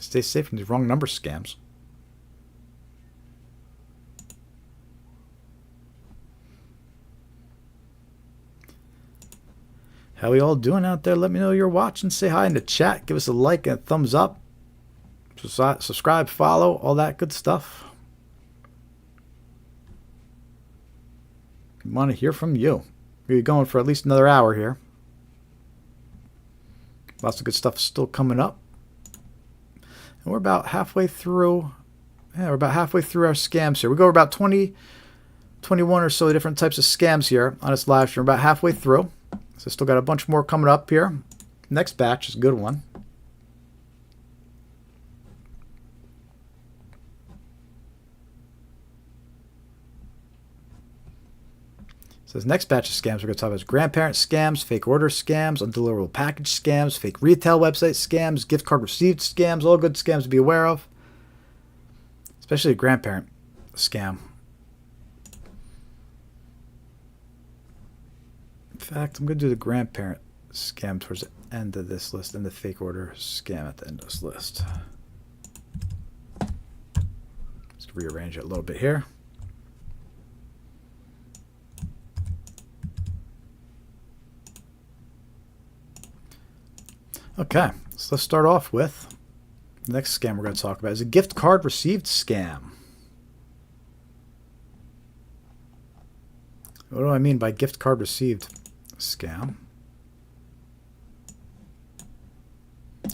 Stay safe from these wrong number scams. How we all doing out there? Let me know you're watching. Say hi in the chat. Give us a like and a thumbs up. Subscribe, follow, all that good stuff. We want to hear from you. We're going for at least another hour here. Lots of good stuff still coming up. And we're about halfway through. Yeah, we're about halfway through our scams here. We go over about 21 or so different types of scams here on this live stream. We're about halfway through. So still got a bunch more coming up here. Next batch is a good one. So this next batch of scams we're going to talk about is grandparent scams, fake order scams, undeliverable package scams, fake retail website scams, gift card received scams, all good scams to be aware of. Especially a grandparent scam. In fact, I'm going to do the grandparent scam towards the end of this list and the fake order scam at the end of this list. Let's rearrange it a little bit here. Okay, so let's start off with the next scam we're going to talk about is a gift card received scam. What do I mean by gift card received scam?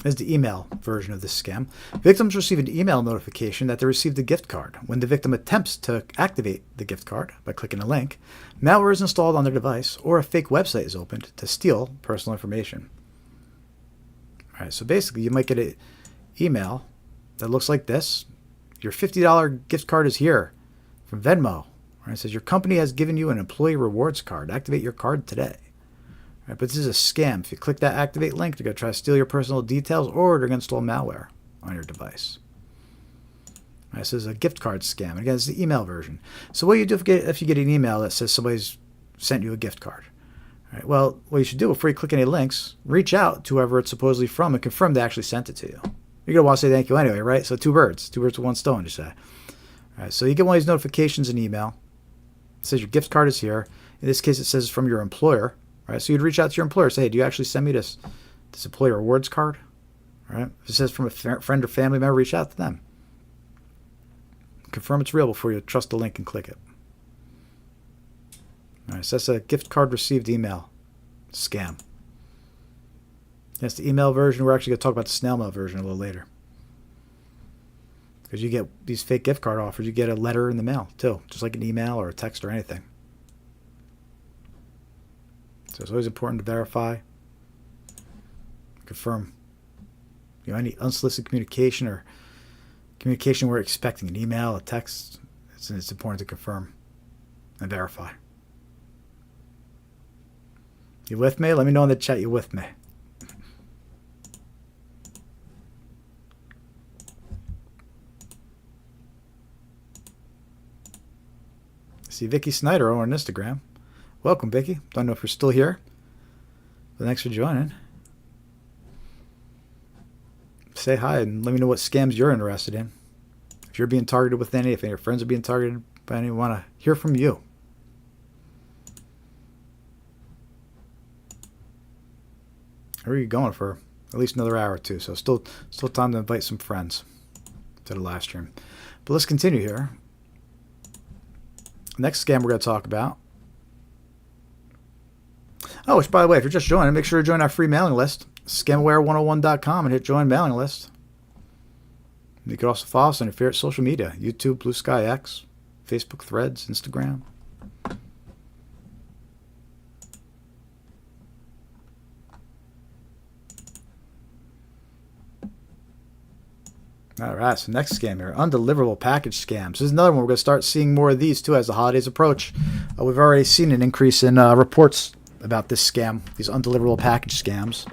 Is the email version of this scam. Victims receive an email notification that they received a gift card. When the victim attempts to activate the gift card by clicking a link, malware is installed on their device or a fake website is opened to steal personal information. All right, so basically you might get an email that looks like this. Your $50 gift card is here from Venmo. Right, it says your company has given you an employee rewards card. Activate your card today. All right, but this is a scam. If you click that activate link, they're going to try to steal your personal details or they're going to install malware on your device. All right, this is a gift card scam. And again, it's the email version. So what you do if you get an email that says somebody's sent you a gift card? All right, well, what you should do before you click any links, reach out to whoever it's supposedly from and confirm they actually sent it to you. You're going to want to say thank you anyway, right? So two birds with one stone, you say. All right, so you get one of these notifications in email. It says your gift card is here. In this case, it says from your employer. Right, so you'd reach out to your employer and say, hey, do you actually send me this employee rewards card? All right, if it says from a friend or family member, reach out to them. Confirm it's real before you trust the link and click it. All right, so that's a gift card received email scam. That's the email version. We're actually going to talk about the snail mail version a little later. Because you get these fake gift card offers, you get a letter in the mail too, just like an email or a text or anything. So it's always important to verify, confirm, any unsolicited communication or communication we're expecting, an email, a text. It's important to confirm and verify. You with me? Let me know in the chat you with me. I see Vicky Snyder over on Instagram. Welcome, Vicky. Don't know if you're still here, but thanks for joining. Say hi and let me know what scams you're interested in. If you're being targeted with any, if any of your friends are being targeted by any, we want to hear from you. Where are you going for at least another hour or two? So still time to invite some friends to the live stream. But let's continue here. Next scam we're going to talk about. Oh, which, by the way, if you're just joining, make sure to join our free mailing list, scamware101.com, and hit join mailing list. You can also follow us on your favorite social media, YouTube, Blue Sky X, Facebook Threads, Instagram. All right, so next scam here, undeliverable package scams. This is another one. We're going to start seeing more of these, too, as the holidays approach. We've already seen an increase in reports about this scam, these undeliverable package scams.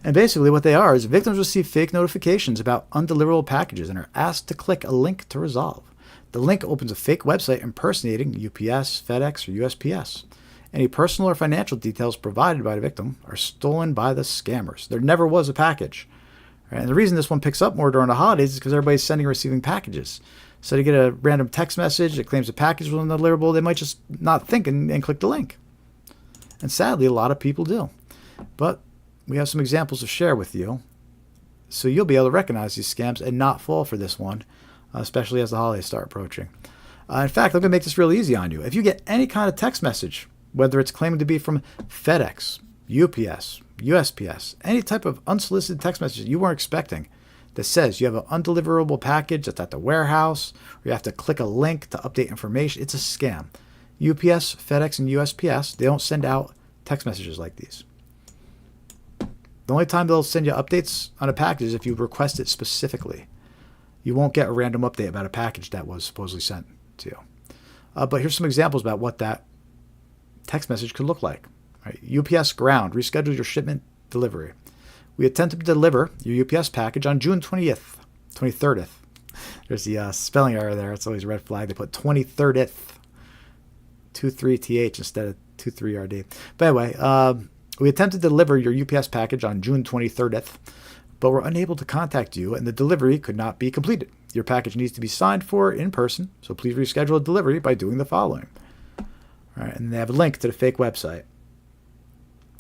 And basically what they are is victims receive fake notifications about undeliverable packages and are asked to click a link to resolve. The link opens a fake website impersonating UPS, FedEx, or USPS. Any personal or financial details provided by the victim are stolen by the scammers. There never was a package. Right? And the reason this one picks up more during the holidays is because everybody's sending and receiving packages. So they get a random text message that claims the package was undeliverable, they might just not think and click the link. And sadly, a lot of people do. But we have some examples to share with you So you'll be able to recognize these scams and not fall for this one, especially as the holidays start approaching. In fact, I'm going to make this real easy on you. If you get any kind of text message, whether it's claiming to be from FedEx, UPS, USPS, any type of unsolicited text message you weren't expecting that says you have an undeliverable package that's at the warehouse, or you have to click a link to update information, it's a scam. UPS, FedEx, and USPS, they don't send out text messages like these. The only time they'll send you updates on a package is if you request it specifically. You won't get a random update about a package that was supposedly sent to you. But here's some examples about what that text message could look like. Right. UPS ground, reschedule your shipment delivery. We attempted to deliver your UPS package on June 23rd. There's the spelling error there. It's always a red flag. They put 23rd, 23th instead of 23rd. But anyway, we attempted to deliver your UPS package on June 23rd, but were unable to contact you and the delivery could not be completed. Your package needs to be signed for in person, so please reschedule a delivery by doing the following. All right, and they have a link to the fake website.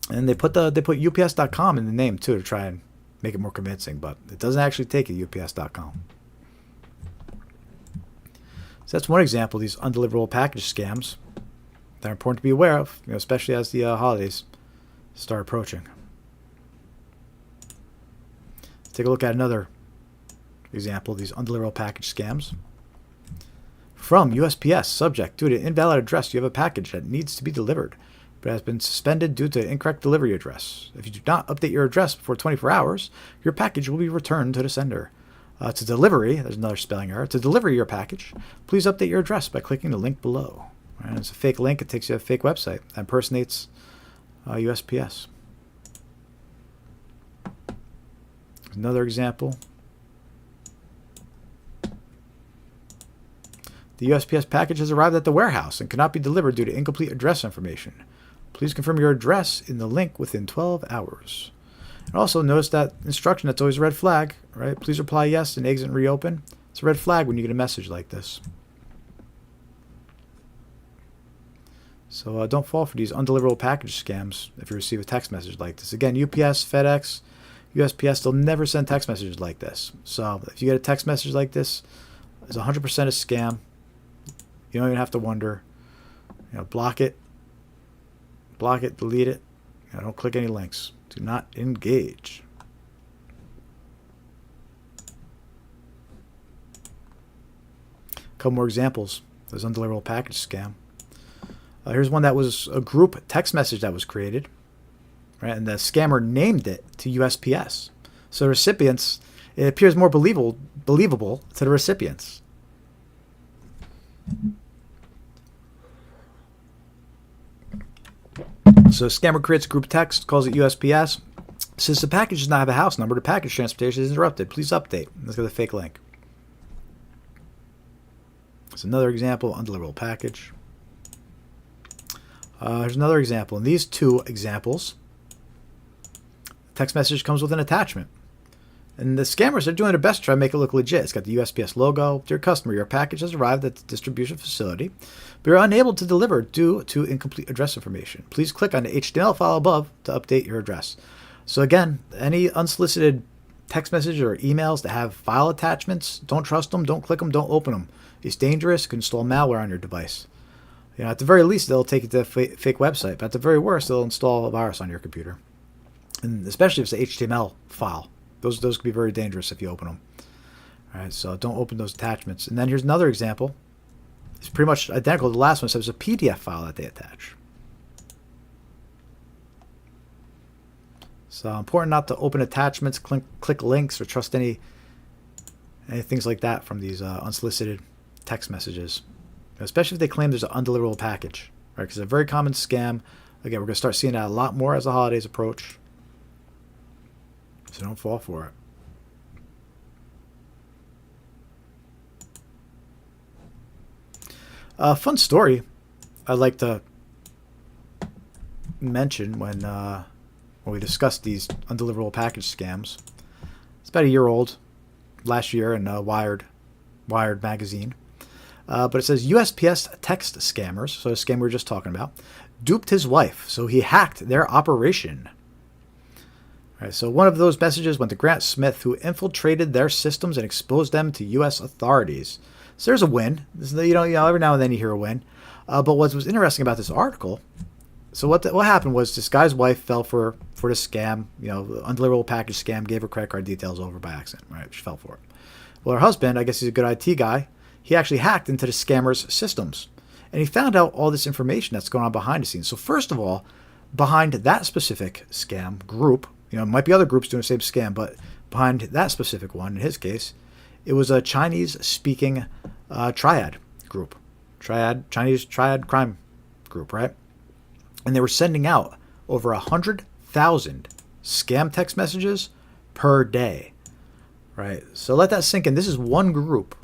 And they put ups.com in the name too to try and make it more convincing, but it doesn't actually take you ups.com. So that's one example of these undeliverable package scams that are important to be aware of, especially as the holidays start approaching. Let's take a look at another example of these undeliverable package scams. From USPS, subject, due to invalid address, you have a package that needs to be delivered, but has been suspended due to incorrect delivery address. If you do not update your address before 24 hours, your package will be returned to the sender. To delivery, there's another spelling error. To deliver your package, please update your address by clicking the link below. Right, it's a fake link. It takes you to a fake website that impersonates USPS. Another example. The USPS package has arrived at the warehouse and cannot be delivered due to incomplete address information. Please confirm your address in the link within 12 hours. And also notice that instruction that's always a red flag, right? Please reply yes and exit and reopen. It's a red flag when you get a message like this. So don't fall for these undeliverable package scams if you receive a text message like this. Again, UPS, FedEx, USPS, they'll never send text messages like this. So if you get a text message like this, it's 100% a scam. You don't even have to wonder. Block it, delete it. Don't click any links. Do not engage. A couple more examples of this undeliverable package scam. Here's one that was a group text message that was created, right? And the scammer named it to USPS. So the recipients, it appears more believable to the recipients. So scammer creates a group text, calls it USPS. Says the package does not have a house number. The package transportation is interrupted. Please update. Let's go to the fake link. That's another example, undeliverable package. Here's another example. In these two examples, the text message comes with an attachment. And the scammers are doing their best to try to make it look legit. It's got the USPS logo. Dear customer, your package has arrived at the distribution facility, but you're unable to deliver due to incomplete address information. Please click on the HTML file above to update your address. So again, any unsolicited text messages or emails that have file attachments, don't trust them, don't click them, don't open them. It's dangerous. It can install malware on your device. At the very least, they'll take it to a fake website, but at the very worst, they'll install a virus on your computer. And especially if it's an HTML file. Those can be very dangerous if you open them. All right, so don't open those attachments. And then here's another example. It's pretty much identical to the last one, so it's a PDF file that they attach. So important not to open attachments, click links, or trust any things like that from these unsolicited text messages. Especially if they claim there's an undeliverable package, right? Because it's a very common scam. Again, we're going to start seeing that a lot more as the holidays approach. So don't fall for it. A fun story I'd like to mention when we discussed these undeliverable package scams. It's about a year old, last year in Wired magazine. But it says USPS text scammers, so the scam we were just talking about, duped his wife, so he hacked their operation. All right, so one of those messages went to Grant Smith, who infiltrated their systems and exposed them to U.S. authorities. So there's a win. Every now and then you hear a win. But what was interesting about this article, so what happened was this guy's wife fell for this scam, the undeliverable package scam, gave her credit card details over by accident, right? She fell for it. Well, her husband, I guess he's a good IT guy, he actually hacked into the scammer's systems. And he found out all this information that's going on behind the scenes. So first of all, behind that specific scam group, it might be other groups doing the same scam, but behind that specific one, in his case, it was a Chinese-speaking triad group. Chinese triad crime group, right? And they were sending out over 100,000 scam text messages per day, right? So let that sink in. This is one group,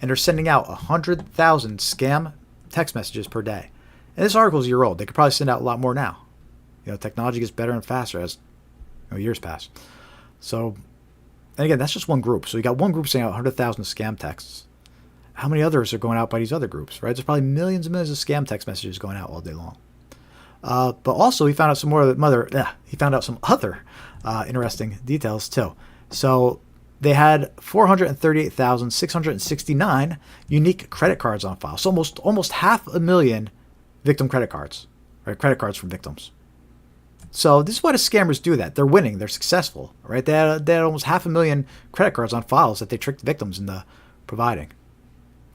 and they're sending out 100,000 scam text messages per day. And this article is a year old. They could probably send out a lot more now. Technology gets better and faster as years pass. So, and again, that's just one group. So you got one group sending out 100,000 scam texts. How many others are going out by these other groups, right? There's probably millions and millions of scam text messages going out all day long. But also, he found out some other interesting details too. So they had 438,669 unique credit cards on file. So almost 500,000 victim credit cards, right? Credit cards from victims. So this is why the scammers do that. They're winning. They're successful, right? They had almost 500,000 credit cards on files that they tricked victims into providing.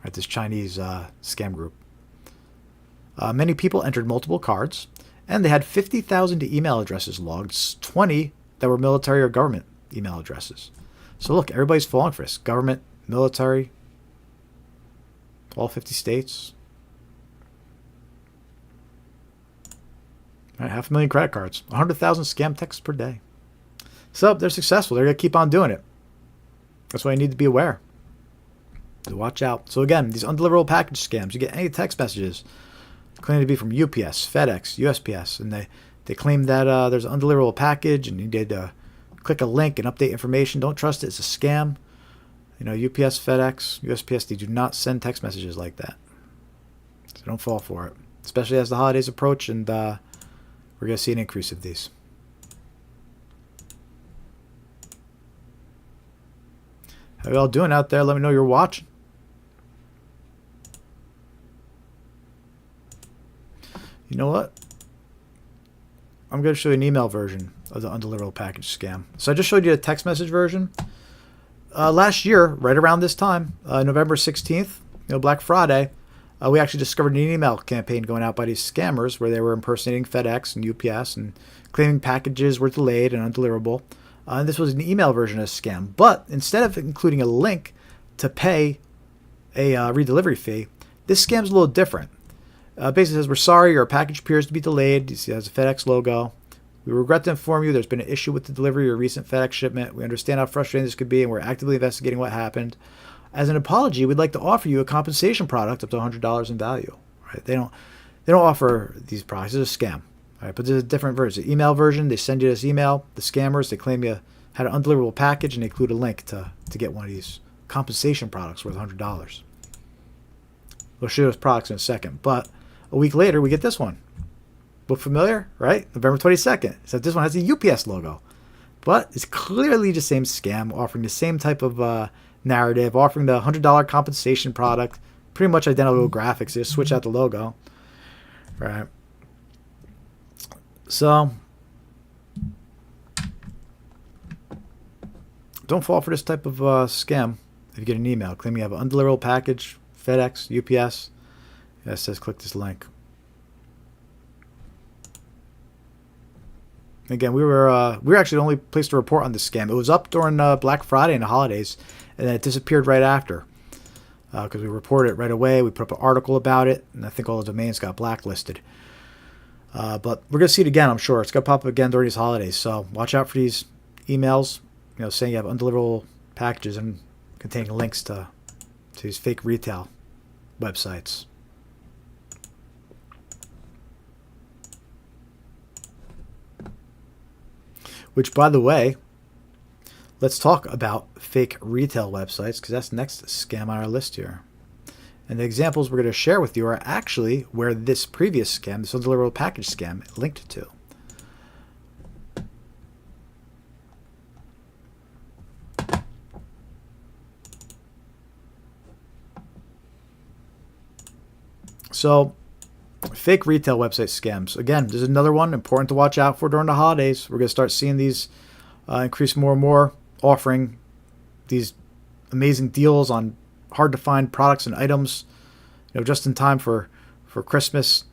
Right, this Chinese scam group. Many people entered multiple cards, and they had 50,000 email addresses logged, 20 that were military or government email addresses. So look, everybody's falling for this. Government, military, all 50 states. All right, 500,000 credit cards, 100,000 scam texts per day. So they're successful. They're going to keep on doing it. That's why you need to be aware. So watch out. So again, these undeliverable package scams, you get any text messages claiming to be from UPS, FedEx, USPS, and they claim that there's an undeliverable package and you need to click a link and update information. Don't trust it. It's a scam. UPS, FedEx, USPS, they do not send text messages like that. So don't fall for it, especially as the holidays approach, and we're going to see an increase of these. How y'all doing out there? Let me know you're watching. You know what? I'm going to show you an email version of the undeliverable package scam. So I just showed you a text message version. Last year, right around this time, November 16th, Black Friday, we actually discovered an email campaign going out by these scammers where they were impersonating FedEx and UPS and claiming packages were delayed and undeliverable. And this was an email version of a scam. But instead of including a link to pay a redelivery fee, this scam's a little different. Basically says, we're sorry, your package appears to be delayed. You see it has a FedEx logo. We regret to inform you there's been an issue with the delivery of your recent FedEx shipment. We understand how frustrating this could be, and we're actively investigating what happened. As an apology, we'd like to offer you a compensation product up to $100 in value. Right? They don't offer these products. It's a scam. Right? But there's a different version. The email version, they send you this email. The scammers, they claim you had an undeliverable package, and they include a link to get one of these compensation products worth $100. We'll show you those products in a second. But a week later, we get this one. Look familiar, right? November 22nd. So this one has the UPS logo. But it's clearly the same scam, offering the same type of narrative, offering the $100 compensation product, pretty much identical graphics. They just switch out the logo. Right. So don't fall for this type of scam if you get an email claiming you have an undeliverable package, FedEx, UPS. It says click this link. Again, we were actually the only place to report on this scam. It was up during Black Friday and the holidays, and then it disappeared right after because we reported it right away. We put up an article about it, and I think all the domains got blacklisted. But we're going to see it again, I'm sure. It's going to pop up again during these holidays, so watch out for these emails, saying you have undeliverable packages and containing links to these fake retail websites. Which, by the way, let's talk about fake retail websites, because that's the next scam on our list here. And the examples we're going to share with you are actually where this previous scam, this undeliverable package scam, linked to. So, fake retail website scams. Again, this is another one important to watch out for during the holidays. We're going to start seeing these increase more and more, offering these amazing deals on hard to find products and items, just in time for Christmas.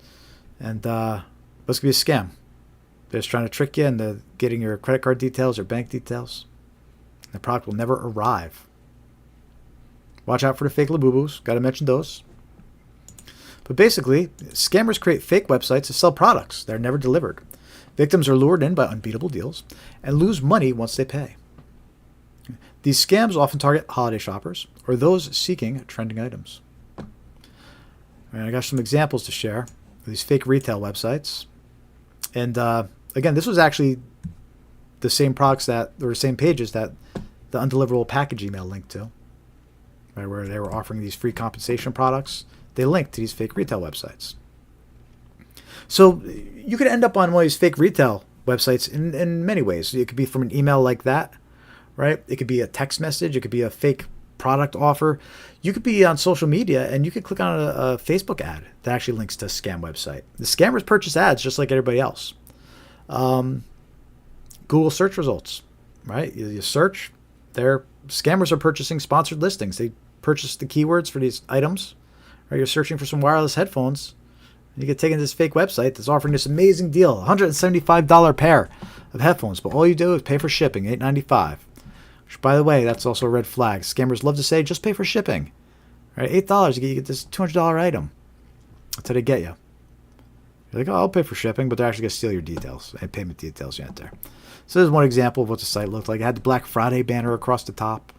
And this could be a scam. They're just trying to trick you into getting your credit card details or bank details. The product will never arrive. Watch out for the fake Labubu's. Got to mention those. But basically, scammers create fake websites to sell products that are never delivered. Victims are lured in by unbeatable deals and lose money once they pay. These scams often target holiday shoppers or those seeking trending items. And I got some examples to share of these fake retail websites. And again, this was actually the same products or same pages that the Undeliverable package email linked to, right, where they were offering these free compensation products. They linked to these fake retail websites. So you could end up on one of these fake retail websites in many ways. It could be from an email like that, right? It could be a text message. It could be a fake product offer. You could be on social media and you could click on a Facebook ad that actually links to a scam website. The scammers purchase ads just like everybody else. Google search results, right? You search, scammers are purchasing sponsored listings. They purchase the keywords for these items. Right, you're searching for some wireless headphones. You get taken to this fake website that's offering this amazing deal, $175 pair of headphones. But all you do is pay for shipping, $8.95. Which, by the way, that's also a red flag. Scammers love to say, just pay for shipping. Right, $8, you get this $200 item. That's how they get you. You're like, oh, I'll pay for shipping, but they're actually going to steal your details and payment details you enter. So there's one example of what the site looked like. It had the Black Friday banner across the top.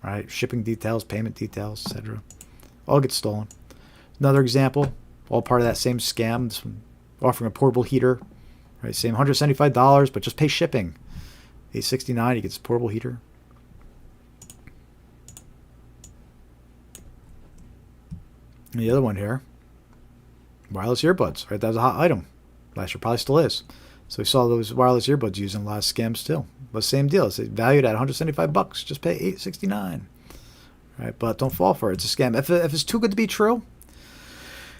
Right, shipping details, payment details, etc. All get stolen. Another example, all part of that same scam. This one offering a portable heater, right? Same $175, but just pay shipping. $8.69, you get this portable heater. And the other one here, wireless earbuds, right? That was a hot item. Last year probably still is. So we saw those wireless earbuds used in a lot of scams too. But same deal. It's valued at $175. Just pay $8.69. Right, but don't fall for it. It's a scam. If it's too good to be true,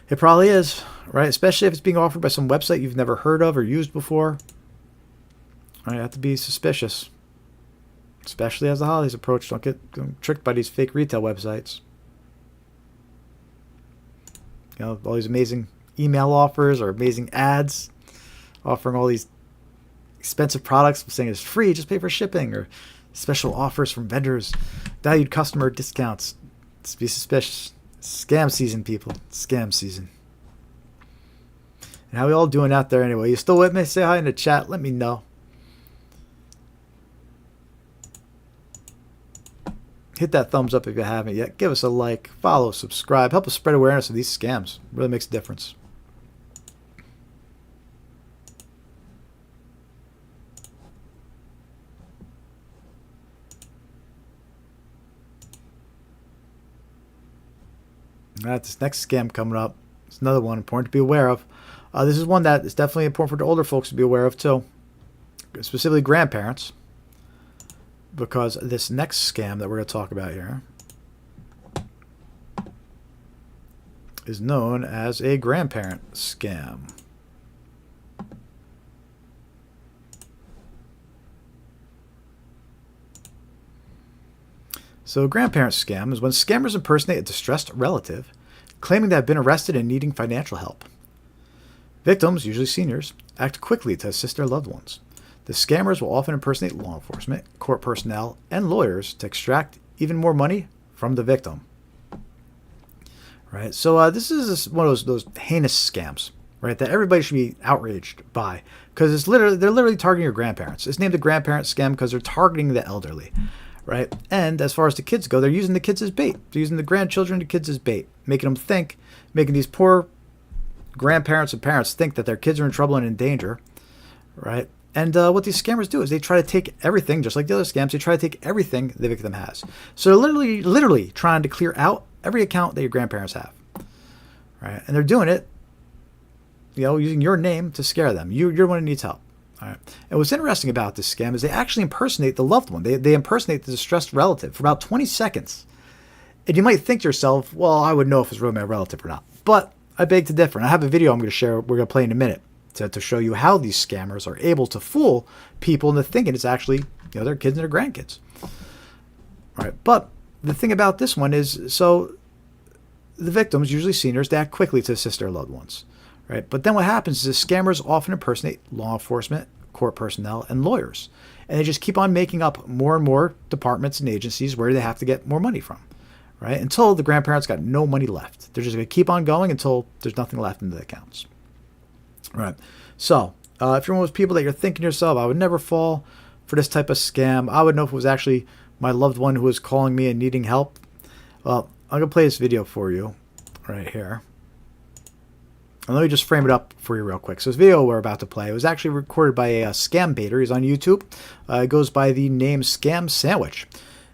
it probably is, right? Especially if it's being offered by some website you've never heard of or used before. Right, you have to be suspicious, especially as the holidays approach. Don't get tricked by these fake retail websites. All these amazing email offers or amazing ads offering all these expensive products, saying it's free, just pay for shipping, or special offers from vendors, valued customer discounts. Let's be suspicious. Scam season, people. Scam season. And how we all doing out there anyway? You still with me? Say hi in the chat. Let me know. Hit that thumbs up if you haven't yet. Give us a like, follow, subscribe. Help us spread awareness of these scams. It really makes a difference. All right, this next scam coming up. It's another one important to be aware of. This is one that is definitely important for the older folks to be aware of too, specifically grandparents, because this next scam that we're going to talk about here is known as a grandparent scam. So a grandparent scam is when scammers impersonate a distressed relative, claiming to have been arrested and needing financial help. Victims, usually seniors, act quickly to assist their loved ones. The scammers will often impersonate law enforcement, court personnel, and lawyers to extract even more money from the victim. Right? So this is one of those heinous scams, right, that everybody should be outraged by, because they're literally targeting your grandparents. It's named a grandparent scam because they're targeting the elderly. Right? And as far as the kids go, they're using the kids as bait. They're using the grandchildren, the kids as bait, making these poor grandparents and parents think that their kids are in trouble and in danger. Right? And what these scammers do is they try to take everything, just like the other scams, they try to take everything the victim has. So they're literally trying to clear out every account that your grandparents have. Right? And they're doing it, using your name to scare them. You're the one who needs help. All right. And what's interesting about this scam is they actually impersonate the loved one. They impersonate the distressed relative for about 20 seconds. And you might think to yourself, well, I would know if it's really my relative or not. But I beg to differ. And I have a video I'm going to share, we're going to play in a minute, to show you how these scammers are able to fool people into thinking it's actually, their kids and their grandkids. All right. But the thing about this one is, so the victims, usually seniors, they act quickly to assist their loved ones. Right. But then what happens is scammers often impersonate law enforcement, court personnel, and lawyers. And they just keep on making up more and more departments and agencies where they have to get more money from. Right? Until the grandparents got no money left. They're just going to keep on going until there's nothing left in the accounts. Right. So, if you're one of those people that you're thinking to yourself, I would never fall for this type of scam. I would know if it was actually my loved one who was calling me and needing help. Well, I'm going to play this video for you right here. And let me just frame it up for you real quick. So this video we're about to play, it was actually recorded by a scam baiter. He's on YouTube. It goes by the name Scam Sandwich.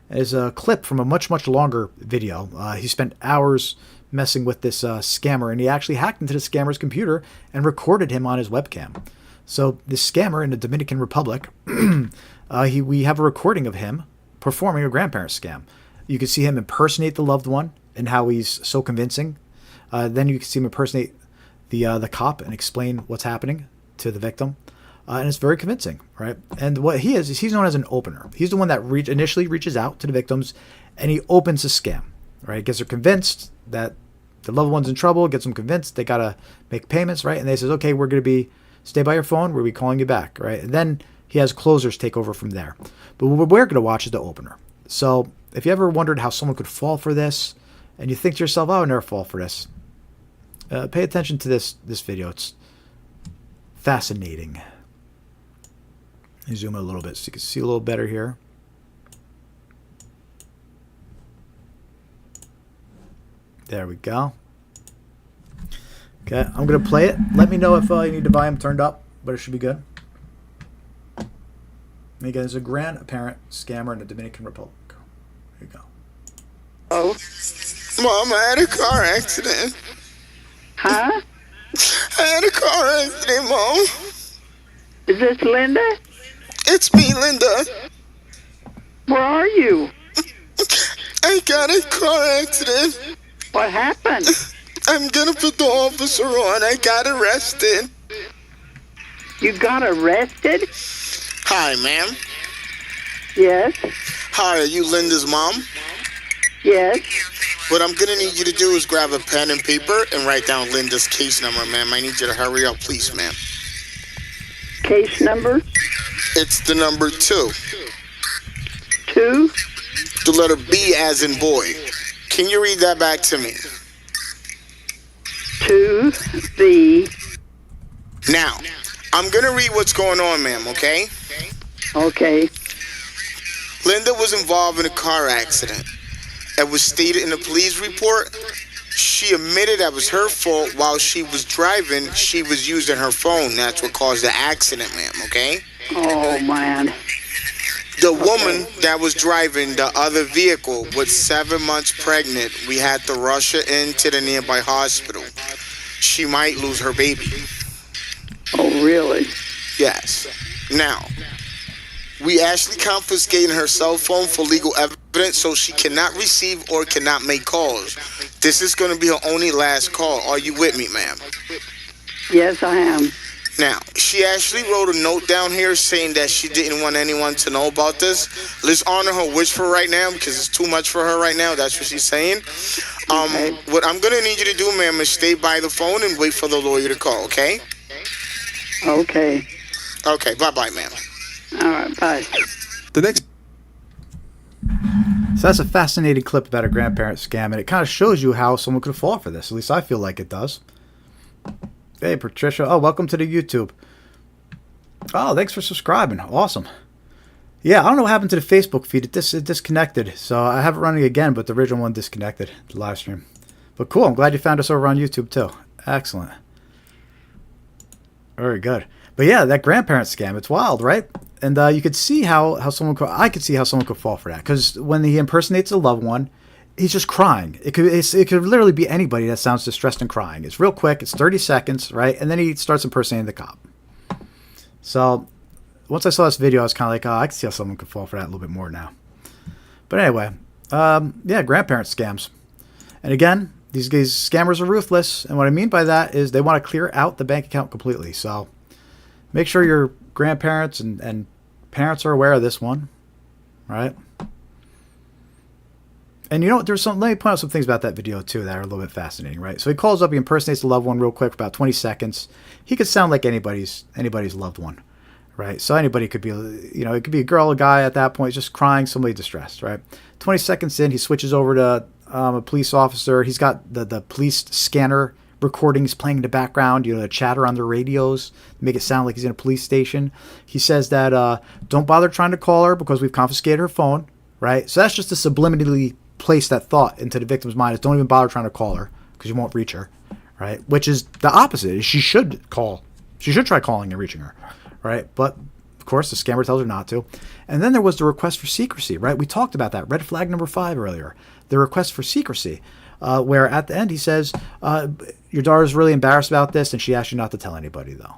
It's a clip from a much, much longer video. He spent hours messing with this scammer, and he actually hacked into the scammer's computer and recorded him on his webcam. So this scammer in the Dominican Republic, we have a recording of him performing a grandparent scam. You can see him impersonate the loved one and how he's so convincing. Then you can see him impersonate the cop and explain what's happening to the victim. And it's very convincing, right? And what he is he's known as an opener. He's the one that initially reaches out to the victims, and he opens a scam, right? Gets her convinced that the loved one's in trouble, gets them convinced they got to make payments, right? And they says, okay, we're going to stay by your phone, we'll be calling you back, right? And then he has closers take over from there. But what we're going to watch is the opener. So if you ever wondered how someone could fall for this, and you think to yourself, oh, I would never fall for this, pay attention to this video. It's fascinating. Let me zoom in a little bit so you can see a little better here. There we go. Okay, I'm going to play it. Let me know if you need the volume turned up, but it should be good. And again, there's a grandparent scammer in the Dominican Republic. Here you go. Oh, Mom, I had a car accident. Huh? I had a car accident, Mom. Is this Linda? It's me, Linda. Where are you? I got a car accident. What happened? I'm gonna put the officer on. I got arrested. You got arrested? Hi, ma'am. Yes. Hi, are you Linda's mom? Yes. What I'm gonna need you to do is grab a pen and paper and write down Linda's case number, ma'am. I need you to hurry up, please, ma'am. Case number? It's the number 2. 2? The letter B as in boy. Can you read that back to me? 2B. Now, I'm going to read what's going on, ma'am, okay? Okay. Linda was involved in a car accident. It was stated in the police report. She admitted that was her fault. While she was driving, she was using her phone. That's what caused the accident, ma'am, okay? Oh, man. The woman that was driving the other vehicle was 7 months pregnant. We had to rush her into the nearby hospital. She might lose her baby. Oh, really? Yes. Now, we actually confiscated her cell phone for legal evidence, so she cannot receive or cannot make calls. This is going to be her only last call. Are you with me, ma'am? Yes, I am. Now, she actually wrote a note down here saying that she didn't want anyone to know about this. Let's honor her wish for right now because it's too much for her right now. That's what she's saying. Okay. What I'm going to need you to do, ma'am, is stay by the phone and wait for the lawyer to call, okay? Okay. Okay, bye-bye, ma'am. All right, bye. The next. So that's a fascinating clip about a grandparent scam, and it kind of shows you how someone could fall for this. At least I feel like it does. Hey, Patricia. Oh, welcome to the YouTube. Oh, thanks for subscribing. Awesome. Yeah, I don't know what happened to the Facebook feed. It disconnected. So I have it running again, but the original one disconnected, the live stream. But cool. I'm glad you found us over on YouTube, too. Excellent. Very good. But yeah, that grandparent scam, it's wild, right? And you could see how someone could, I could see how someone could fall for that. Because when he impersonates a loved one, he's just crying. It could literally be anybody that sounds distressed and crying. It's real quick. It's 30 seconds, right? And then he starts impersonating the cop. So once I saw this video, I was kind of like, oh, I can see how someone could fall for that a little bit more now. But anyway, yeah, grandparent scams. And again, these guys, scammers are ruthless. And what I mean by that is they want to clear out the bank account completely. So make sure your grandparents and parents are aware of this one, right? And you know what? Let me point out some things about that video too that are a little bit fascinating, right? So he calls up, he impersonates a loved one real quick for about 20 seconds. He could sound like anybody's loved one, right? So anybody could be, it could be a girl, a guy at that point, just crying, somebody distressed, right? 20 seconds in, he switches over to a police officer. He's got the police scanner recordings playing in the background, the chatter on the radios, make it sound like he's in a police station. He says that don't bother trying to call her because we've confiscated her phone, right? So that's just to subliminally place that thought into the victim's mind is don't even bother trying to call her because you won't reach her, right? Which is the opposite. She should try calling and reaching her, right? But of course the scammer tells her not to. And then there was the request for secrecy, right? We talked about that, red flag number 5 earlier, the request for secrecy, where at the end he says your daughter's really embarrassed about this and she asked you not to tell anybody though,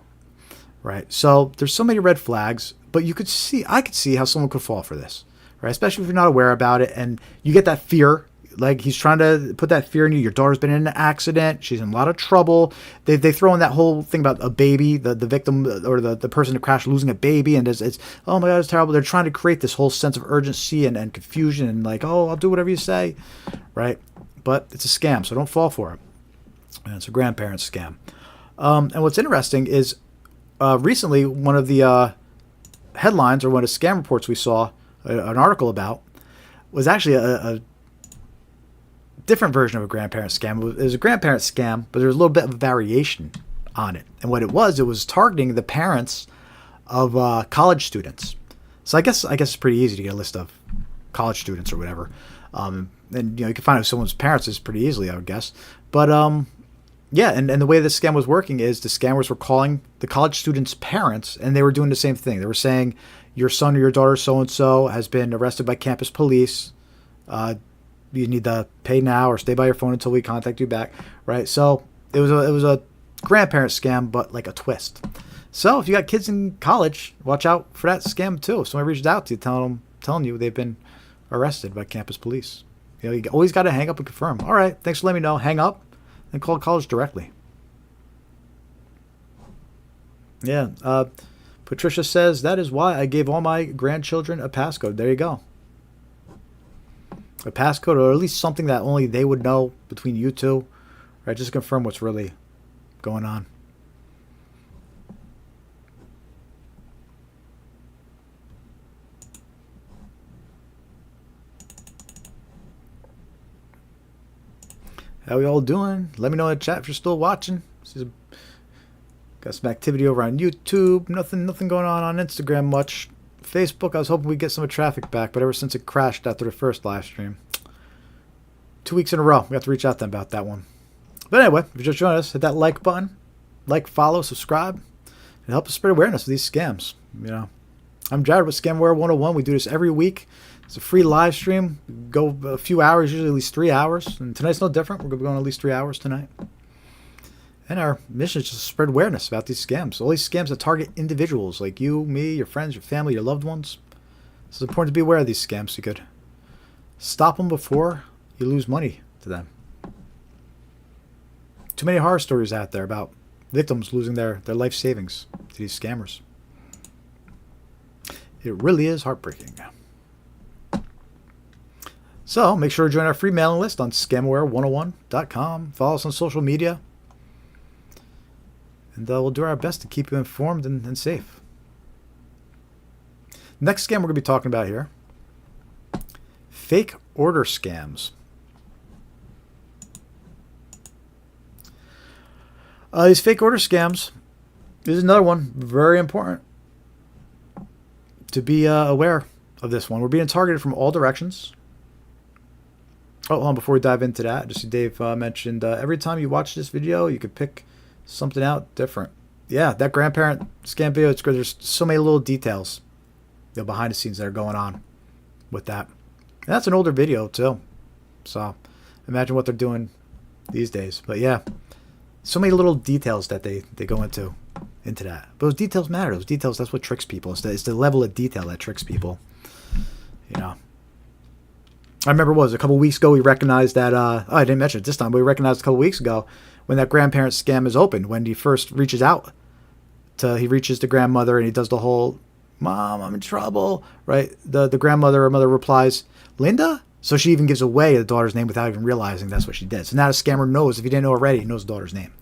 right? So there's so many red flags, but I could see how someone could fall for this, right? Especially if you're not aware about it and you get that fear, like he's trying to put that fear in you. Your daughter's been in an accident. She's in a lot of trouble. They throw in that whole thing about a baby, the victim or the person who crashed losing a baby. And it's, oh my God, it's terrible. They're trying to create this whole sense of urgency and confusion and like, oh, I'll do whatever you say, right? But it's a scam, so don't fall for it. And it's a grandparent scam. And what's interesting is recently one of the headlines or one of the scam reports we saw, an article about, was actually a different version of a grandparent scam. It was a grandparent scam, but there was a little bit of variation on it. And what it was targeting the parents of college students. So I guess it's pretty easy to get a list of college students or whatever. And you can find out someone's parents is pretty easily, I would guess. But yeah, and the way this scam was working is the scammers were calling the college students' parents, and they were doing the same thing. They were saying, your son or your daughter so-and-so has been arrested by campus police. You need to pay now or stay by your phone until we contact you back, right? So it was a grandparent scam, but like a twist. So if you got kids in college, watch out for that scam too. If somebody reached out to you telling you they've been arrested by campus police, you always got to hang up and confirm. All right, thanks for letting me know. Hang up and call college directly. Yeah. Patricia says, that is why I gave all my grandchildren a passcode. There you go. A passcode, or at least something that only they would know between you two, right? Just to confirm what's really going on. How we all doing? Let me know in the chat if you're still watching. Got some activity over on YouTube. Nothing going on Instagram much. Facebook, I was hoping we'd get some traffic back, but ever since it crashed after the first live stream, 2 weeks in a row, we have to reach out to them about that one. But anyway, if you just joined us, hit that like button, follow, subscribe, and help us spread awareness of these scams. I'm Jared with Scamware 101. We do this every week. It's a free live stream. We go a few hours, usually at least 3 hours, and tonight's no different. We're going to be going at least 3 hours tonight. And our mission is just to spread awareness about these scams. All these scams that target individuals like you, me, your friends, your family, your loved ones. So it's important to be aware of these scams so you could stop them before you lose money to them. Too many horror stories out there about victims losing their life savings to these scammers. It really is heartbreaking. So make sure to join our free mailing list on scamware101.com. Follow us on social media. And we'll do our best to keep you informed and safe. Next scam we're going to be talking about here. Fake order scams. These fake order scams, this is another one, very important to be aware of this one. We're being targeted from all directions. Oh, hold on, before we dive into that, just Dave mentioned every time you watch this video, you could pick something out different. Yeah, that grandparent scam video, it's good. There's so many little details behind the scenes that are going on with that. And that's an older video too. So imagine what they're doing these days. But yeah, so many little details that they go into that. But those details matter. Those details, that's what tricks people. It's the level of detail that tricks people. I remember it was a couple weeks ago we recognized that, I didn't mention it this time, but we recognized a couple weeks ago when that grandparent scam is opened, when he first reaches out he reaches the grandmother and he does the whole, Mom, I'm in trouble, right? The grandmother or mother replies, Linda? So she even gives away the daughter's name without even realizing that's what she did. So now the scammer knows, if he didn't know already, he knows the daughter's name.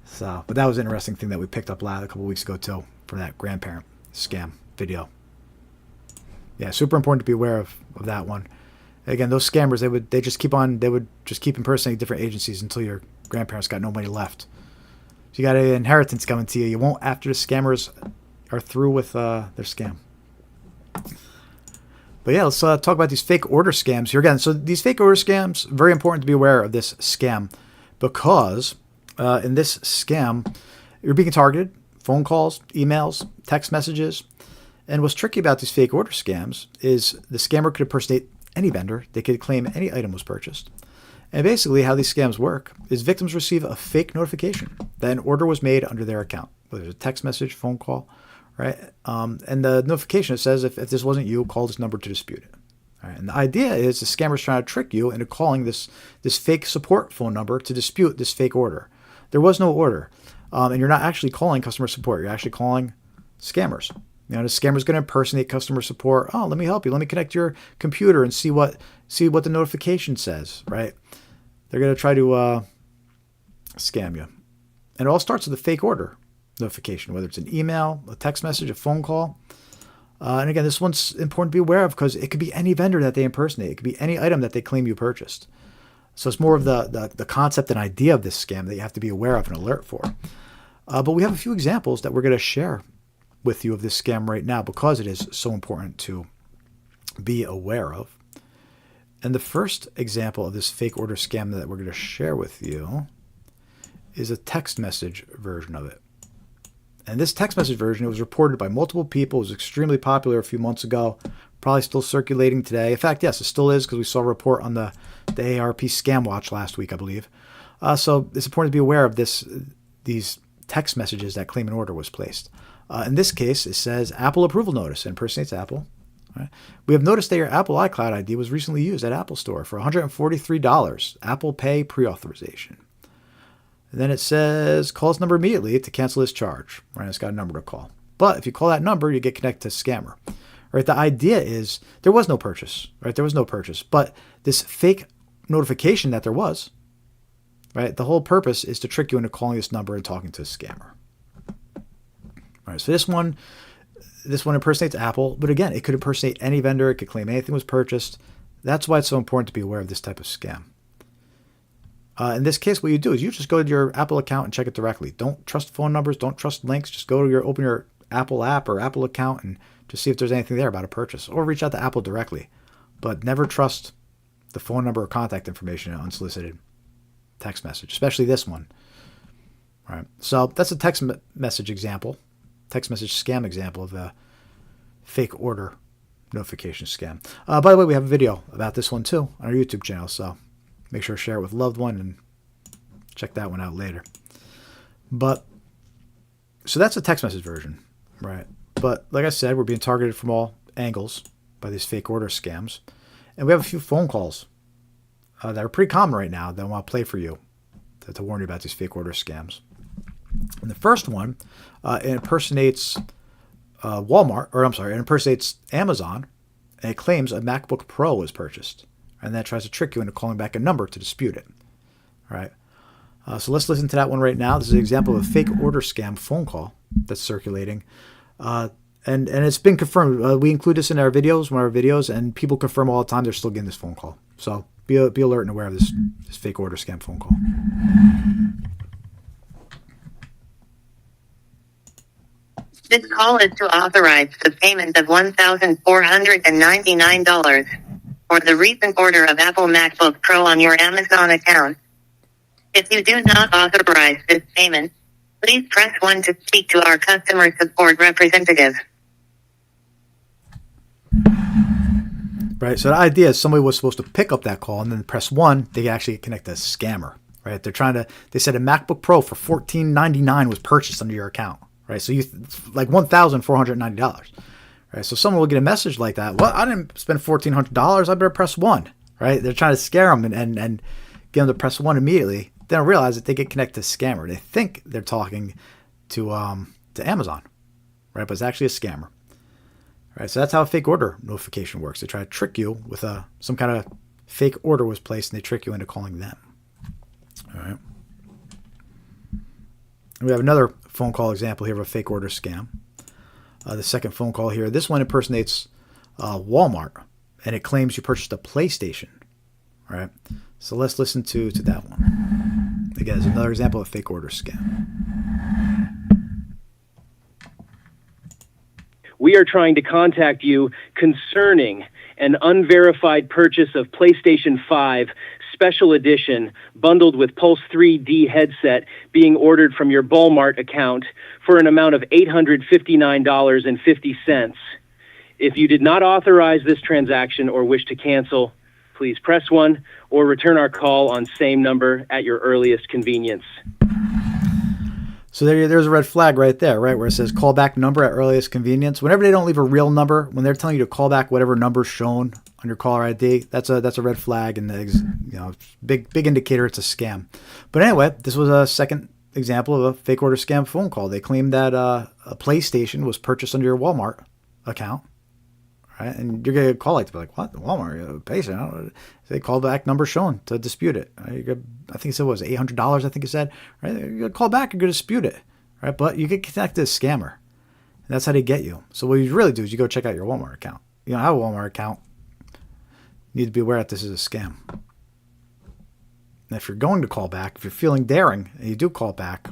So, but that was an interesting thing that we picked up a couple weeks ago too, for that grandparent scam video. Yeah, super important to be aware of that one. Again, those scammers, they would just keep impersonating different agencies until your grandparents got no money left. So you got an inheritance coming to you. You won't after the scammers are through with their scam. But yeah, let's talk about these fake order scams here again. So these fake order scams, very important to be aware of this scam, because in this scam, you're being targeted, phone calls, emails, text messages. And what's tricky about these fake order scams is the scammer could impersonate any vendor. They could claim any item was purchased. And basically how these scams work is victims receive a fake notification that an order was made under their account, whether it's a text message, phone call, right? And the notification, it says, if this wasn't you, call this number to dispute it. All right? And the idea is the scammer's trying to trick you into calling this fake support phone number to dispute this fake order. There was no order. And you're not actually calling customer support. You're actually calling scammers. You know, the scammer's going to impersonate customer support. Oh, let me help you. Let me connect your computer and see what the notification says, right? They're going to try to scam you. And it all starts with a fake order notification, whether it's an email, a text message, a phone call. And again, this one's important to be aware of because it could be any vendor that they impersonate. It could be any item that they claim you purchased. So it's more of the concept and idea of this scam that you have to be aware of and alert for. But we have a few examples that we're going to share with you of this scam right now because it is so important to be aware of. And the first example of this fake order scam that we're going to share with you is a text message version of it. And this text message version, it was reported by multiple people. It was extremely popular a few months ago, probably still circulating today. In fact, yes, it still is because we saw a report on the AARP Scam Watch last week, I believe. So it's important to be aware of these text messages that claim an order was placed. In this case, it says Apple approval notice. It impersonates Apple. Right? We have noticed that your Apple iCloud ID was recently used at Apple Store for $143. Apple Pay pre-authorization. And then it says call this number immediately to cancel this charge. Right? It's got a number to call. But if you call that number, you get connected to scammer. Right? The idea is there was no purchase. Right? There was no purchase. But this fake notification that there was, right? The whole purpose is to trick you into calling this number and talking to a scammer. All right, so this one impersonates Apple, but again, it could impersonate any vendor. It could claim anything was purchased. That's why it's so important to be aware of this type of scam. In this case, what you do is you just go to your Apple account and check it directly. Don't trust phone numbers. Don't trust links. Just go to open your Apple app or Apple account and just see if there's anything there about a purchase, or reach out to Apple directly. But never trust the phone number or contact information in an unsolicited text message, especially this one. All right, so that's a text message scam example of a fake order notification scam. By the way, we have a video about this one too on our YouTube channel, so make sure to share it with a loved one and check that one out later. But so that's a text message version, right? But like I said, we're being targeted from all angles by these fake order scams, and we have a few phone calls that are pretty common right now that I want to play for you to warn you about these fake order scams. And the first one, it impersonates it impersonates Amazon, and it claims a MacBook Pro was purchased, and then it tries to trick you into calling back a number to dispute it. All right. So let's listen to that one right now. This is an example of a fake order scam phone call that's circulating, and it's been confirmed. We include this in one of our videos, and people confirm all the time they're still getting this phone call. So be alert and aware of this fake order scam phone call. This call is to authorize the payment of $1,499 for the recent order of Apple MacBook Pro on your Amazon account. If you do not authorize this payment, please press 1 to speak to our customer support representative. Right, so the idea is somebody was supposed to pick up that call and then press 1, they actually connect to a scammer. Right, they said a MacBook Pro for $1,499 was purchased under your account. Right, so you like $1,490. Right? So someone will get a message like that. Well, I didn't spend $1,400. I better press 1. Right? They're trying to scare them and get them to press 1 immediately. They don't realize that they get connected to a scammer. They think they're talking to Amazon, right? But it's actually a scammer. Right? So that's how a fake order notification works. They try to trick you with some kind of fake order was placed, and they trick you into calling them. All right. We have another phone call example here of a fake order scam. The second phone call here. This one impersonates Walmart, and it claims you purchased a PlayStation. All right. So let's listen to that one. Again, it's another example of a fake order scam. We are trying to contact you concerning an unverified purchase of PlayStation 5 Special Edition bundled with Pulse 3D headset being ordered from your Walmart account for an amount of $859.50. If you did not authorize this transaction or wish to cancel, please press 1 or return our call on same number at your earliest convenience. So there's a red flag right there, right, where it says call back number at earliest convenience. Whenever they don't leave a real number, when they're telling you to call back whatever number's shown on your caller ID, that's a red flag, and big indicator it's a scam. But anyway, this was a second example of a fake order scam phone call. They claimed that a PlayStation was purchased under your Walmart account, right? And you're gonna call like what? Walmart PlayStation? They call back number shown to dispute it. Right? I think it said was $800. I think it said. Right? You're gonna call back. You're gonna dispute it. Right? But you get connected to a scammer, and that's how they get you. So what you really do is you go check out your Walmart account. You don't have a Walmart account, you need to be aware that this is a scam. And if you're going to call back, if you're feeling daring and you do call back,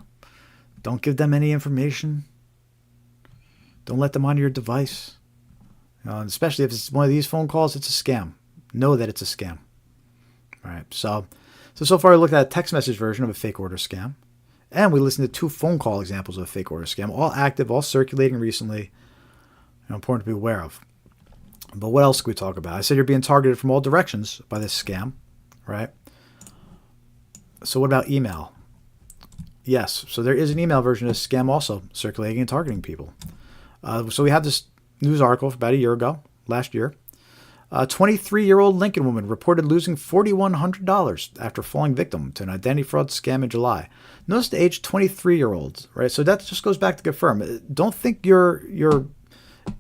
don't give them any information. Don't let them on your device. And especially if it's one of these phone calls, it's a scam. Know that it's a scam. All right. So far we looked at a text message version of a fake order scam. And we listened to 2 phone call examples of a fake order scam, all active, all circulating recently, and important to be aware of. But what else can we talk about? I said you're being targeted from all directions by this scam, right? So what about email? Yes, so there is an email version of this scam also circulating and targeting people. So we have this news article from about a year ago, last year. A 23-year-old Lincoln woman reported losing $4,100 after falling victim to an identity fraud scam in July. Notice the age 23-year-olds, right? So that just goes back to confirm. Don't think you're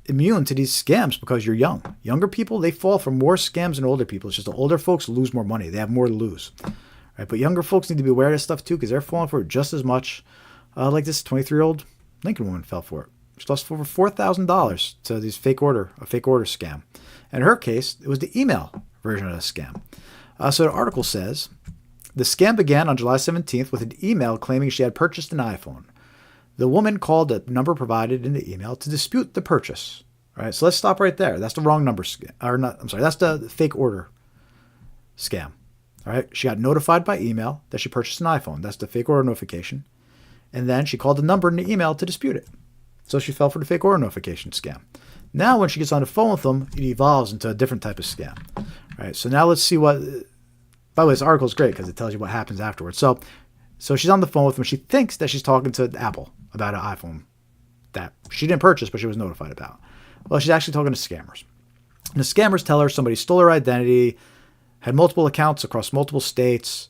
immune to these scams because you're young. Younger people, they fall for more scams than older people. It's just the older folks lose more money. They have more to lose. Right? But younger folks need to be aware of this stuff too because they're falling for it just as much like this 23-year-old Lincoln woman fell for it. She lost over $4,000 to a fake order scam. In her case, it was the email version of the scam. So the article says, the scam began on July 17th with an email claiming she had purchased an iPhone. The woman called the number provided in the email to dispute the purchase. All right, so let's stop right there. That's the wrong number. That's the fake order scam. All right, she got notified by email that she purchased an iPhone. That's the fake order notification. And then she called the number in the email to dispute it. So she fell for the fake order notification scam. Now when she gets on the phone with them, it evolves into a different type of scam. All right, so now let's see what... By the way, this article is great because it tells you what happens afterwards. So she's on the phone with them. She thinks that she's talking to Apple about an iPhone that she didn't purchase, but she was notified about. Well, she's actually talking to scammers. And the scammers tell her somebody stole her identity, had multiple accounts across multiple states,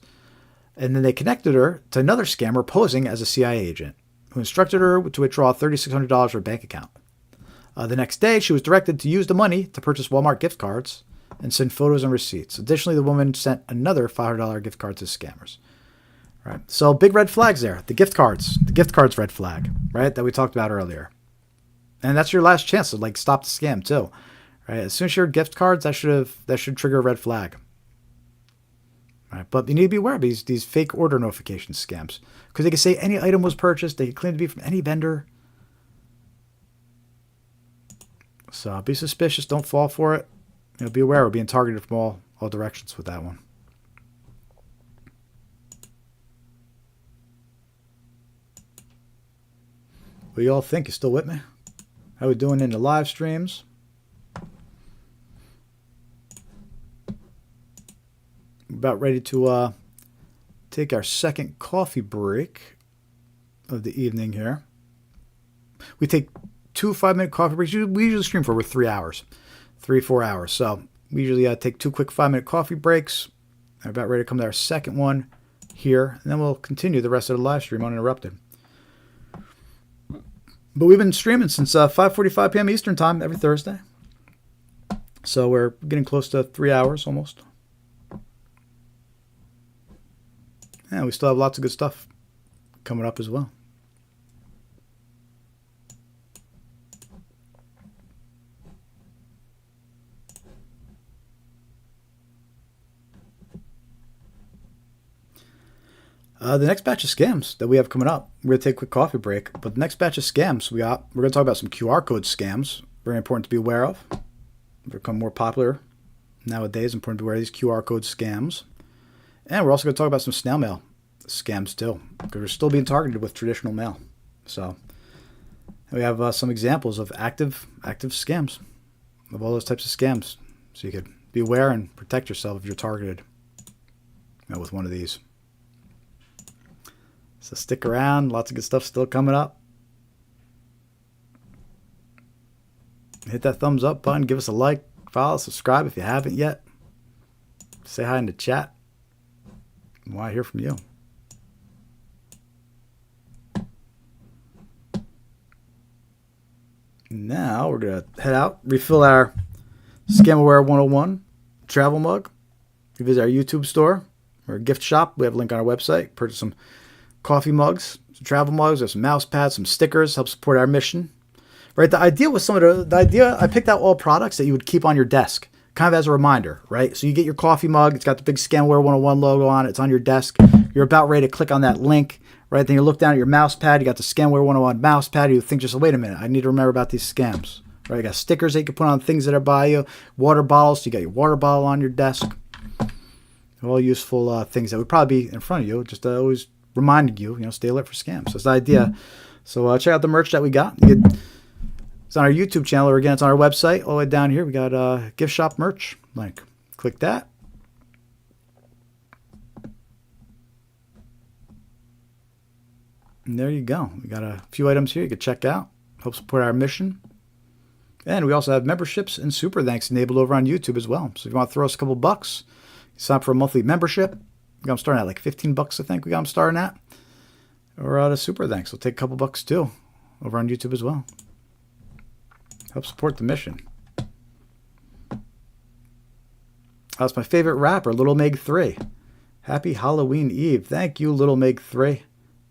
and then they connected her to another scammer posing as a CIA agent who instructed her to withdraw $3,600 from her bank account. The next day, she was directed to use the money to purchase Walmart gift cards and send photos and receipts. Additionally, the woman sent another $500 gift card to scammers. Right. So big red flags there. The gift cards red flag, right? That we talked about earlier. And that's your last chance to stop the scam too. Right. As soon as you're gift cards, that should trigger a red flag. Right. But you need to be aware of these fake order notification scams. Because they can say any item was purchased, they can claim to be from any vendor. So be suspicious, don't fall for it. Be aware we're being targeted from all directions with that one. What do you all think? You still with me? How we doing in the live streams? About ready to take our second coffee break of the evening here. We take 2 5-minute coffee breaks. We usually stream for over 3 hours, 3-4 hours. So we usually take 2 quick 5-minute coffee breaks. I'm about ready to come to our second one here, and then we'll continue the rest of the live stream uninterrupted. But we've been streaming since 5:45 p.m. Eastern time every Thursday. So we're getting close to 3 hours almost. And we still have lots of good stuff coming up as well. The next batch of scams that we have coming up, we're going to take a quick coffee break, but the next batch of scams we're going to talk about some QR code scams, very important to be aware of. They've become more popular nowadays, important to be aware of these QR code scams. And we're also going to talk about some snail mail scams too, because we're still being targeted with traditional mail. So we have some examples of active scams, of all those types of scams. So you could be aware and protect yourself if you're targeted with one of these. So stick around. Lots of good stuff still coming up. Hit that thumbs up button. Give us a like, follow, subscribe if you haven't yet. Say hi in the chat. I want to hear from you. Now we're going to head out, refill our Scamaware 101 travel mug. You visit our YouTube store or gift shop. We have a link on our website. Purchase some coffee mugs, some travel mugs, there's some mouse pads, some stickers, help support our mission. Right? The idea was I picked out all products that you would keep on your desk, kind of as a reminder, right? So you get your coffee mug, it's got the big Scamaware 101 logo on it, it's on your desk. You're about ready to click on that link, right? Then you look down at your mouse pad, you got the Scamaware 101 mouse pad, you think just, wait a minute, I need to remember about these scams. Right? You got stickers that you can put on things that are by you, water bottles, so you got your water bottle on your desk. All useful things that would probably be in front of you, just always reminding you, stay alert for scams. So that's the idea. So check out the merch that we got. It's on our YouTube channel, or again, it's on our website. All the way down here, we got gift shop merch link. Click that. And there you go. We got a few items here you can check out. Help support our mission. And we also have memberships and super thanks enabled over on YouTube as well. So if you want to throw us a couple bucks, sign up for a monthly membership. We got them starting at like $15, I think we got them starting at. Or the super thanks. We'll take a couple bucks too over on YouTube as well. Help support the mission. That's my favorite rapper, Little Meg 3. Happy Halloween Eve. Thank you, Little Meg 3.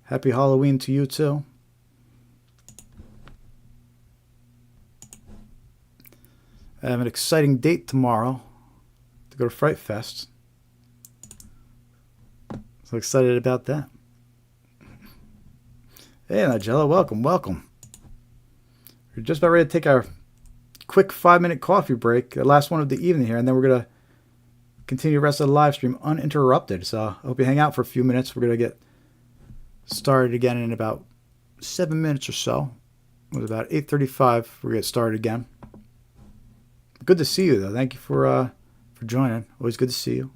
Happy Halloween to you too. I have an exciting date tomorrow to go to Fright Fest. So excited about that. Hey, Nigella, welcome. We're just about ready to take our quick 5-minute coffee break, the last one of the evening here, and then we're going to continue the rest of the live stream uninterrupted. So I hope you hang out for a few minutes. We're going to get started again in about 7 minutes or so. It was about 8:35. We're going to get started again. Good to see you, though. Thank you for joining. Always good to see you.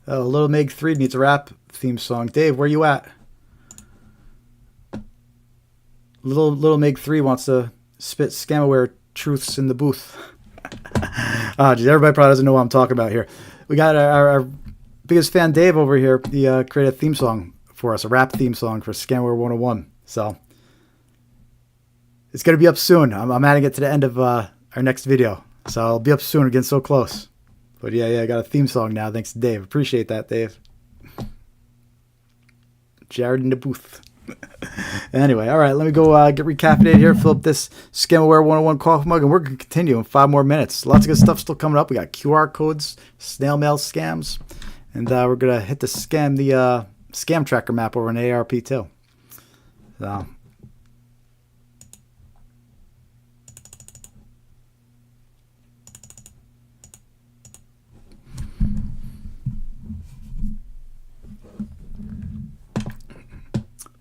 Little Meg 3 needs a rap theme song. Dave, where you at? Little Meg 3 wants to spit Scamaware truths in the booth. Geez, everybody probably doesn't know what I'm talking about here. We got our biggest fan, Dave, over here. He created a theme song for us, a rap theme song for Scamaware 101. So it's going to be up soon. I'm adding it to the end of our next video. So I'll be up soon. We're getting so close. But yeah, I got a theme song now. Thanks to Dave. Appreciate that, Dave. Jared in the booth. Anyway, all right, let me go get recaffeinated here, fill up this Scamaware 101 coffee mug, and we're going to continue in 5 more minutes. Lots of good stuff still coming up. We got QR codes, snail mail scams, and we're going to hit the scam tracker map over in AARP too. So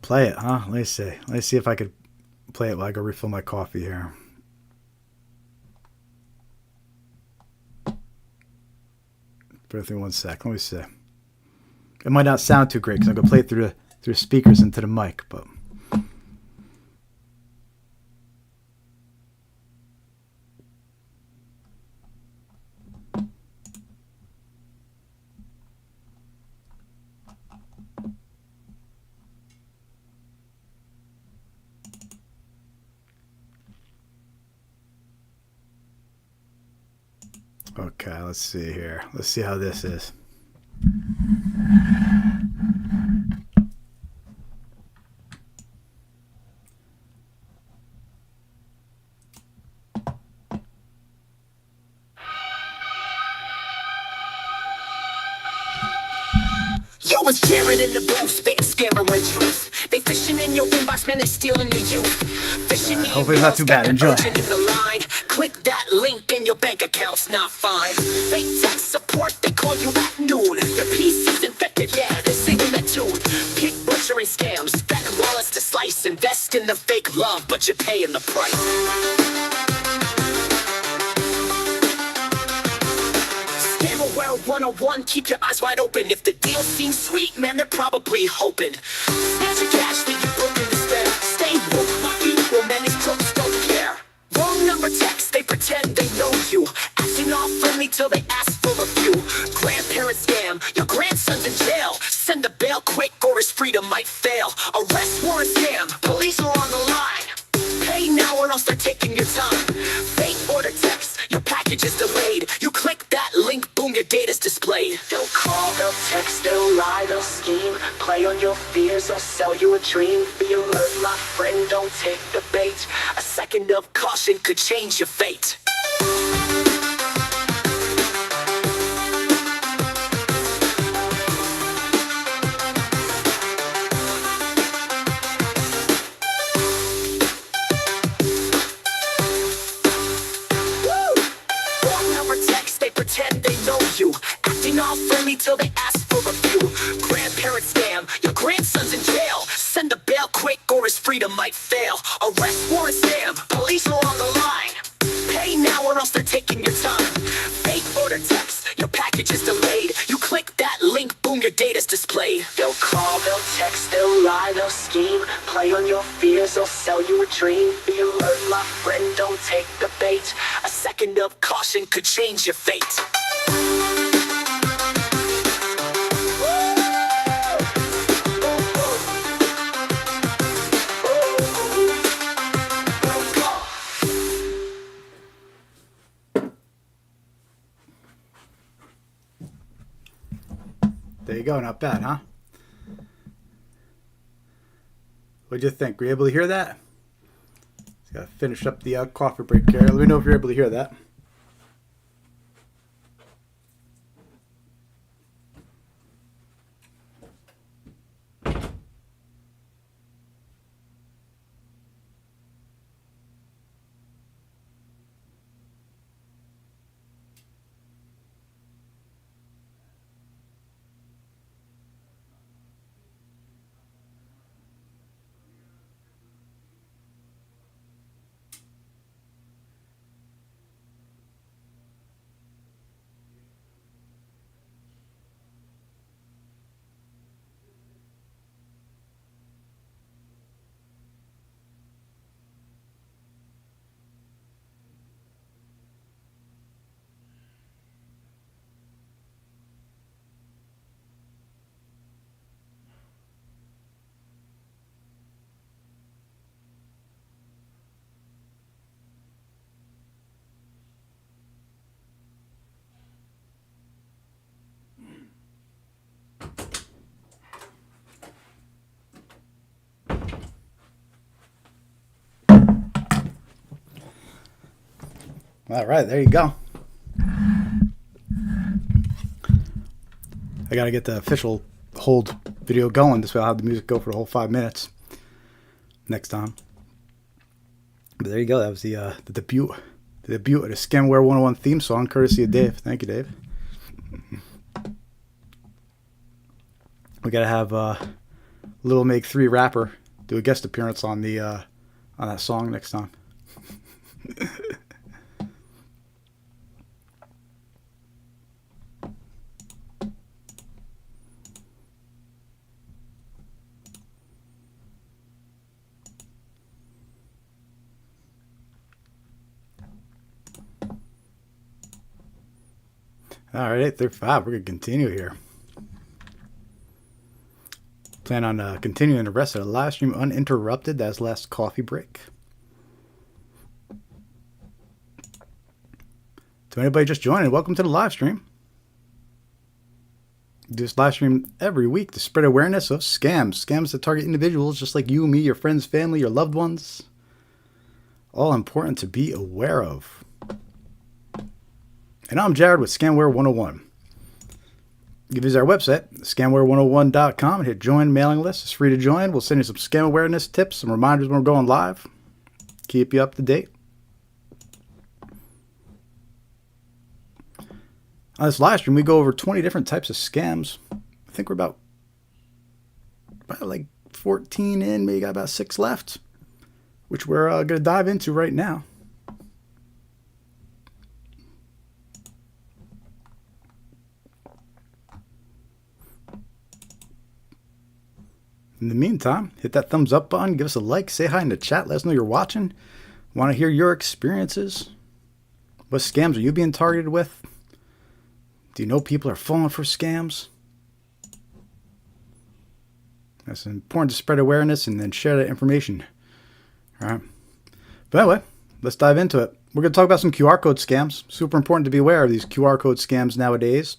play it, huh? Let me see. Let me see if I could play it while I go refill my coffee here. Bear with me 1 sec. Let me see. It might not sound too great because I'm gonna play it through speakers into the mic, but. Okay, let's see here. Let's see how this is. Yo, it's Jared in the booth, spitting scammer my truth. They fishing in your inbox, man, they stealing your youth. Fishing hopefully it's not too bad. Enjoy. In the line. Click that link and your bank account's not fine. Fake tech support, they call you at noon. Your PC's infected, yeah, they're singing that tune. Pick butchering scams, back wallets to slice. Invest in the fake love, but you're paying the price. Scammerware 101, keep your eyes wide open. If the deal seems sweet, man, they're probably hoping. Snatch your cash, leave you broken to spare. Stay woke, my equal, man, these crooks don't care. Wrong number text, they pretend they know you. Acting all friendly till they ask for a few. Grandparent scam, your grandson's in jail. Send the bail quick or his freedom might fail. Arrest warrant scam, police are on the line. Pay now or else they're taking your time. Fake order text, your package is delayed. You click that link, boom, your data's displayed. They'll call, they'll text, they'll lie, they'll scheme. Play on your fears or sell you a dream. Be alert, my friend, don't take the bait. A second of caution could change your fate. Acting all friendly till they ask for a few. Grandparent scam, your grandson's in jail. Send the bail quick or his freedom might fail. Arrest warrant scam, police are on the line. Pay now or else they're taking your time. Fake order text, your package is delayed. You click that link, boom, your data's displayed. They'll call, they'll text, they'll lie, they'll scheme. Play on your fears or sell you a dream. Be alert, my friend, don't take the bait. A second of caution could change your fate. There you go, not bad, huh? What'd you think? Were you able to hear that? Just gotta finish up the coffee break here. Let me know if you're able to hear that. All right, there you go. I got to get the official hold video going. This way I'll have the music go for the whole 5 minutes next time. But there you go. That was the debut of the Scamware 101 theme song, courtesy of Dave. Thank you, Dave. We got to have Little Make 3 rapper do a guest appearance on the on that song next time. All right, 8:35. We're going to continue here. Plan on continuing the rest of the live stream uninterrupted. That's last coffee break. To anybody just joining, welcome to the live stream. Do this live stream every week to spread awareness of scams. Scams that target individuals just like you, me, your friends, family, your loved ones. All important to be aware of. And I'm Jared with Scamware 101. You visit our website, scamware101.com, and hit join mailing list. It's free to join. We'll send you some scam awareness tips, some reminders when we're going live. Keep you up to date. On this live stream, we go over 20 different types of scams. I think we're about like 14 in, maybe got about 6 left, which we're going to dive into right now. In the meantime, hit that thumbs up button, give us a like, say hi in the chat, let us know you're watching. Want to hear your experiences? What scams are you being targeted with? Do you know people are falling for scams? It's important to spread awareness and then share that information. All right. But anyway, let's dive into it. We're going to talk about some QR code scams. Super important to be aware of these QR code scams nowadays.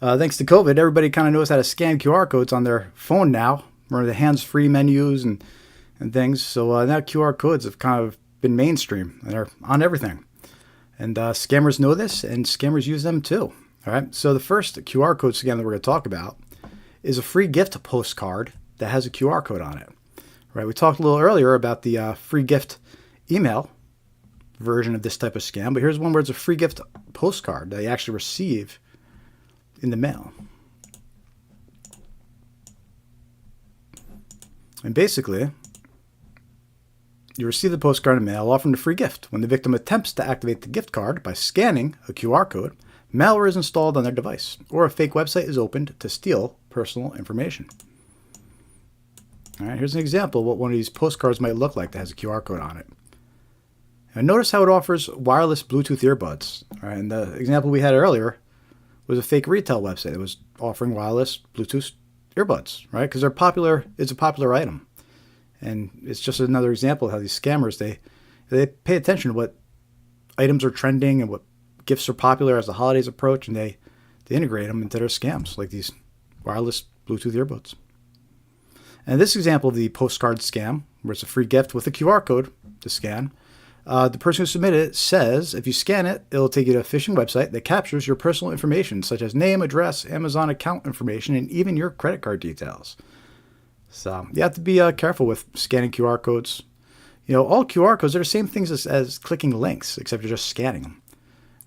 Thanks to COVID, everybody kind of knows how to scan QR codes on their phone now. Or the hands-free menus and things. So now QR codes have kind of been mainstream. And they're on everything. And scammers know this, and scammers use them too. All right. So the first QR code scam that we're going to talk about is a free gift postcard that has a QR code on it. Right. We talked a little earlier about the free gift email version of this type of scam. But here's one where it's a free gift postcard that you actually receive in the mail. And basically, you receive the postcard in mail offering a free gift. When the victim attempts to activate the gift card by scanning a QR code, malware is installed on their device, or a fake website is opened to steal personal information. All right, here's an example of what one of these postcards might look like that has a QR code on it. And notice how it offers wireless Bluetooth earbuds. All right, and the example we had earlier was a fake retail website that was offering wireless Bluetooth earbuds, right? Because they're popular. It's a popular item, and it's just another example of how these scammers they pay attention to what items are trending and what gifts are popular as the holidays approach, and they integrate them into their scams, like these wireless Bluetooth earbuds. And this example of the postcard scam, where it's a free gift with a QR code to scan, the person who submitted it says if you scan it, it'll take you to a phishing website that captures your personal information, such as name, address, Amazon account information, and even your credit card details. So you have to be careful with scanning QR codes. You know, all QR codes are the same things as clicking links, except you're just scanning them.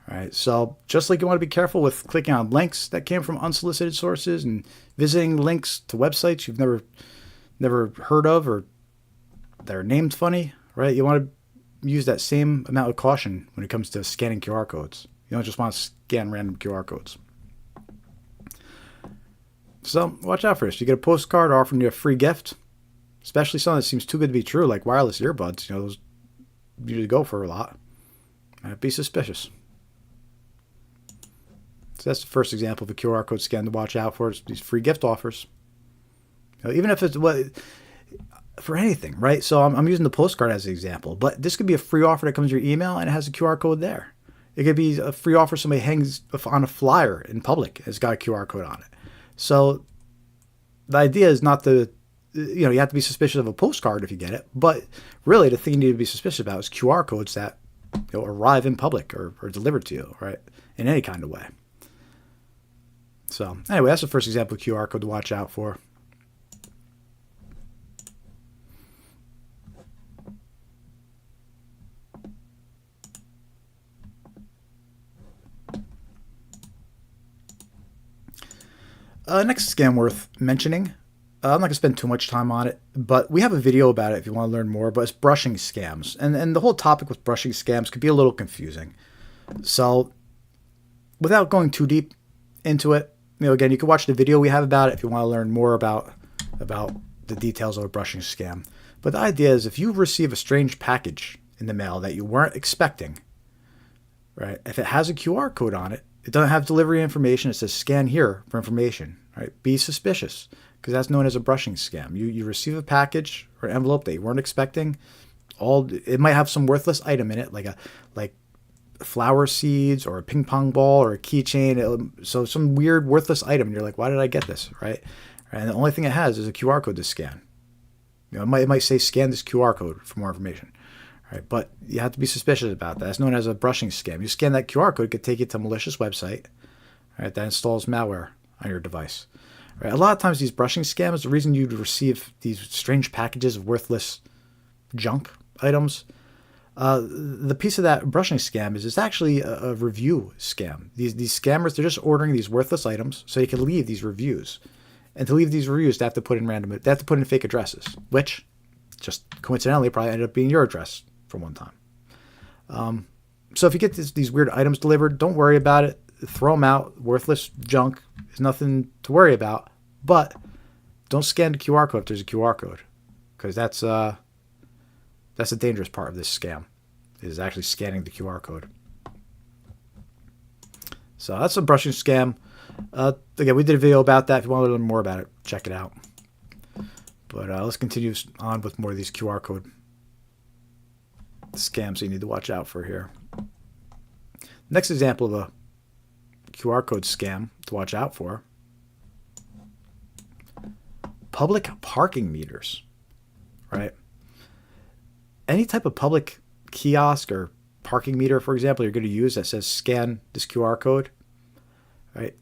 All right. So just like you want to be careful with clicking on links that came from unsolicited sources and visiting links to websites you've never heard of or that are named funny, right? You want to use that same amount of caution when it comes to scanning QR codes. You don't just want to scan random QR codes. So watch out for this. You get a postcard offering you a free gift, especially something that seems too good to be true, like wireless earbuds. You know, those usually go for a lot. Be suspicious. So that's the first example of a QR code scam to watch out for. Is these free gift offers. You know, even if it's for anything, right? So I'm using the postcard as an example, but this could be a free offer that comes to your email and it has a QR code there. It could be a free offer somebody hangs on a flyer in public. It's got a QR code on it. So the idea is not to, you have to be suspicious of a postcard if you get it, but really the thing you need to be suspicious about is QR codes that arrive in public or delivered to you, right? In any kind of way. So anyway, that's the first example of QR code to watch out for. Next scam worth mentioning. I'm not going to spend too much time on it, but we have a video about it if you want to learn more, but it's brushing scams. And the whole topic with brushing scams could be a little confusing. So without going too deep into it, again, you can watch the video we have about it if you want to learn more about the details of a brushing scam. But the idea is if you receive a strange package in the mail that you weren't expecting, right? If it has a QR code on it, It doesn't have delivery information. It says scan here for information. Right? Be suspicious, because that's known as a brushing scam. You receive a package or envelope that you weren't expecting. It might have some worthless item in it, like flower seeds or a ping pong ball or a keychain. So some weird worthless item. And you're like, why did I get this? Right? And the only thing it has is a QR code to scan. It might say scan this QR code for more information. Right? But you have to be suspicious about that. It's known as a brushing scam. You scan that QR code, it could take you to a malicious website, right, that installs malware on your device. Right? A lot of times these brushing scams, the reason you'd receive these strange packages of worthless junk items, the piece of that brushing scam is it's actually a review scam. These scammers, they're just ordering these worthless items so you can leave these reviews. And to leave these reviews, they have to put in fake addresses, which just coincidentally probably ended up being your address from one time. So if you get these weird items delivered, don't worry about it. Throw them out. Worthless junk is nothing to worry about. But don't scan the QR code if there's a QR code, because that's a dangerous part of this scam, is actually scanning the QR code. So that's a brushing scam. Again, we did a video about that. If you want to learn more about it, check it out. But let's continue on with more of these QR code scams that you need to watch out for here. Next example of a QR code scam to watch out for: public parking meters. Right? Any type of public kiosk or parking meter, for example, you're going to use that says scan this QR code, right?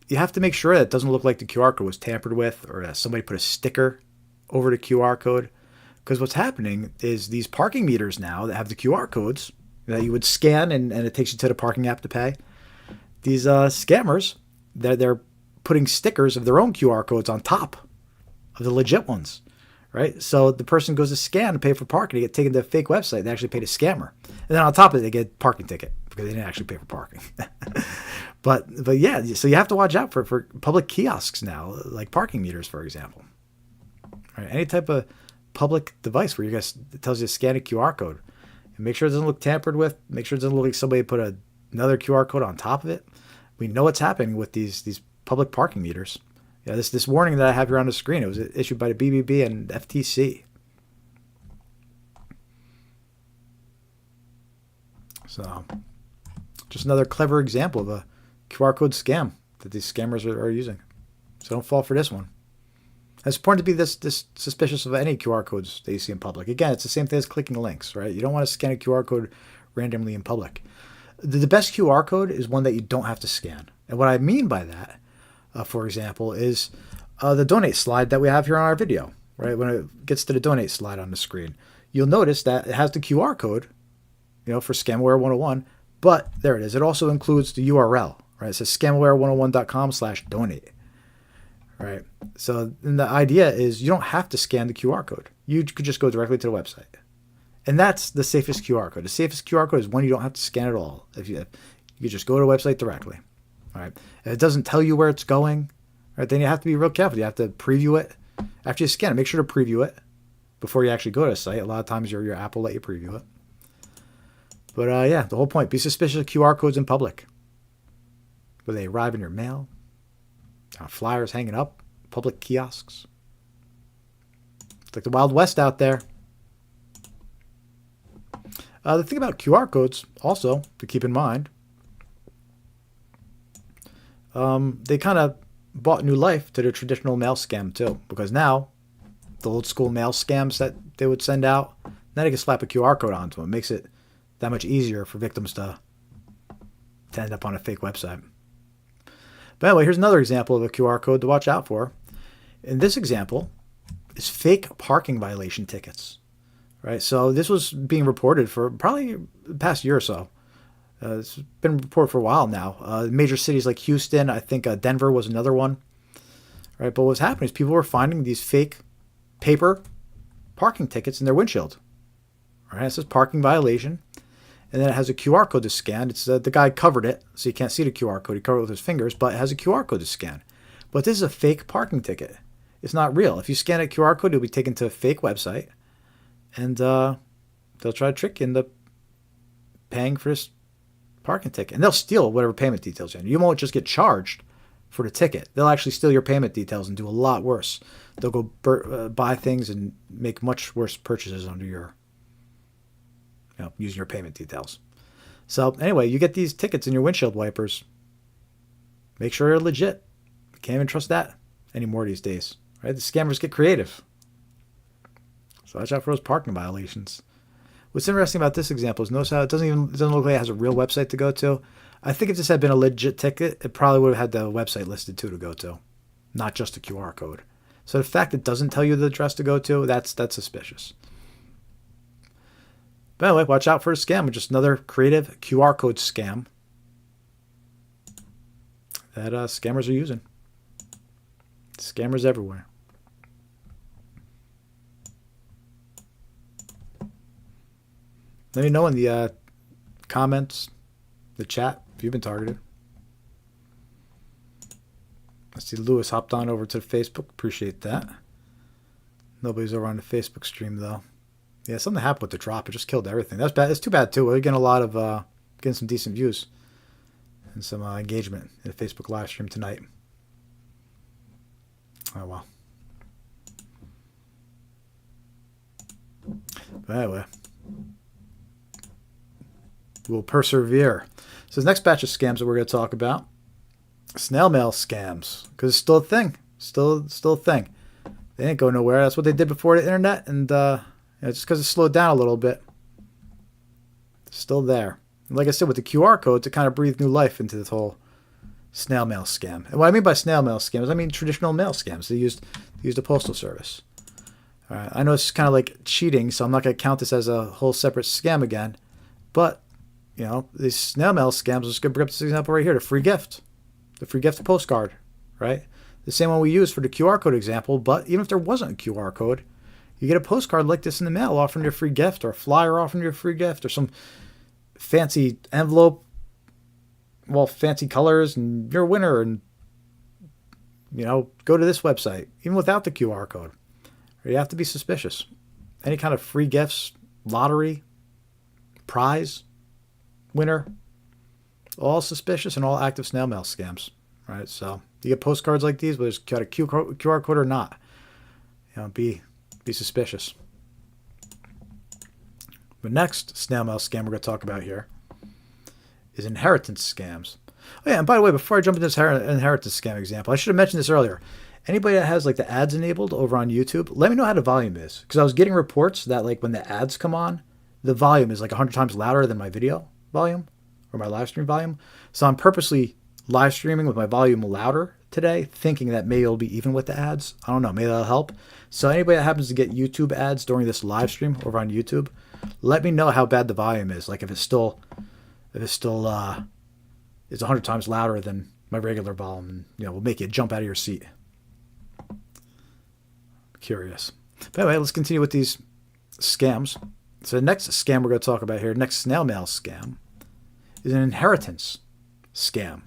You have to make sure that it doesn't look like the QR code was tampered with, or that somebody put a sticker over the QR code. Because what's happening is these parking meters now that have the QR codes that you would scan and it takes you to the parking app to pay. These scammers, they're putting stickers of their own QR codes on top of the legit ones. Right? So the person goes to scan to pay for parking, they get taken to a fake website, they actually paid a scammer. And then on top of it, they get a parking ticket because they didn't actually pay for parking. But yeah, so you have to watch out for public kiosks now, like parking meters, for example. Right? Any type of public device where it tells you to scan a QR code. And make sure it doesn't look tampered with. Make sure it doesn't look like somebody put another QR code on top of it. We know what's happening with these public parking meters. Yeah, this warning that I have here on the screen, it was issued by the BBB and FTC. So, just another clever example of a QR code scam that these scammers are using. So don't fall for this one. It's important to be this suspicious of any QR codes that you see in public. Again, it's the same thing as clicking links, right? You don't want to scan a QR code randomly in public. The best QR code is one that you don't have to scan. And what I mean by that, for example, is the donate slide that we have here on our video, right? When it gets to the donate slide on the screen, you'll notice that it has the QR code, for Scamware 101, but there it is. It also includes the URL, right? It says scamware101.com/donate, right? So then the idea is you don't have to scan the QR code. You could just go directly to the website. And that's the safest QR code. The safest QR code is one you don't have to scan at all. If you just go to the website directly. All right. If it doesn't tell you where it's going, right, then you have to be real careful. You have to preview it. After you scan it, make sure to preview it before you actually go to the site. A lot of times your app will let you preview it. But yeah, the whole point, be suspicious of QR codes in public. Whether they arrive in your mail, flyers hanging up, public kiosks. It's like the Wild West out there. The thing about QR codes also to keep in mind, they kind of brought new life to the traditional mail scam too, because now the old school mail scams that they would send out, now they can slap a QR code onto them. It makes it that much easier for victims to end up on a fake website. But anyway, here's another example of a QR code to watch out for. In this example is fake parking violation tickets. Right, so this was being reported for probably the past year or so. It's been reported for a while now. Major cities like Houston, I think Denver was another one. Right, but what's happening is people were finding these fake paper parking tickets in their windshield. Right, it says parking violation, and then it has a QR code to scan. It's the guy covered it, so you can't see the QR code. He covered it with his fingers, but it has a QR code to scan. But this is a fake parking ticket. It's not real. If you scan a QR code, you'll be taken to a fake website. And they'll try to trick you into paying for this parking ticket. And they'll steal whatever payment details you have. You won't just get charged for the ticket. They'll actually steal your payment details and do a lot worse. They'll go buy things and make much worse purchases under your, using your payment details. So anyway, you get these tickets in your windshield wipers. Make sure they're legit. You can't even trust that anymore these days. Right? The scammers get creative. So watch out for those parking violations. What's interesting about this example is notice how it doesn't look like it has a real website to go to. I think if this had been a legit ticket, it probably would have had the website listed too to go to, not just a QR code. So the fact it doesn't tell you the address to go to, that's suspicious. But anyway, watch out for a scam. Just another creative QR code scam that scammers are using. Scammers everywhere. Let me know in the comments, the chat, if you've been targeted. I see Lewis hopped on over to Facebook. Appreciate that. Nobody's over on the Facebook stream, though. Yeah, something happened with the drop. It just killed everything. That's bad. It's too bad, too. We're getting a lot of, getting some decent views and some engagement in the Facebook live stream tonight. Oh, well. But anyway. We'll persevere. So the next batch of scams that we're going to talk about, snail mail scams, because it's still a thing. Still a thing. They didn't go nowhere. That's what they did before the internet, and just because it slowed down a little bit, it's still there. And like I said, with the QR codes, it kind of breathed new life into this whole snail mail scam. And what I mean by snail mail scams, I mean traditional mail scams. They used the postal service. All right, I know it's kind of like cheating, so I'm not going to count this as a whole separate scam again, but these snail mail scams, let's go bring up this example right here, the free gift Postcard, right? The same one we used for the QR code example, but even if there wasn't a QR code, you get a postcard like this in the mail offering you a free gift, or a flyer offering you a free gift, or some fancy envelope, fancy colors, and you're a winner, and, go to this website, even without the QR code. You have to be suspicious. Any kind of free gifts, lottery, prize, winner, all suspicious and all active snail mail scams, right? So you get postcards like these, whether it's got a QR code or not, be suspicious. The next snail mail scam we're going to talk about here is inheritance scams. Oh yeah, and by the way, before I jump into this inheritance scam example, I should have mentioned this earlier. Anybody that has like the ads enabled over on YouTube, let me know how the volume is, because I was getting reports that like when the ads come on, the volume is like 100 times louder than my video volume or my live stream volume. So I'm purposely live streaming with my volume louder today, thinking that maybe it'll be even with the ads. I don't know, maybe that'll help. So anybody that happens to get YouTube ads during this live stream over on YouTube, let me know how bad the volume is. Like if it's still it's 100 times louder than my regular volume, and will make you jump out of your seat. Curious. But anyway, let's continue with these scams. So the next scam we're going to talk about here, next snail mail scam, is an inheritance scam.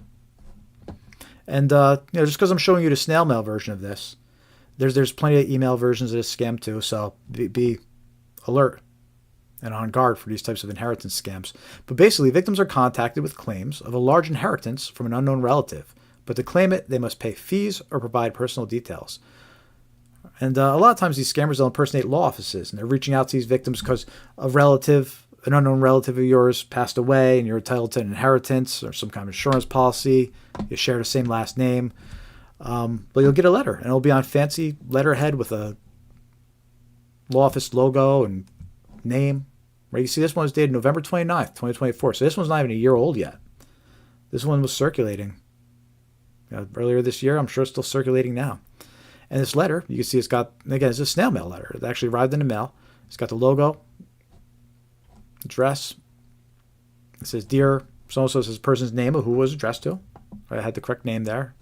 And just because I'm showing you the snail mail version of this, there's plenty of email versions of this scam too. So be alert and on guard for these types of inheritance scams. But basically, victims are contacted with claims of a large inheritance from an unknown relative. But to claim it, they must pay fees or provide personal details. And a lot of times these scammers will impersonate law offices, and they're reaching out to these victims because an unknown relative of yours passed away and you're entitled to an inheritance or some kind of insurance policy. You share the same last name. But you'll get a letter, and it'll be on fancy letterhead with a law office logo and name. Right? You see this one was dated November 29th, 2024. So this one's not even a year old yet. This one was circulating earlier this year. I'm sure it's still circulating now. And this letter, you can see it's got, again, it's a snail mail letter. It actually arrived in the mail. It's got the logo, address. It says, dear so-and-so, says the person's name of who it was addressed to. I had the correct name there.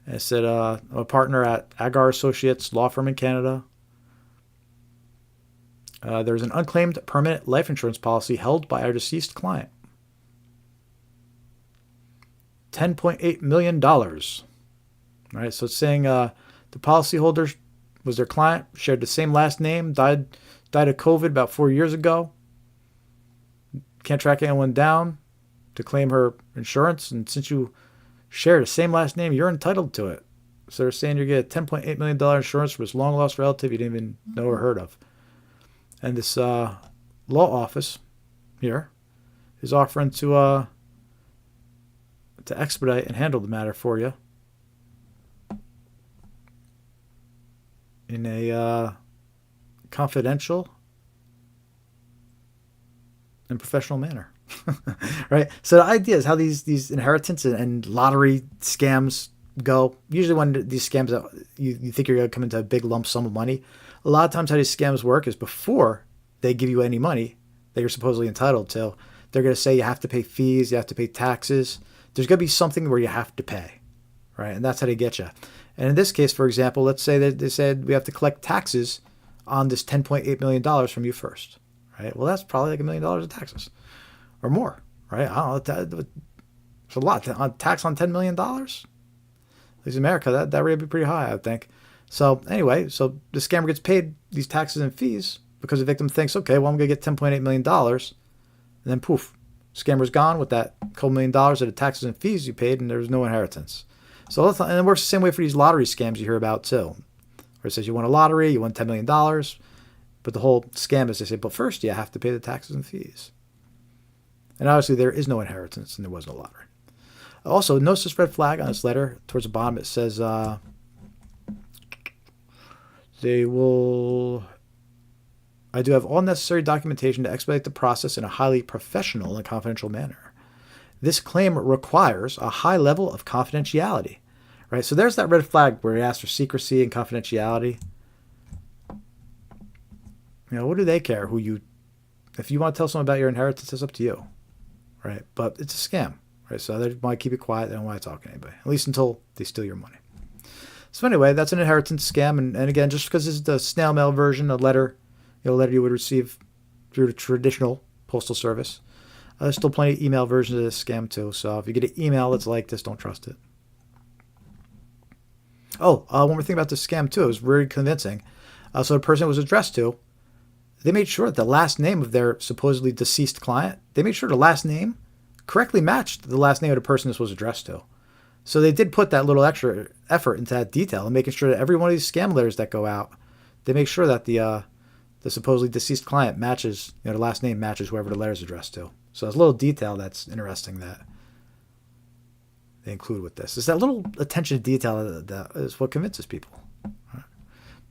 And it said, I'm a partner at Agar Associates law firm in Canada. There's an unclaimed permanent life insurance policy held by our deceased client. $10.8 million. All right, so it's saying the policyholder was their client, shared the same last name, died of COVID about 4 years ago. Can't track anyone down. to claim her insurance, and since you share the same last name, you're entitled to it. So they're saying you get a $10.8 million insurance for this long-lost relative you didn't even know or heard of. And this law office here is offering to expedite and handle the matter for you in a confidential and professional manner. Right? So the idea is how these inheritance and lottery scams go. Usually when these scams, you think you're going to come into a big lump sum of money, a lot of times how these scams work is before they give you any money that you're supposedly entitled to, they're going to say you have to pay fees, you have to pay taxes. There's going to be something where you have to pay, right? And that's how they get you. And in this case, for example, let's say that they said we have to collect taxes on this $10.8 million from you first, right? Well, that's probably like $1 million of taxes or more, right? I don't know. It's a lot. Tax on $10 million? At least in America, that rate would be pretty high, I think. So anyway, so the scammer gets paid these taxes and fees because the victim thinks, okay, well, I'm going to get $10.8 million. And then poof, scammer's gone with that couple $1 million of the taxes and fees you paid, and there's no inheritance. So and it works the same way for these lottery scams you hear about too. Where it says you won a lottery, you won $10 million. But the whole scam is they say, but first you have to pay the taxes and fees. And obviously there is no inheritance and there was no lottery. Also, notice this red flag on this letter towards the bottom. It says I do have all necessary documentation to expedite the process in a highly professional and confidential manner. This claim requires a high level of confidentiality, right? So there's that red flag where it asks for secrecy and confidentiality. You know, what do they care if you want to tell someone about your inheritance, it's up to you, right? But it's a scam, right? So they want to keep it quiet. They don't want to talk to anybody, at least until they steal your money. So anyway, that's an inheritance scam. And again, just because this is the snail mail version, a letter you would receive through the traditional postal service. There's still plenty of email versions of this scam too. So if you get an email that's like this, don't trust it. Oh, one more thing about this scam too. It was very convincing. So the person it was addressed to, they made sure that the last name of their supposedly deceased client, they made sure the last name correctly matched the last name of the person this was addressed to. So they did put that little extra effort into that detail and making sure that every one of these scam letters that go out, they make sure that the supposedly deceased client matches, the last name matches whoever the letter is addressed to. So there's a little detail that's interesting that they include with this. It's that little attention to detail that is what convinces people. Right.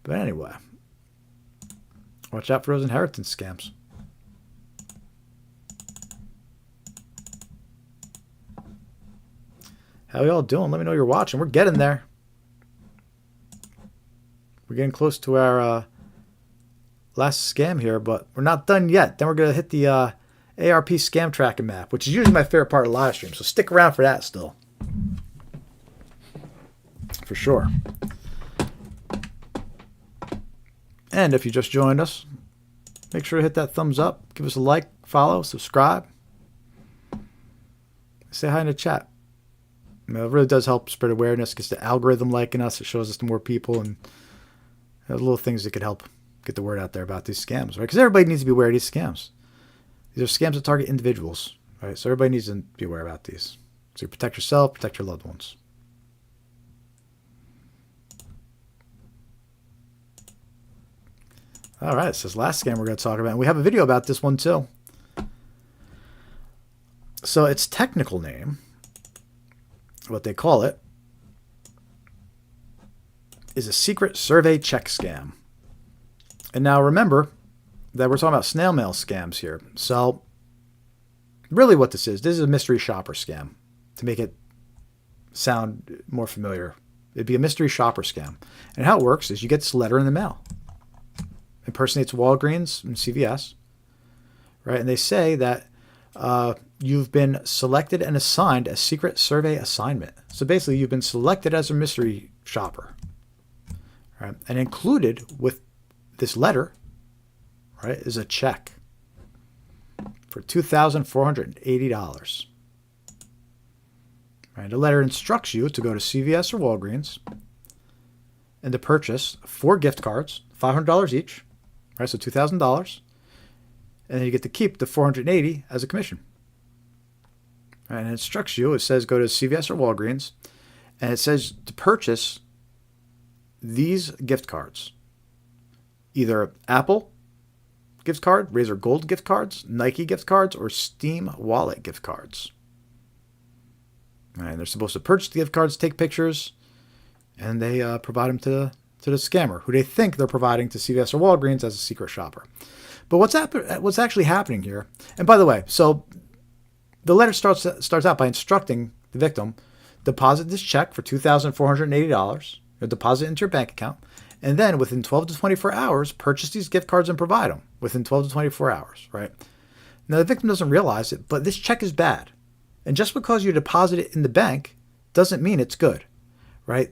But anyway, watch out for those inheritance scams. How y'all doing? Let me know you're watching. We're getting there. We're getting close to our last scam here, but we're not done yet. Then we're going to hit the AARP scam tracking map, which is usually my favorite part of live stream. So stick around for that still. For sure. And if you just joined us, make sure to hit that thumbs up. Give us a like, follow, subscribe. Say hi in the chat. It really does help spread awareness. It gets the algorithm liking us. It shows us to more people, and little things that could help get the word out there about these scams, right? Because everybody needs to be aware of these scams. These are scams that target individuals, right? So everybody needs to be aware about these. So you protect yourself, protect your loved ones. All right, so this last scam we're going to talk about, and we have a video about this one too. So its technical name, what they call it, is a secret survey check scam. And now remember that we're talking about snail mail scams here. So really what this is a mystery shopper scam. To make it sound more familiar, it'd be a mystery shopper scam. And how it works is you get this letter in the mail. Impersonates Walgreens and CVS, right? And they say that you've been selected and assigned a secret survey assignment. So basically, you've been selected as a mystery shopper, right? And included with this letter, right, is a check for $2,480. Right? The letter instructs you to go to CVS or Walgreens and to purchase 4 gift cards, $500 each, right? So $2,000, and then you get to keep the $480 as a commission. And it instructs you. It says go to CVS or Walgreens, and it says to purchase these gift cards. Either Apple gift card, Razor Gold gift cards, Nike gift cards, or Steam Wallet gift cards. All right, and they're supposed to purchase the gift cards, take pictures, and they provide them to the scammer, who they think they're providing to CVS or Walgreens as a secret shopper. But what's actually happening here? And by the way, so the letter starts out by instructing the victim, deposit this check for $2,480, or deposit into your bank account, and then within 12 to 24 hours, purchase these gift cards and provide them within 12 to 24 hours, right? Now, the victim doesn't realize it, but this check is bad. And just because you deposit it in the bank doesn't mean it's good, right?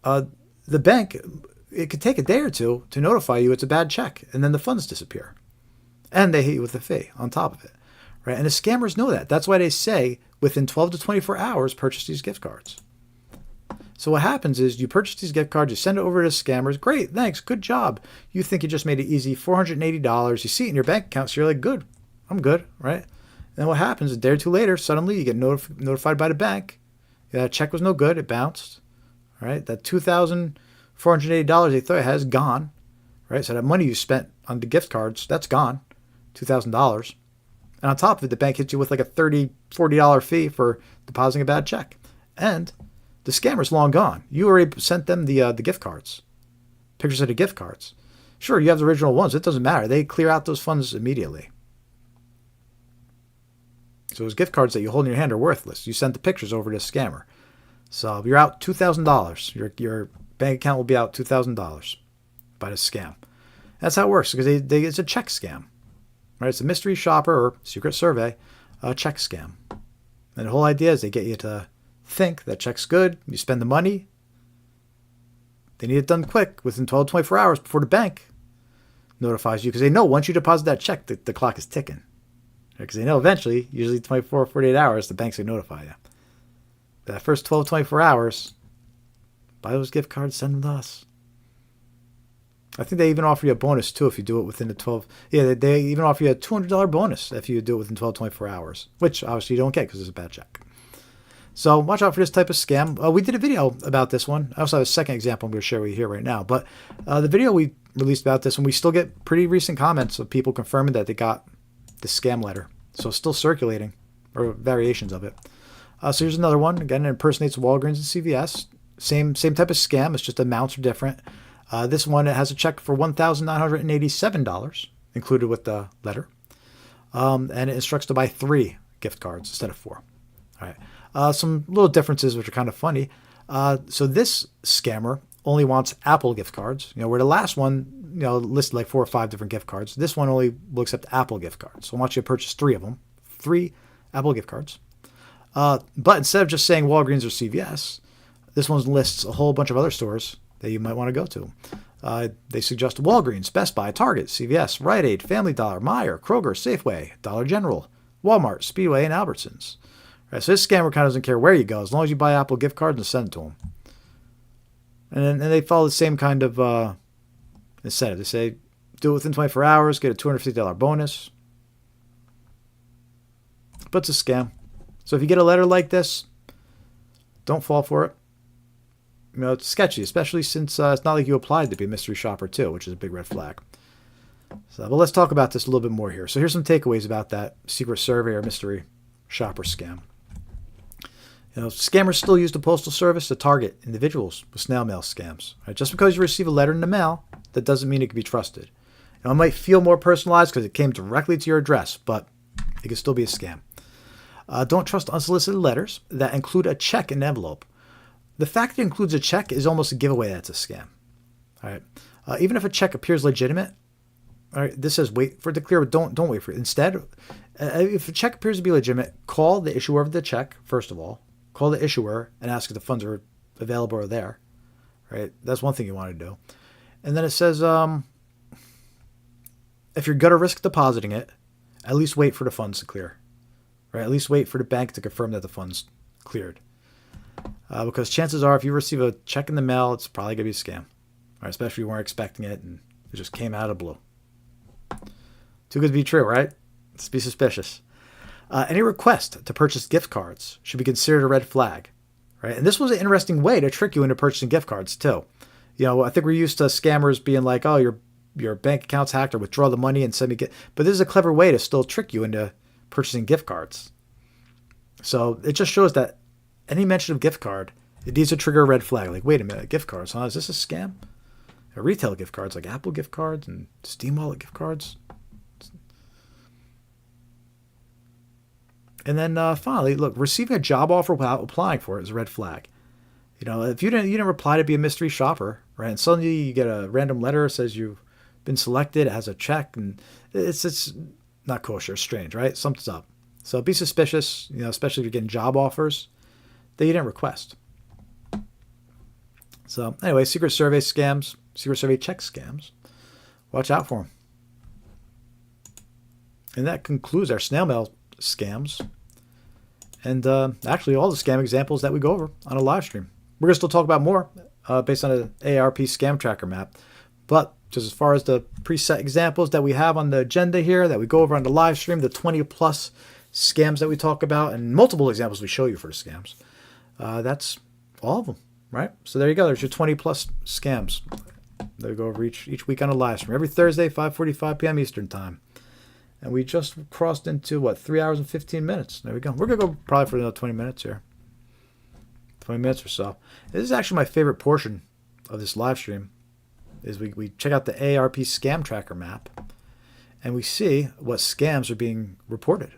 The bank, it could take a day or two to notify you it's a bad check, and then the funds disappear. And they hit you with a fee on top of it, right? And the scammers know that. That's why they say within 12 to 24 hours, purchase these gift cards. So what happens is you purchase these gift cards, you send it over to scammers. Great, thanks, good job. You think you just made it easy, $480. You see it in your bank account, so you're like, good, I'm good, right? And then what happens, a day or two later, suddenly you get notified by the bank. Yeah, that check was no good, it bounced, right? That $2,480 they thought you had is gone, right? So that money you spent on the gift cards, that's gone, $2,000. And on top of it, the bank hits you with like a $30, $40 fee for depositing a bad check. And the scammer's long gone. You already sent them the gift cards, pictures of the gift cards. Sure, you have the original ones. It doesn't matter. They clear out those funds immediately. So those gift cards that you hold in your hand are worthless. You sent the pictures over to the scammer. So you're out $2,000. Your bank account will be out $2,000 by the scam. That's how it works, because it's a check scam. Right? It's a mystery shopper or secret survey check scam. And the whole idea is they get you to think that check's good. You spend the money. They need it done quick, within 12 to 24 hours before the bank notifies you, because they know once you deposit that check, the clock is ticking. Because they know eventually, usually 24 or 48 hours, the bank's going to notify you. That first 12 to 24 hours, buy those gift cards, send them to us. I think they even offer you a bonus too if you do it within the 12. Yeah, they even offer you a $200 bonus if you do it within 12 to 24 hours, which obviously you don't get because it's a bad check. So watch out for this type of scam. We did a video about this one. I also have a second example I'm going to share with you here right now. But the video we released about this one, we still get pretty recent comments of people confirming that they got the scam letter. So it's still circulating, or variations of it. So here's another one. Again, it impersonates Walgreens and CVS. Same type of scam. It's just amounts are different. This one, it has a check for $1,987 included with the letter. And it instructs to buy 3 gift cards instead of 4. All right. Some little differences which are kind of funny. So this scammer only wants Apple gift cards. Where the last one, listed like 4 or 5 different gift cards. This one only will accept Apple gift cards. So I want you to purchase 3 of them. 3 Apple gift cards. But instead of just saying Walgreens or CVS, this one lists a whole bunch of other stores that you might want to go to. They suggest Walgreens, Best Buy, Target, CVS, Rite Aid, Family Dollar, Meijer, Kroger, Safeway, Dollar General, Walmart, Speedway, and Albertsons. Right, so this scammer kind of doesn't care where you go, as long as you buy Apple gift cards and send it to them. And they follow the same kind of incentive. They say, do it within 24 hours, get a $250 bonus. But it's a scam. So if you get a letter like this, don't fall for it. It's sketchy, especially since it's not like you applied to be a mystery shopper too, which is a big red flag. So, but let's talk about this a little bit more here. So here's some takeaways about that secret survey or mystery shopper scam. Scammers still use the Postal Service to target individuals with snail mail scams. Right? Just because you receive a letter in the mail, that doesn't mean it can be trusted. It might feel more personalized because it came directly to your address, but it can still be a scam. Don't trust unsolicited letters that include a check in an envelope. The fact it includes a check is almost a giveaway that it's a scam. All right. Even if a check appears legitimate, all right, this says wait for it to clear, but don't wait for it. Instead, if a check appears to be legitimate, call the issuer of the check, first of all. Call the issuer and ask if the funds are available or there. Right? That's one thing you want to do. And then it says, if you're going to risk depositing it, at least wait for the funds to clear. Right? At least wait for the bank to confirm that the funds cleared. Because chances are, if you receive a check in the mail, it's probably going to be a scam. Right? Especially if you weren't expecting it and it just came out of the blue. Too good to be true, right? Let's be suspicious. Any request to purchase gift cards should be considered a red flag, right? And this was an interesting way to trick you into purchasing gift cards too. I think we're used to scammers being like, oh, your bank account's hacked, or withdraw the money and send me But this is a clever way to still trick you into purchasing gift cards. So it just shows that any mention of gift card, it needs to trigger a red flag. Like, wait a minute, gift cards, huh? Is this a scam? Retail gift cards, like Apple gift cards and Steam Wallet gift cards. And then finally, look, receiving a job offer without applying for it is a red flag. If you didn't reply to be a mystery shopper, right? And suddenly you get a random letter that says you've been selected, it has a check, and it's not kosher, strange, right? Something's up. So be suspicious, especially if you're getting job offers that you didn't request. So anyway, Secret Survey scams, Secret Survey check scams. Watch out for them. And that concludes our snail mail scams. And actually all the scam examples that we go over on a live stream. We're going to still talk about more based on an AARP scam tracker map. But just as far as the preset examples that we have on the agenda here that we go over on the live stream, the 20 plus scams that we talk about and multiple examples we show you for the scams, that's all of them, right? So there you go. There's your 20 plus scams that we go over each week on a live stream. Every Thursday, 5:45 p.m. Eastern time. And we just crossed into, 3 hours and 15 minutes. There we go. We're going to go probably for another 20 minutes here. 20 minutes or so. This is actually my favorite portion of this live stream, is we check out the AARP scam tracker map, and we see what scams are being reported,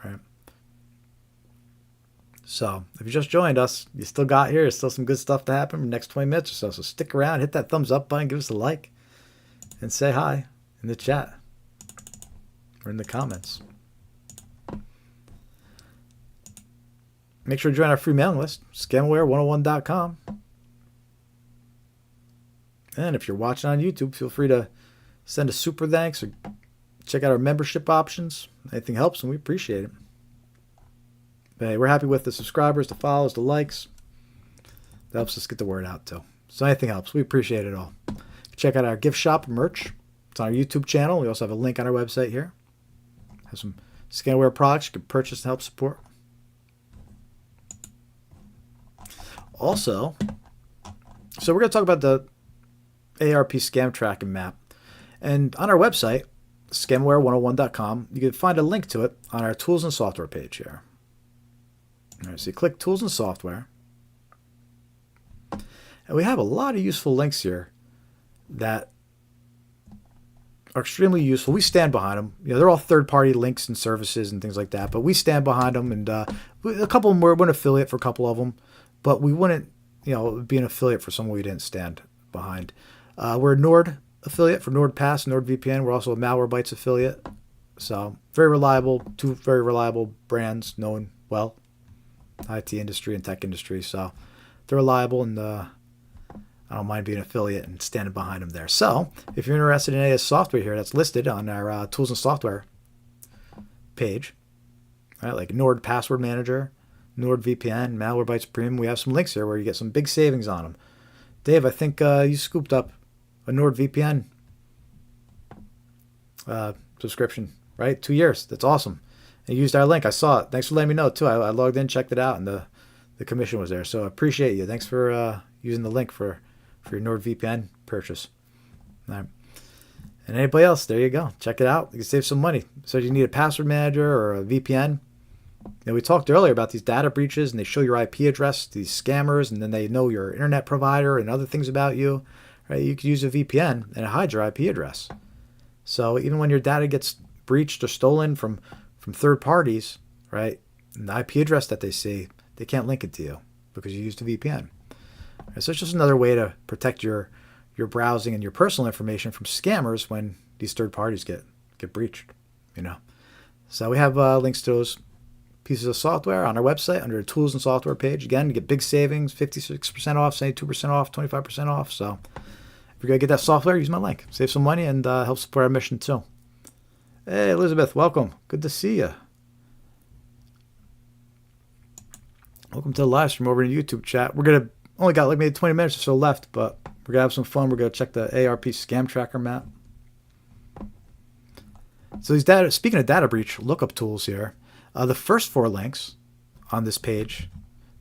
right? So if you just joined us, you still got here. There's still some good stuff to happen in the next 20 minutes or so. So stick around, hit that thumbs up button, give us a like, and say hi in the chat or in the comments. Make sure to join our free mailing list, scamware101.com. And if you're watching on YouTube, feel free to send a super thanks or check out our membership options. Anything helps, and we appreciate it. But hey, we're happy with the subscribers, the follows, the likes. That helps us get the word out too. So anything helps. We appreciate it all. Check out our gift shop merch. It's on our YouTube channel. We also have a link on our website here. Have some Scamware products you can purchase to help support. Also, so we're going to talk about the AARP scam tracking map. And on our website, scamware101.com, you can find a link to it on our tools and software page here. All right, so you click tools and software. And we have a lot of useful links here that are extremely useful. We stand behind them. They're all third-party links and services and things like that, but we stand behind them. And a couple of them, we're an affiliate for a couple of them, but we wouldn't, be an affiliate for someone we didn't stand behind. We're a Nord affiliate for NordPass, NordVPN. We're also a Malwarebytes affiliate. So very reliable, two very reliable brands known well, IT industry and tech industry. So they're reliable, and I don't mind being an affiliate and standing behind them there. So if you're interested in any of the software here that's listed on our tools and software page, right, like Nord Password Manager, NordVPN, Malwarebytes Premium, we have some links here where you get some big savings on them. Dave, I think you scooped up a NordVPN subscription, right? 2 years. That's awesome. And you used our link. I saw it. Thanks for letting me know, too. I logged in, checked it out, and the commission was there. So I appreciate you. Thanks for using the link for your NordVPN purchase. All right. And anybody else, there you go. Check it out. You can save some money. So you need a password manager or a VPN. We talked earlier about these data breaches, and they show your IP address to these scammers, and then they know your internet provider and other things about you. Right? You could use a VPN, and it hides your IP address. So even when your data gets breached or stolen from third parties, right, and the IP address that they see, they can't link it to you because you used a VPN. Right? So it's just another way to protect your browsing and your personal information from scammers when these third parties get breached. So we have links to those pieces of software on our website under the tools and software page. Again, you get big savings, 56% off, 72% off, 25% off. So if you're going to get that software, use my link. Save some money and help support our mission too. Hey, Elizabeth, welcome. Good to see you. Welcome to the live stream over in the YouTube chat. We're going to only got like maybe 20 minutes or so left, but we're going to have some fun. We're going to check the AARP scam tracker map. So these speaking of data breach lookup tools here, The first 4 links on this page,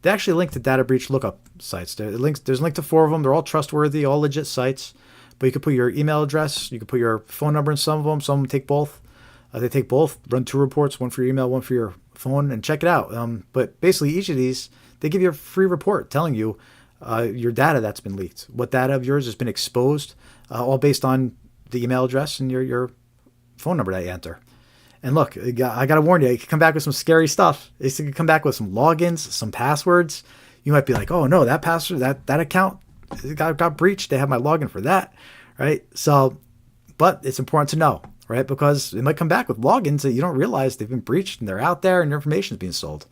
they actually link to data breach lookup sites. There's a link to 4 of them. They're all trustworthy, all legit sites. But you can put your email address, you can put your phone number in some of them. Some of them take both. They take both, run 2 reports, one for your email, one for your phone, and check it out. But basically, each of these, they give you a free report telling you your data that's been leaked, what data of yours has been exposed, all based on the email address and your phone number that you enter. And look, I got to warn you, it can come back with some scary stuff. It can come back with some logins, some passwords. You might be like, oh no, that password, that account got breached. They have my login for that, right? So, but it's important to know, right? Because it might come back with logins that you don't realize they've been breached and they're out there and your information is being sold.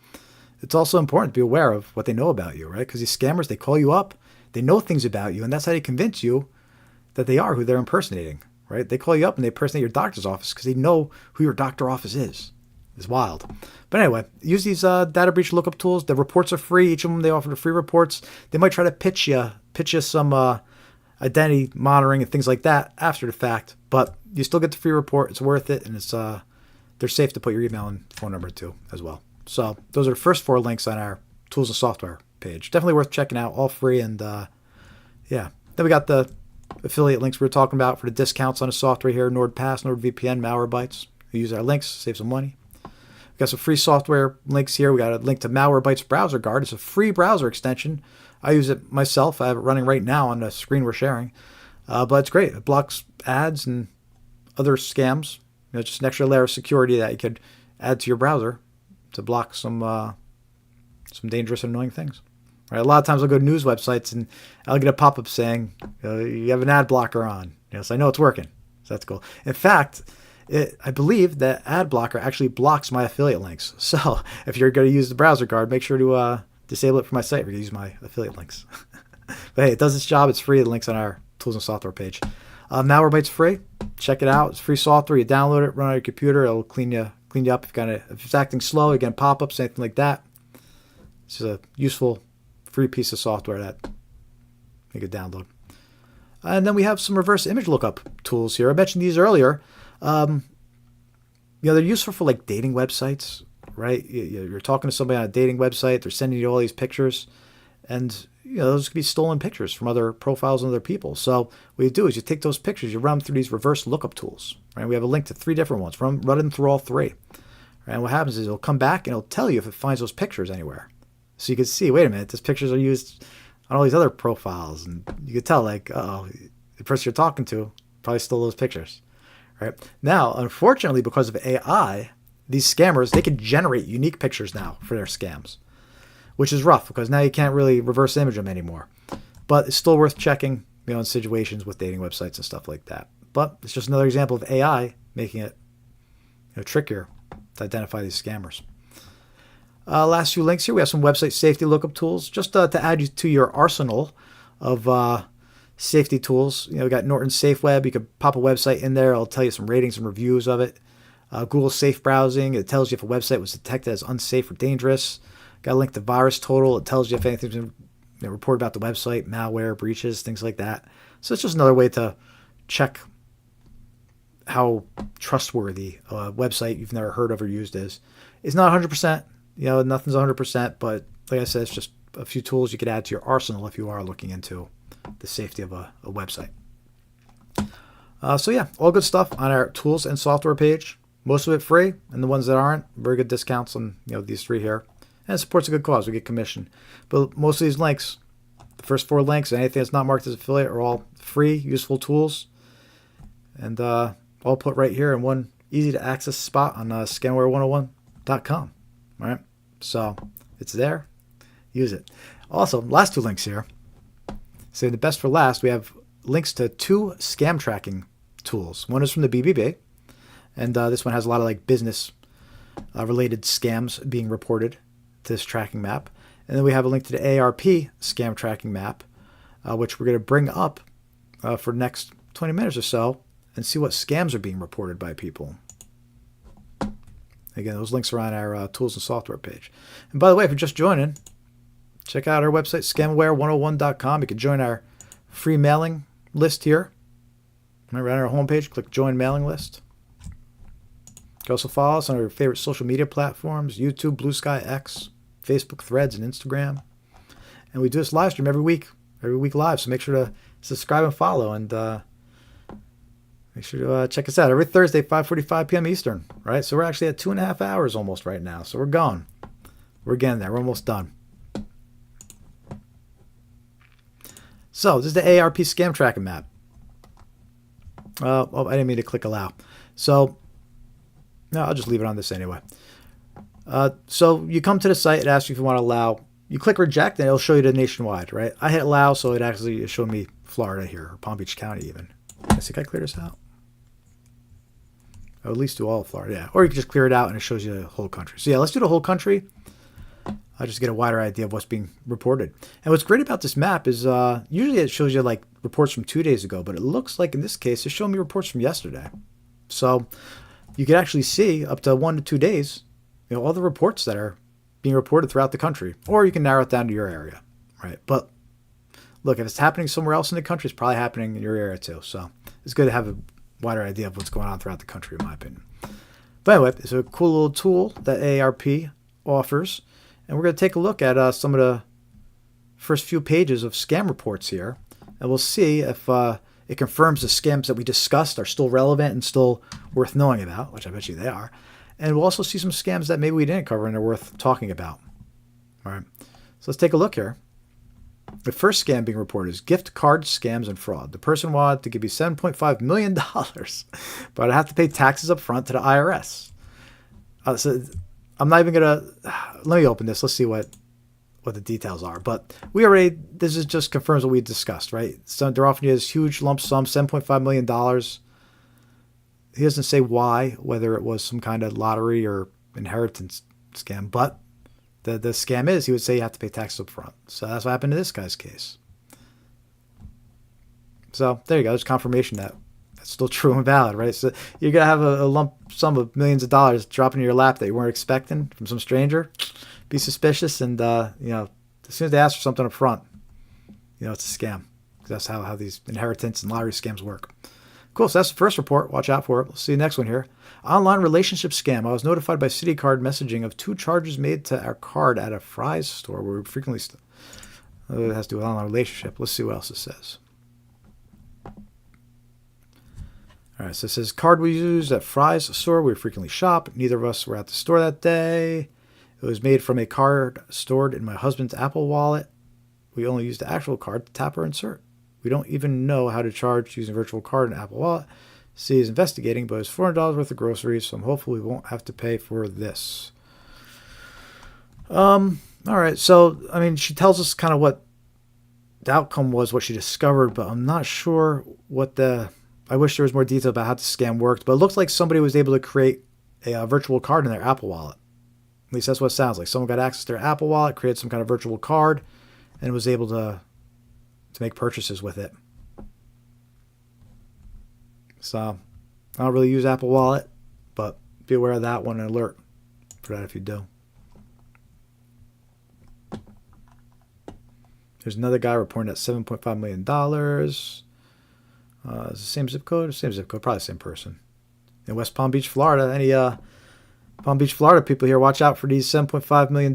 It's also important to be aware of what they know about you, right? Because these scammers, they call you up, they know things about you, and that's how they convince you that they are who they're impersonating, right? They call you up and they impersonate your doctor's office because they know who your doctor office is. It's wild. But anyway, use these data breach lookup tools. The reports are free. Each of them, they offer the free reports. They might try to pitch you some identity monitoring and things like that after the fact, but you still get the free report. It's worth it, and it's they're safe to put your email and phone number to as well. So those are the first 4 links on our tools and software page. Definitely worth checking out, all free. And yeah, then we got the affiliate links we were talking about for the discounts on the software here, NordPass, NordVPN, Malwarebytes. We use our links, save some money. We got some free software links here. We got a link to Malwarebytes Browser Guard. It's a free browser extension. I use it myself. I have it running right now on the screen we're sharing. But it's great. It blocks ads and other scams. Just an extra layer of security that you could add to your browser to block some dangerous and annoying things. Right? A lot of times I'll go to news websites and I'll get a pop-up saying, you have an ad blocker on. So I know it's working. So that's cool. In fact, I believe that ad blocker actually blocks my affiliate links. So if you're going to use the browser guard, make sure to disable it for my site. We're going to use my affiliate links. But hey, it does its job. It's free. The link's on our tools and software page. Malwarebytes free. Check it out. It's free software. You download it, run it on your computer. It'll clean you up. If it's acting slow, you get pop-ups, anything like that. It's a useful free piece of software that you could download. And then we have some reverse image lookup tools here. I mentioned these earlier. They're useful for like dating websites, right? You're talking to somebody on a dating website. They're sending you all these pictures, and those could be stolen pictures from other profiles and other people. So what you do is you take those pictures, you run them through these reverse lookup tools. Right? We have a link to 3 different ones. Run them through all 3. Right? And what happens is it'll come back and it'll tell you if it finds those pictures anywhere. So you can see, wait a minute, these pictures are used on all these other profiles, and you can tell, like, the person you're talking to probably stole those pictures. Right? Now, unfortunately, because of AI, these scammers, they can generate unique pictures now for their scams, which is rough because now you can't really reverse image them anymore. But it's still worth checking, in situations with dating websites and stuff like that. But it's just another example of AI making it trickier to identify these scammers. Last few links here, we have some website safety lookup tools, just to add you to your arsenal of safety tools. We got Norton Safe Web. You could pop a website in there. It'll tell you some ratings and reviews of it. Google Safe Browsing. It tells you if a website was detected as unsafe or dangerous. Got a link to Virus Total. It tells you if anything's been reported about the website, malware, breaches, things like that. So it's just another way to check how trustworthy a website you've never heard of or used is. It's not 100%. Nothing's 100%, but like I said, it's just a few tools you could add to your arsenal if you are looking into the safety of a website. So yeah, all good stuff on our tools and software page. Most of it free, and the ones that aren't, very good discounts on these 3 here. And it supports a good cause. We get commission. But most of these links, the first 4 links, and anything that's not marked as affiliate, are all free, useful tools. And all put right here in one easy-to-access spot on scamware101.com. All right? So it's there. Use it. Also, last 2 links here. So the best for last, we have links to 2 scam tracking tools. One is from the BBB, and this one has a lot of like business related scams being reported to this tracking map. And then we have a link to the AARP scam tracking map, which we're going to bring up for the next 20 minutes or so and see what scams are being reported by people. Again, those links are on our tools and software page. And by the way, if you're just joining, check out our website, scamware101.com. You can join our free mailing list here. Right on our homepage, click Join Mailing List. can also follow us on our favorite social media platforms, YouTube, Blue Sky, X, Facebook, Threads, and Instagram. And we do this live stream every week live. So make sure to subscribe and follow, and make sure to check us out every Thursday, 5:45 p.m. Eastern. Right, so we're actually at 2.5 hours almost right now. So we're going. We're getting there. We're almost done. So this is the AARP scam tracking map. Oh, I didn't mean to click allow. So no, I'll just leave it on this anyway. So you come to the site, it asks you if you want to allow. You click reject, and it'll show you the nationwide, right? I hit allow, so it actually showed me Florida here, or Palm Beach County even. I think I clear this out. I'll at least do all of Florida, yeah. Or you can just clear it out, and it shows you the whole country. So yeah, let's do the whole country. I'll just get a wider idea of what's being reported. And what's great about this map is usually it shows you like reports from 2 days ago, but it looks like in this case it's showing me reports from yesterday. So you can actually see up to 1 to 2 days, all the reports that are being reported throughout the country, or you can narrow it down to your area, right? But look, if it's happening somewhere else in the country, it's probably happening in your area too. So it's good to have a wider idea of what's going on throughout the country, in my opinion. But anyway, it's a cool little tool that AARP offers. And we're going to take a look at some of the first few pages of scam reports here. And we'll see if it confirms the scams that we discussed are still relevant and still worth knowing about, which I bet you they are. And we'll also see some scams that maybe we didn't cover and are worth talking about. All right. So let's take a look here. The first scam being reported is gift card scams and fraud. The person wanted to give you $7.5 million, but I have to pay taxes up front to the IRS. So I'm not even going to, let me open this. Let's see what the details are. But this is just confirms what we discussed, right? So they're offering you this huge lump sum, $7.5 million. He doesn't say why, whether it was some kind of lottery or inheritance scam. But the scam is, he would say you have to pay taxes up front. So that's what happened in this guy's case. So there you go. There's confirmation that that's still true and valid, right? So you're going to have a lump sum of millions of dollars dropping in your lap that you weren't expecting from some stranger. Be suspicious, and as soon as they ask for something up front, it's a scam. That's how these inheritance and lottery scams work. Cool, so that's the first report. Watch out for it. We'll see the next one here. Online relationship scam. I was notified by CityCard messaging of 2 charges made to our card at a Fry's store where we frequently... it has to do with online relationship. Let's see what else it says. All right, so it says, card we used at Fry's store. We frequently shop. Neither of us were at the store that day. It was made from a card stored in my husband's Apple Wallet. We only used the actual card to tap or insert. We don't even know how to charge using virtual card and Apple Wallet. C is investigating, but it's $400 worth of groceries, so I'm hopeful we won't have to pay for this. All right, so, she tells us kind of what the outcome was, what she discovered, but I'm not sure what I wish there was more detail about how the scam worked, but it looks like somebody was able to create a virtual card in their Apple Wallet. At least that's what it sounds like. Someone got access to their Apple Wallet, created some kind of virtual card, and was able to make purchases with it. So, I don't really use Apple Wallet, but be aware of that one and alert for that if you do. There's another guy reporting at $7.5 million. It's the same zip code? Same zip code, probably the same person. In West Palm Beach, Florida. Any Palm Beach, Florida people here, watch out for these $7.5 million.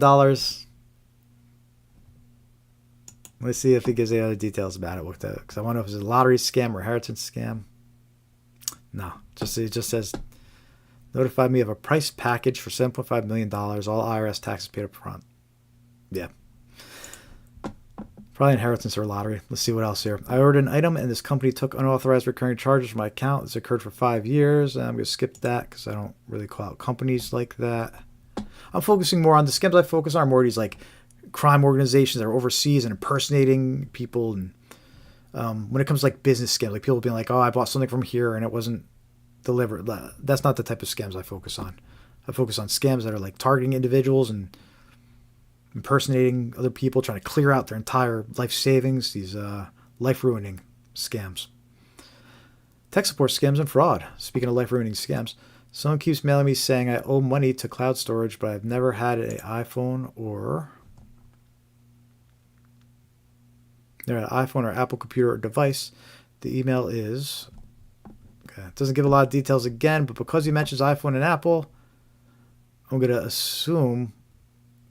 Let's see if he gives any other details about it. Because I wonder if it's a lottery scam or inheritance scam. No, it just says, notified me of a price package for $7.5 million, all IRS taxes paid up front. Yeah. Probably inheritance or lottery. Let's see what else here. I ordered an item and this company took unauthorized recurring charges from my account. This occurred for 5 years. And I'm going to skip that because I don't really call out companies like that. I'm focusing more on the scams I focus on are more these like crime organizations that are overseas and impersonating people. And when it comes to like business scams, like people being like, oh, I bought something from here and it wasn't delivered. That's not the type of scams I focus on. I focus on scams that are like targeting individuals and impersonating other people, trying to clear out their entire life savings, these life-ruining scams. Tech support scams and fraud. Speaking of life-ruining scams, someone keeps mailing me saying I owe money to cloud storage, but I've never had an iPhone or Apple computer or device. The email is, Okay. It doesn't give a lot of details again, but because he mentions iPhone and Apple, I'm going to assume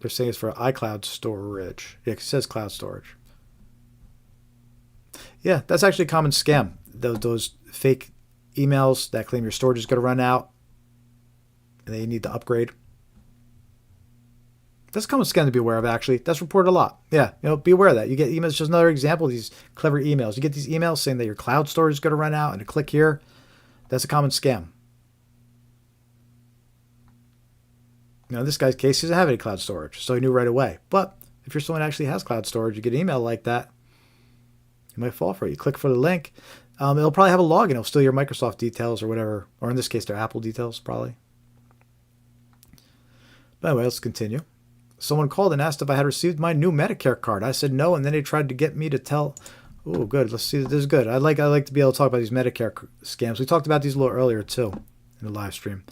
they're saying it's for iCloud storage. Yeah, it says cloud storage. Yeah, that's actually a common scam. Those fake emails that claim your storage is going to run out and they need to upgrade. That's a common scam to be aware of, actually. That's reported a lot. Yeah, be aware of that. You get emails, just another example of these clever emails. You get these emails saying that your cloud storage is going to run out and a click here. That's a common scam. Now, in this guy's case, he doesn't have any cloud storage, so he knew right away. But if you're someone who actually has cloud storage, you get an email like that, you might fall for it. You click for the link. It'll probably have a login. It'll steal your Microsoft details or whatever, or in this case, their Apple details, probably. But anyway, let's continue. Someone called and asked if I had received my new Medicare card. I said no, and then they tried to get me to tell. Oh, good. Let's see. This is good. I like to be able to talk about these Medicare scams. We talked about these a little earlier, too, in the live stream.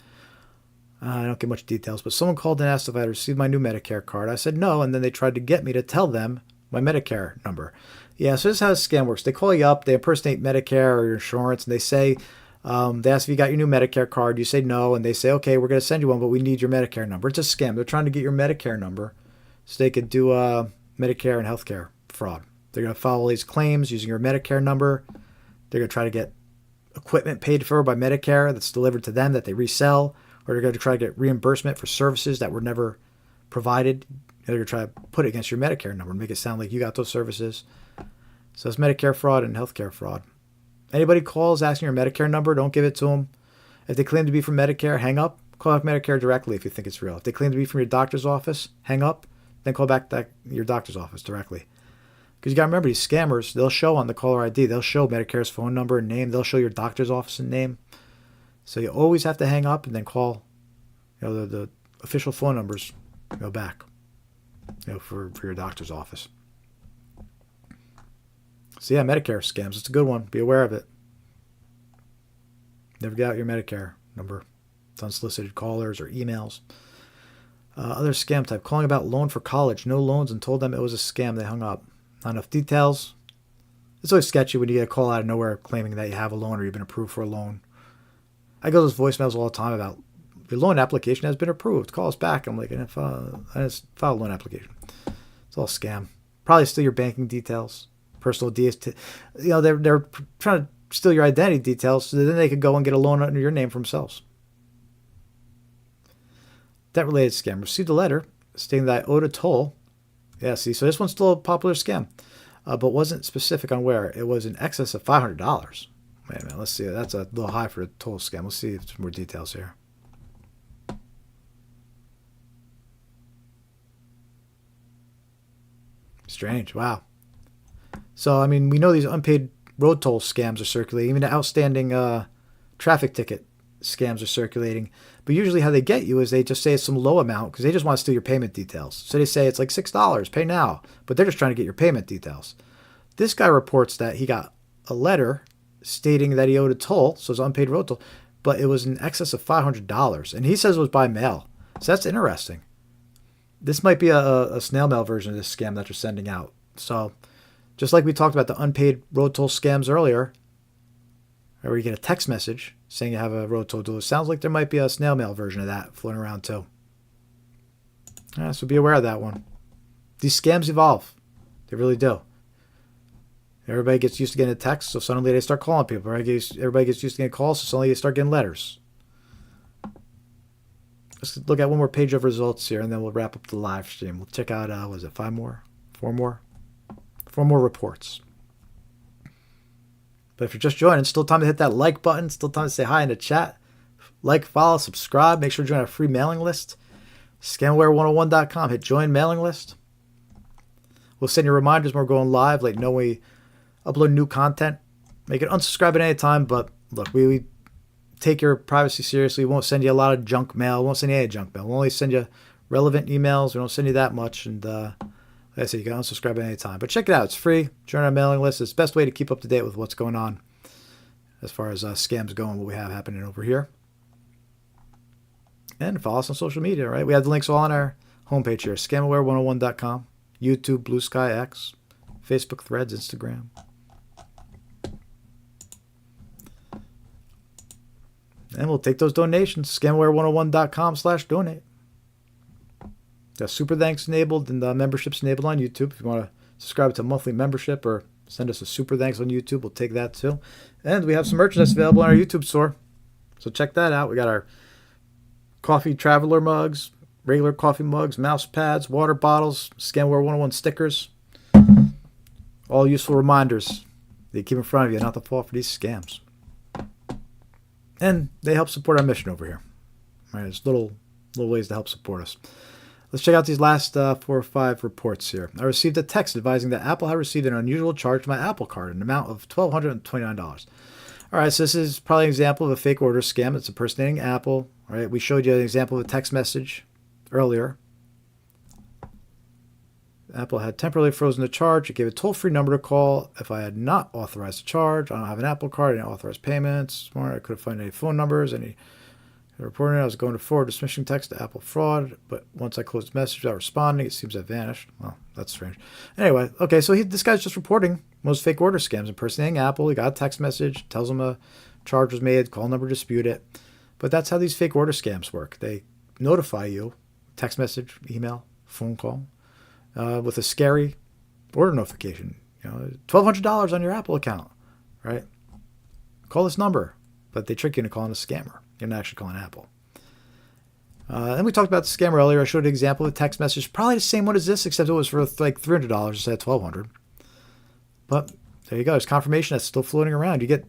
I don't get much details, but someone called and asked if I had received my new Medicare card. I said no, and then they tried to get me to tell them my Medicare number. Yeah, so this is how this scam works. They call you up, they impersonate Medicare or your insurance, and they say, they ask if you got your new Medicare card. You say no, and they say, okay, we're going to send you one, but we need your Medicare number. It's a scam. They're trying to get your Medicare number so they could do Medicare and healthcare fraud. They're going to file all these claims using your Medicare number. They're going to try to get equipment paid for by Medicare that's delivered to them that they resell, or they're going to try to get reimbursement for services that were never provided. They're going to try to put it against your Medicare number and make it sound like you got those services. So it's Medicare fraud and healthcare fraud. Anybody calls asking your Medicare number, don't give it to them. If they claim to be from Medicare, hang up. Call up Medicare directly if you think it's real. If they claim to be from your doctor's office, hang up. Then call back your doctor's office directly. Because you got to remember, these scammers, they'll show on the caller ID, they'll show Medicare's phone number and name. They'll show your doctor's office and name. So you always have to hang up and then call the official phone numbers back for your doctor's office. So yeah, Medicare scams. It's a good one. Be aware of it. Never get out your Medicare number. It's unsolicited callers or emails. Other scam type. Calling about loan for college. No loans, and told them it was a scam. They hung up. Not enough details. It's always sketchy when you get a call out of nowhere claiming that you have a loan or you've been approved for a loan. I get those voicemails all the time about your loan application has been approved. Call us back. I'm like, I just filed a loan application. It's all scam. Probably steal your banking details. Personal details. They're trying to steal your identity details so then they could go and get a loan under your name for themselves. Debt-related scam. Received a letter stating that I owed a toll. Yeah, see, so this one's still a popular scam, but wasn't specific on where. It was in excess of $500. Wait a minute, let's see. That's a little high for a toll scam. Let's see if there's more details here. Strange. Wow. So, I mean, we know these unpaid road toll scams are circulating. Even the outstanding traffic ticket scams are circulating. But usually how they get you is they just say it's some low amount because they just want to steal your payment details. So they say it's like $6, pay now. But they're just trying to get your payment details. This guy reports that he got a letter stating that he owed a toll, so it's unpaid road toll, but it was in excess of $500. And he says it was by mail. So that's interesting. This might be a snail mail version of this scam that you're sending out. So just like we talked about the unpaid road toll scams earlier, where you get a text message saying you have a road toll due, it sounds like there might be a snail mail version of that floating around too. So be aware of that one. These scams evolve. They really do. Everybody gets used to getting a text, so suddenly they start calling people. Everybody gets used to getting calls, so suddenly they start getting letters. Let's look at one more page of results here, and then we'll wrap up the live stream. We'll check out, was it 5 more? 4 more? 4 more reports. But if you're just joining, still time to hit that like button. Still time to say hi in the chat. Like, follow, subscribe. Make sure to join our free mailing list. Scamware101.com. Hit join mailing list. We'll send you reminders when we're going live. Let you know when we upload new content. Make it unsubscribe at any time. But look, we take your privacy seriously. We won't send you a lot of junk mail. We won't send you any junk mail. We'll only send you relevant emails. We don't send you that much. And like I said, you can unsubscribe at any time. But check it out. It's free. Join our mailing list. It's the best way to keep up to date with what's going on as far as scams go and what we have happening over here. And follow us on social media, right? We have the links all on our homepage here. Scamware101.com, YouTube, Blue Sky X, Facebook Threads, Instagram. And we'll take those donations. Scamware101.com/donate. Got super thanks enabled and memberships enabled on YouTube. If you want to subscribe to a monthly membership or send us a super thanks on YouTube, we'll take that too. And we have some merchandise available on our YouTube store. So check that out. We got our coffee traveler mugs, regular coffee mugs, mouse pads, water bottles, Scamware 101 stickers. All useful reminders that you keep in front of you not to fall for these scams. And they help support our mission over here. All right, there's little ways to help support us. Let's check out these last 4 or 5 reports here. I received a text advising that Apple had received an unusual charge to my Apple Card, an amount of $1,229. All right, so this is probably an example of a fake order scam. It's impersonating Apple. All right, we showed you an example of a text message earlier. Apple had temporarily frozen the charge. It gave a toll-free number to call if I had not authorized the charge. I don't have an Apple Card. I didn't authorize payments. I couldn't find any phone numbers. Reporting I was going to forward a smishing text to Apple fraud, but once I closed the message without responding, it seems to have vanished. Well, that's strange. Anyway, okay, so this guy's just reporting most fake order scams, impersonating Apple. He got a text message, tells him a charge was made, call number disputed. But that's how these fake order scams work. They notify you, text message, email, phone call, with a scary order notification. $1,200 on your Apple account, right? Call this number. But they trick you into calling a scammer. You're not actually calling Apple. And we talked about the scammer earlier. I showed an example of a text message. Probably the same one as this, except it was for like $300 instead of $1,200. But there you go. There's confirmation that's still floating around. You get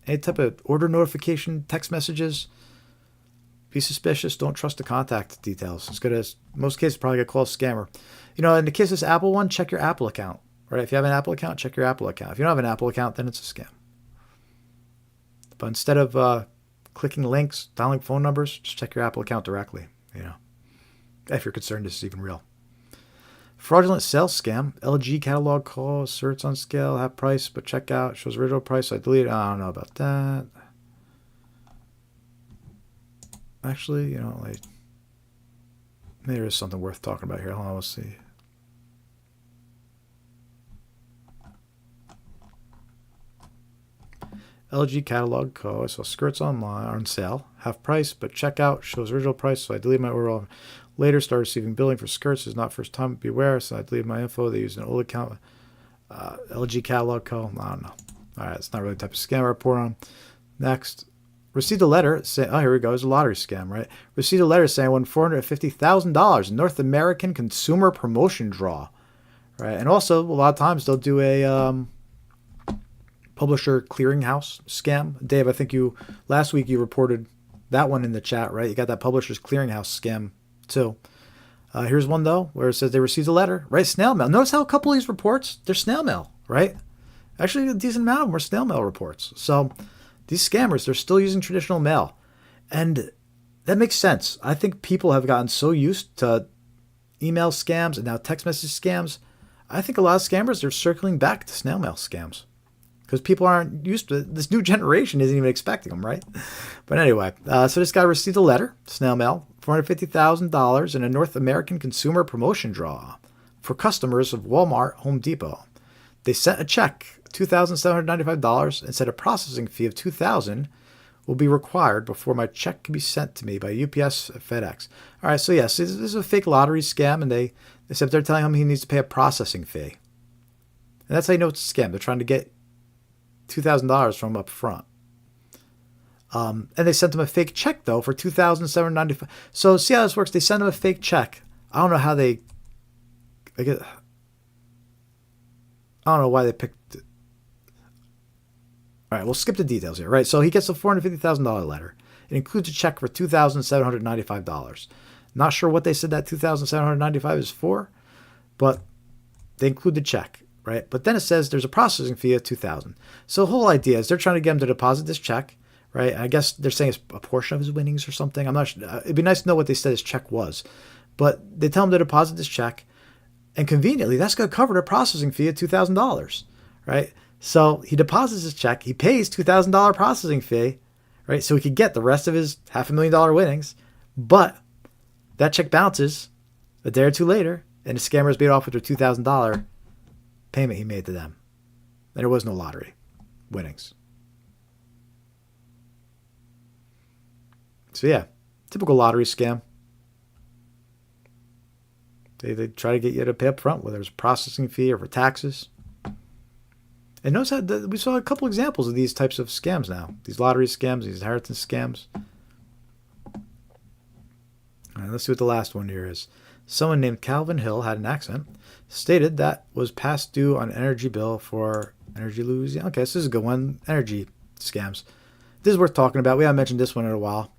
any type of order notification, text messages. Be suspicious. Don't trust the contact details. It's going to, in most cases, probably get called a scammer. In the case of this Apple one, check your Apple account. Right? If you have an Apple account, check your Apple account. If you don't have an Apple account, then it's a scam. But instead of clicking links, dialing phone numbers, just check your Apple account directly, if you're concerned this is even real. Fraudulent sales scam. LG catalog call, asserts on scale, half price, but checkout, shows original price, so I deleted it. I don't know about that. Actually, maybe there is something worth talking about here. Hold on, let's see. LG catalog code. So skirts online on sale, half price, but checkout shows original price. So I deleted my order. Later, started receiving billing for skirts. It's not first time. Beware. So I deleted my info. They used an old account. LG catalog code. I don't know. All right, it's not really the type of scam I report on. Next, received a letter saying, oh, here we go. It's a lottery scam, right? Received a letter saying I won $450,000 in North American consumer promotion draw, right? And also, a lot of times they'll do a publisher clearinghouse scam. Dave, I think last week you reported that one in the chat, right? You got that publisher's clearinghouse scam too. Here's one though, where it says they received a letter, right? Snail mail. Notice how a couple of these reports, they're snail mail, right? Actually, a decent amount of them were snail mail reports. So these scammers, they're still using traditional mail. And that makes sense. I think people have gotten so used to email scams and now text message scams. I think a lot of scammers are circling back to snail mail scams. Because people aren't used to it. This new generation isn't even expecting them, right? But anyway, so this guy received a letter, snail mail, $450,000 in a North American consumer promotion draw for customers of Walmart, Home Depot. They sent a check, $2,795, and said a processing fee of $2,000 will be required before my check can be sent to me by UPS FedEx. All right, so yes, this is a fake lottery scam, and they said they're telling him he needs to pay a processing fee. And that's how you know it's a scam. They're trying to get $2,000 from up front. And they sent him a fake check, though, for $2,795. So see how this works? They send him a fake check. I don't know how I don't know why they picked it. All right, we'll skip the details here, right? So he gets a $450,000 letter. It includes a check for $2,795. Not sure what they said that $2,795 is for, but they include the check. Right, but then it says there's a processing fee of $2,000. So the whole idea is they're trying to get him to deposit this check, right? I guess they're saying it's a portion of his winnings or something. I'm not sure. It'd be nice to know what they said his check was, but they tell him to deposit this check, and conveniently that's going to cover the processing fee of $2,000, right? So he deposits his check, he pays $2,000 processing fee, right? So he could get the rest of his $500,000 winnings, but that check bounces a day or two later, and the scammer is paid off with their $2,000 payment he made to them. And there was no lottery winnings. So yeah, typical lottery scam. They try to get you to pay up front, whether it's a processing fee or for taxes. And notice how we saw a couple examples of these types of scams now. These lottery scams, these inheritance scams. All right, let's see what the last one here is. Someone named Calvin Hill had an accent. Stated that was past due on energy bill for Energy Louisiana. Okay, so this is a good one. Energy scams. This is worth talking about. We haven't mentioned this one in a while.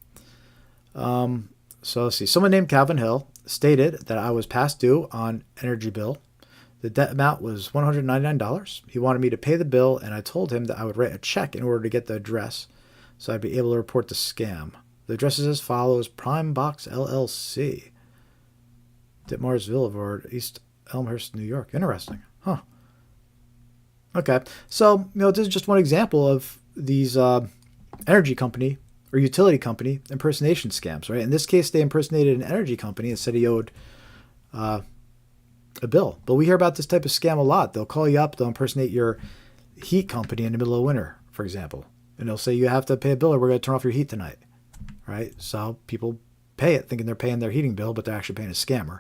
So let's see. Someone named Calvin Hill stated that I was past due on energy bill. The debt amount was $199. He wanted me to pay the bill, and I told him that I would write a check in order to get the address so I'd be able to report the scam. The address is as follows: Prime Box LLC, Ditmars Boulevard, East Elmhurst, New York. Interesting. Huh. Okay. So, this is just one example of these energy company or utility company impersonation scams, right? In this case, they impersonated an energy company and said he owed a bill. But we hear about this type of scam a lot. They'll call you up, they'll impersonate your heat company in the middle of winter, for example. And they'll say, you have to pay a bill or we're going to turn off your heat tonight, right? So people pay it thinking they're paying their heating bill, but they're actually paying a scammer.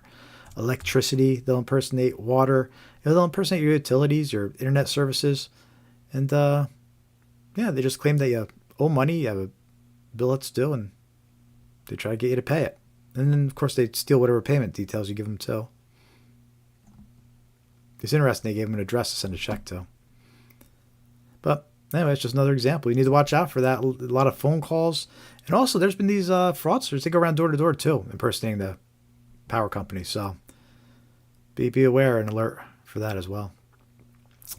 Electricity, they'll impersonate water. They'll impersonate your utilities, your internet services. And they just claim that you owe money, you have a bill that's due, and they try to get you to pay it. And then, of course, they steal whatever payment details you give them too. It's interesting they gave them an address to send a check to. But anyway, it's just another example. You need to watch out for that. A lot of phone calls. And also, there's been these fraudsters. They go around door to door too, impersonating the power company. So be aware and alert for that as well.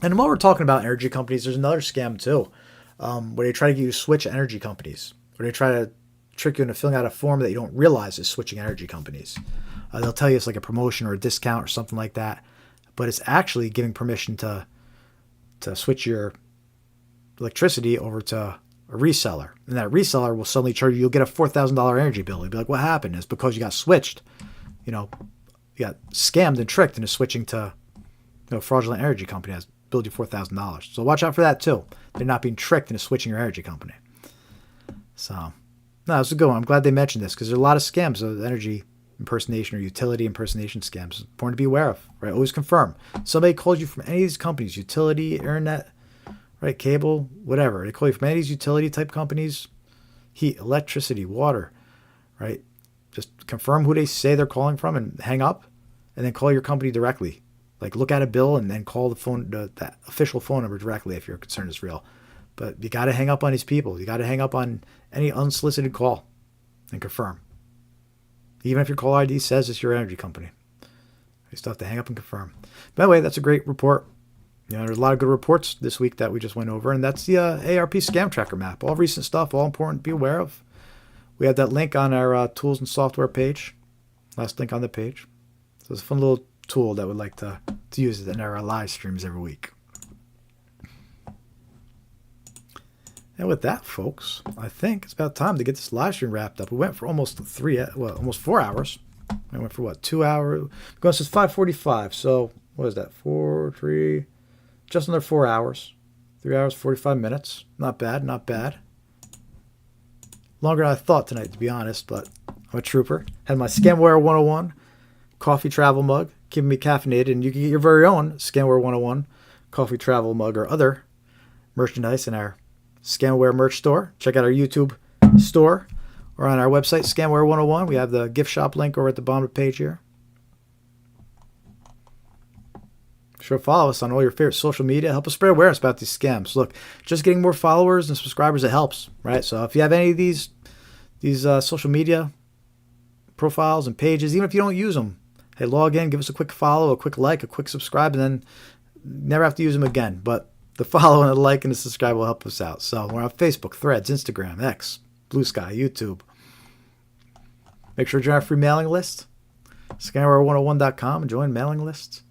And while we're talking about energy companies, there's another scam too, where they try to get you to switch energy companies. Where they try to trick you into filling out a form that you don't realize is switching energy companies. They'll tell you it's like a promotion or a discount or something like that. But it's actually giving permission to switch your electricity over to a reseller. And that reseller will suddenly charge you, you'll get a $4,000 energy bill. You'll be like, what happened? It's because you got switched. You got scammed and tricked into switching to a fraudulent energy company that's billed you $4,000. So watch out for that too. They're not being tricked into switching your energy company. So, no, it's a good one. I'm glad they mentioned this because there's a lot of scams of energy impersonation or utility impersonation scams. It's important to be aware of, right? Always confirm. Somebody calls you from any of these companies, utility, internet, right, cable, whatever. They call you from any of these utility type companies, heat, electricity, water, right? Just confirm who they say they're calling from and hang up, and then call your company directly. Like look at a bill and then call the official phone number directly if your concern is real. But you got to hang up on these people. You got to hang up on any unsolicited call and confirm. Even if your call ID says it's your energy company. You still have to hang up and confirm. By the way, that's a great report. There's a lot of good reports this week that we just went over, and that's the AARP Scam Tracker Map. All recent stuff, all important to be aware of. We have that link on our tools and software page. Last link on the page. So it's a fun little tool that we'd like to use in our live streams every week. And with that, folks, I think it's about time to get this live stream wrapped up. We went for almost 4 hours. I went for 2 hours? We're going since 5:45. So what is that? Just under 4 hours. 3 hours, 45 minutes. Not bad, not bad. Longer than I thought tonight, to be honest, but I'm a trooper. Had my Scamware 101 coffee travel mug, keeping me caffeinated, and you can get your very own Scamware 101 coffee travel mug or other merchandise in our Scamware merch store. Check out our YouTube store or on our website, Scamware 101. We have the gift shop link over at the bottom of the page here. Sure, follow us on all your favorite social media. Help us spread awareness about these scams. Look, just getting more followers and subscribers, it helps, right? So if you have any of these social media profiles and pages, even if you don't use them, hey, log in, give us a quick follow, a quick like, a quick subscribe, and then never have to use them again. But the follow and the like and the subscribe will help us out. So we're on Facebook, Threads, Instagram, X, Blue Sky, YouTube. Make sure to join our free mailing list, Scamware101.com, and join mailing lists.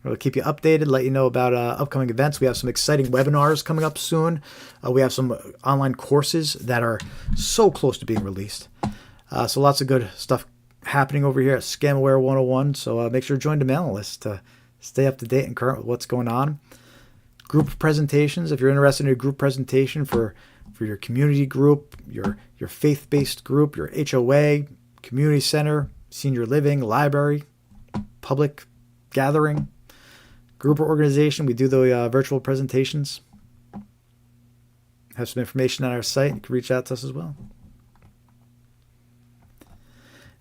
We'll keep you updated, let you know about upcoming events. We have some exciting webinars coming up soon. We have some online courses that are so close to being released. So lots of good stuff happening over here at Scamware 101. So make sure to join the mailing list to stay up to date and current with what's going on. Group presentations. If you're interested in a group presentation for for your community group, your faith-based group, your HOA, community center, senior living, library, public gathering, group or organization. We do the virtual presentations. Have some information on our site. You can reach out to us as well.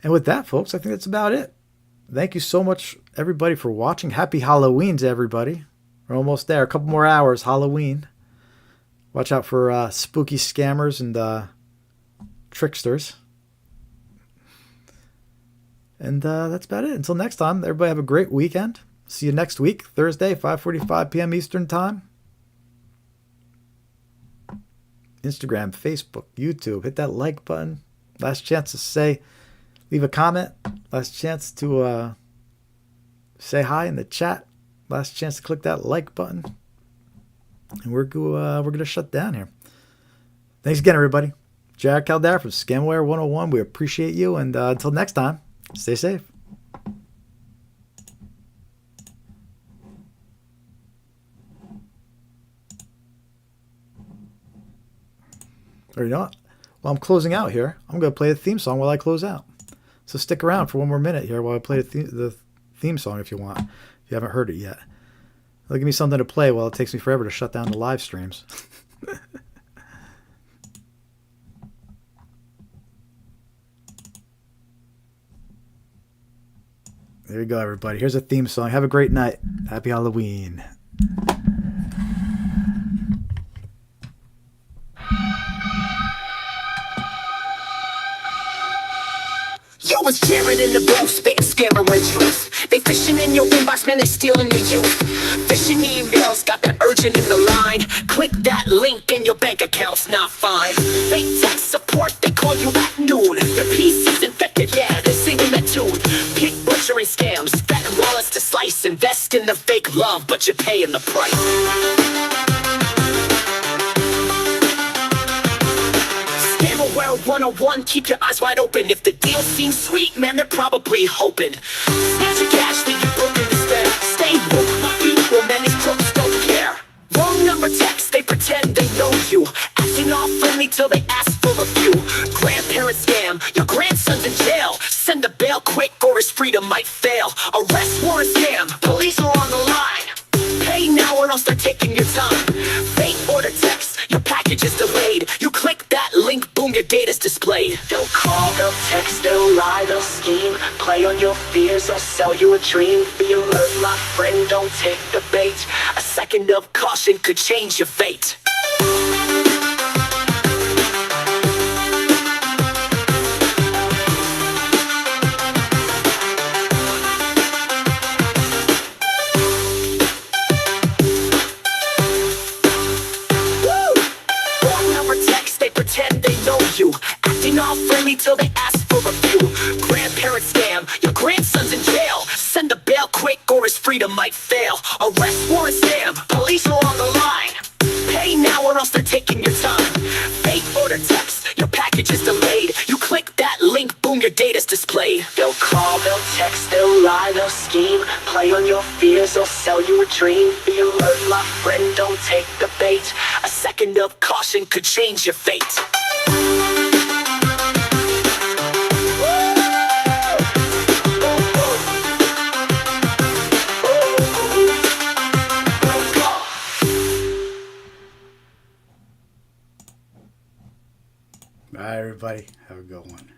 And with that, folks, I think that's about it. Thank you so much, everybody, for watching. Happy Halloween to everybody. We're almost there. A couple more hours, Halloween. Watch out for spooky scammers and tricksters. And that's about it. Until next time, everybody have a great weekend. See you next week, Thursday, 5:45 p.m. Eastern Time. Instagram, Facebook, YouTube. Hit that like button. Last chance to leave a comment. Last chance to say hi in the chat. Last chance to click that like button. And we're going to shut down here. Thanks again, everybody. Jared Caldara from Scamware 101. We appreciate you. And until next time, stay safe. Or you know what? While I'm closing out here, I'm going to play the theme song while I close out. So stick around for one more minute here while I play the theme song if you want. If you haven't heard it yet. It'll give me something to play while it takes me forever to shut down the live streams. There you go, everybody. Here's a theme song. Have a great night. Happy Halloween. Yo, it's Jared in the booth, spitting scammer with truth. They fishing in your inbox, man, they stealing your youth. Phishing emails, got that urgent in the line. Click that link and your bank account's not fine. Fake tech support, they call you at noon. Your PC's infected, yeah, they're singing that tune. Pig butchering scams, fat wallets to slice. Invest in the fake love, but you're paying the price. Scamware 101, keep your eyes wide open. If the deal seems sweet, man, they're probably hoping. Snatch your cash, leave you broken instead. Stay woke, not equal, man, these crooks don't care. Wrong number text, they pretend they know you. Acting all friendly till they ask for a few. Grandparent scam, your grandson's in jail. Send the bail quick or his freedom might fail. Arrest warrant scam, police are on the line. Pay now or else they're taking your time. Fake order text, your package is delayed. You click that link, boom, your data's displayed. They'll call, they'll text, they'll lie, they'll scheme. Play on your fears or sell you a dream. Be alert, my friend, don't take the bait. A second of caution could change your fate. You acting all friendly till they ask for a few. Grandparent scam, your grandson's in jail. Send the bail quick or his freedom might fail. Arrest warrant scam, police are on the line. Pay now or else they're taking your time. Fake order text, your package is delayed. You click that link, boom, your data's displayed. They'll call, they'll text, they'll lie, they'll scheme. Play on your fears or sell you a dream. Be alert, my friend, don't take the bait. A second of caution could change your fate. Bye, everybody. Have a good one.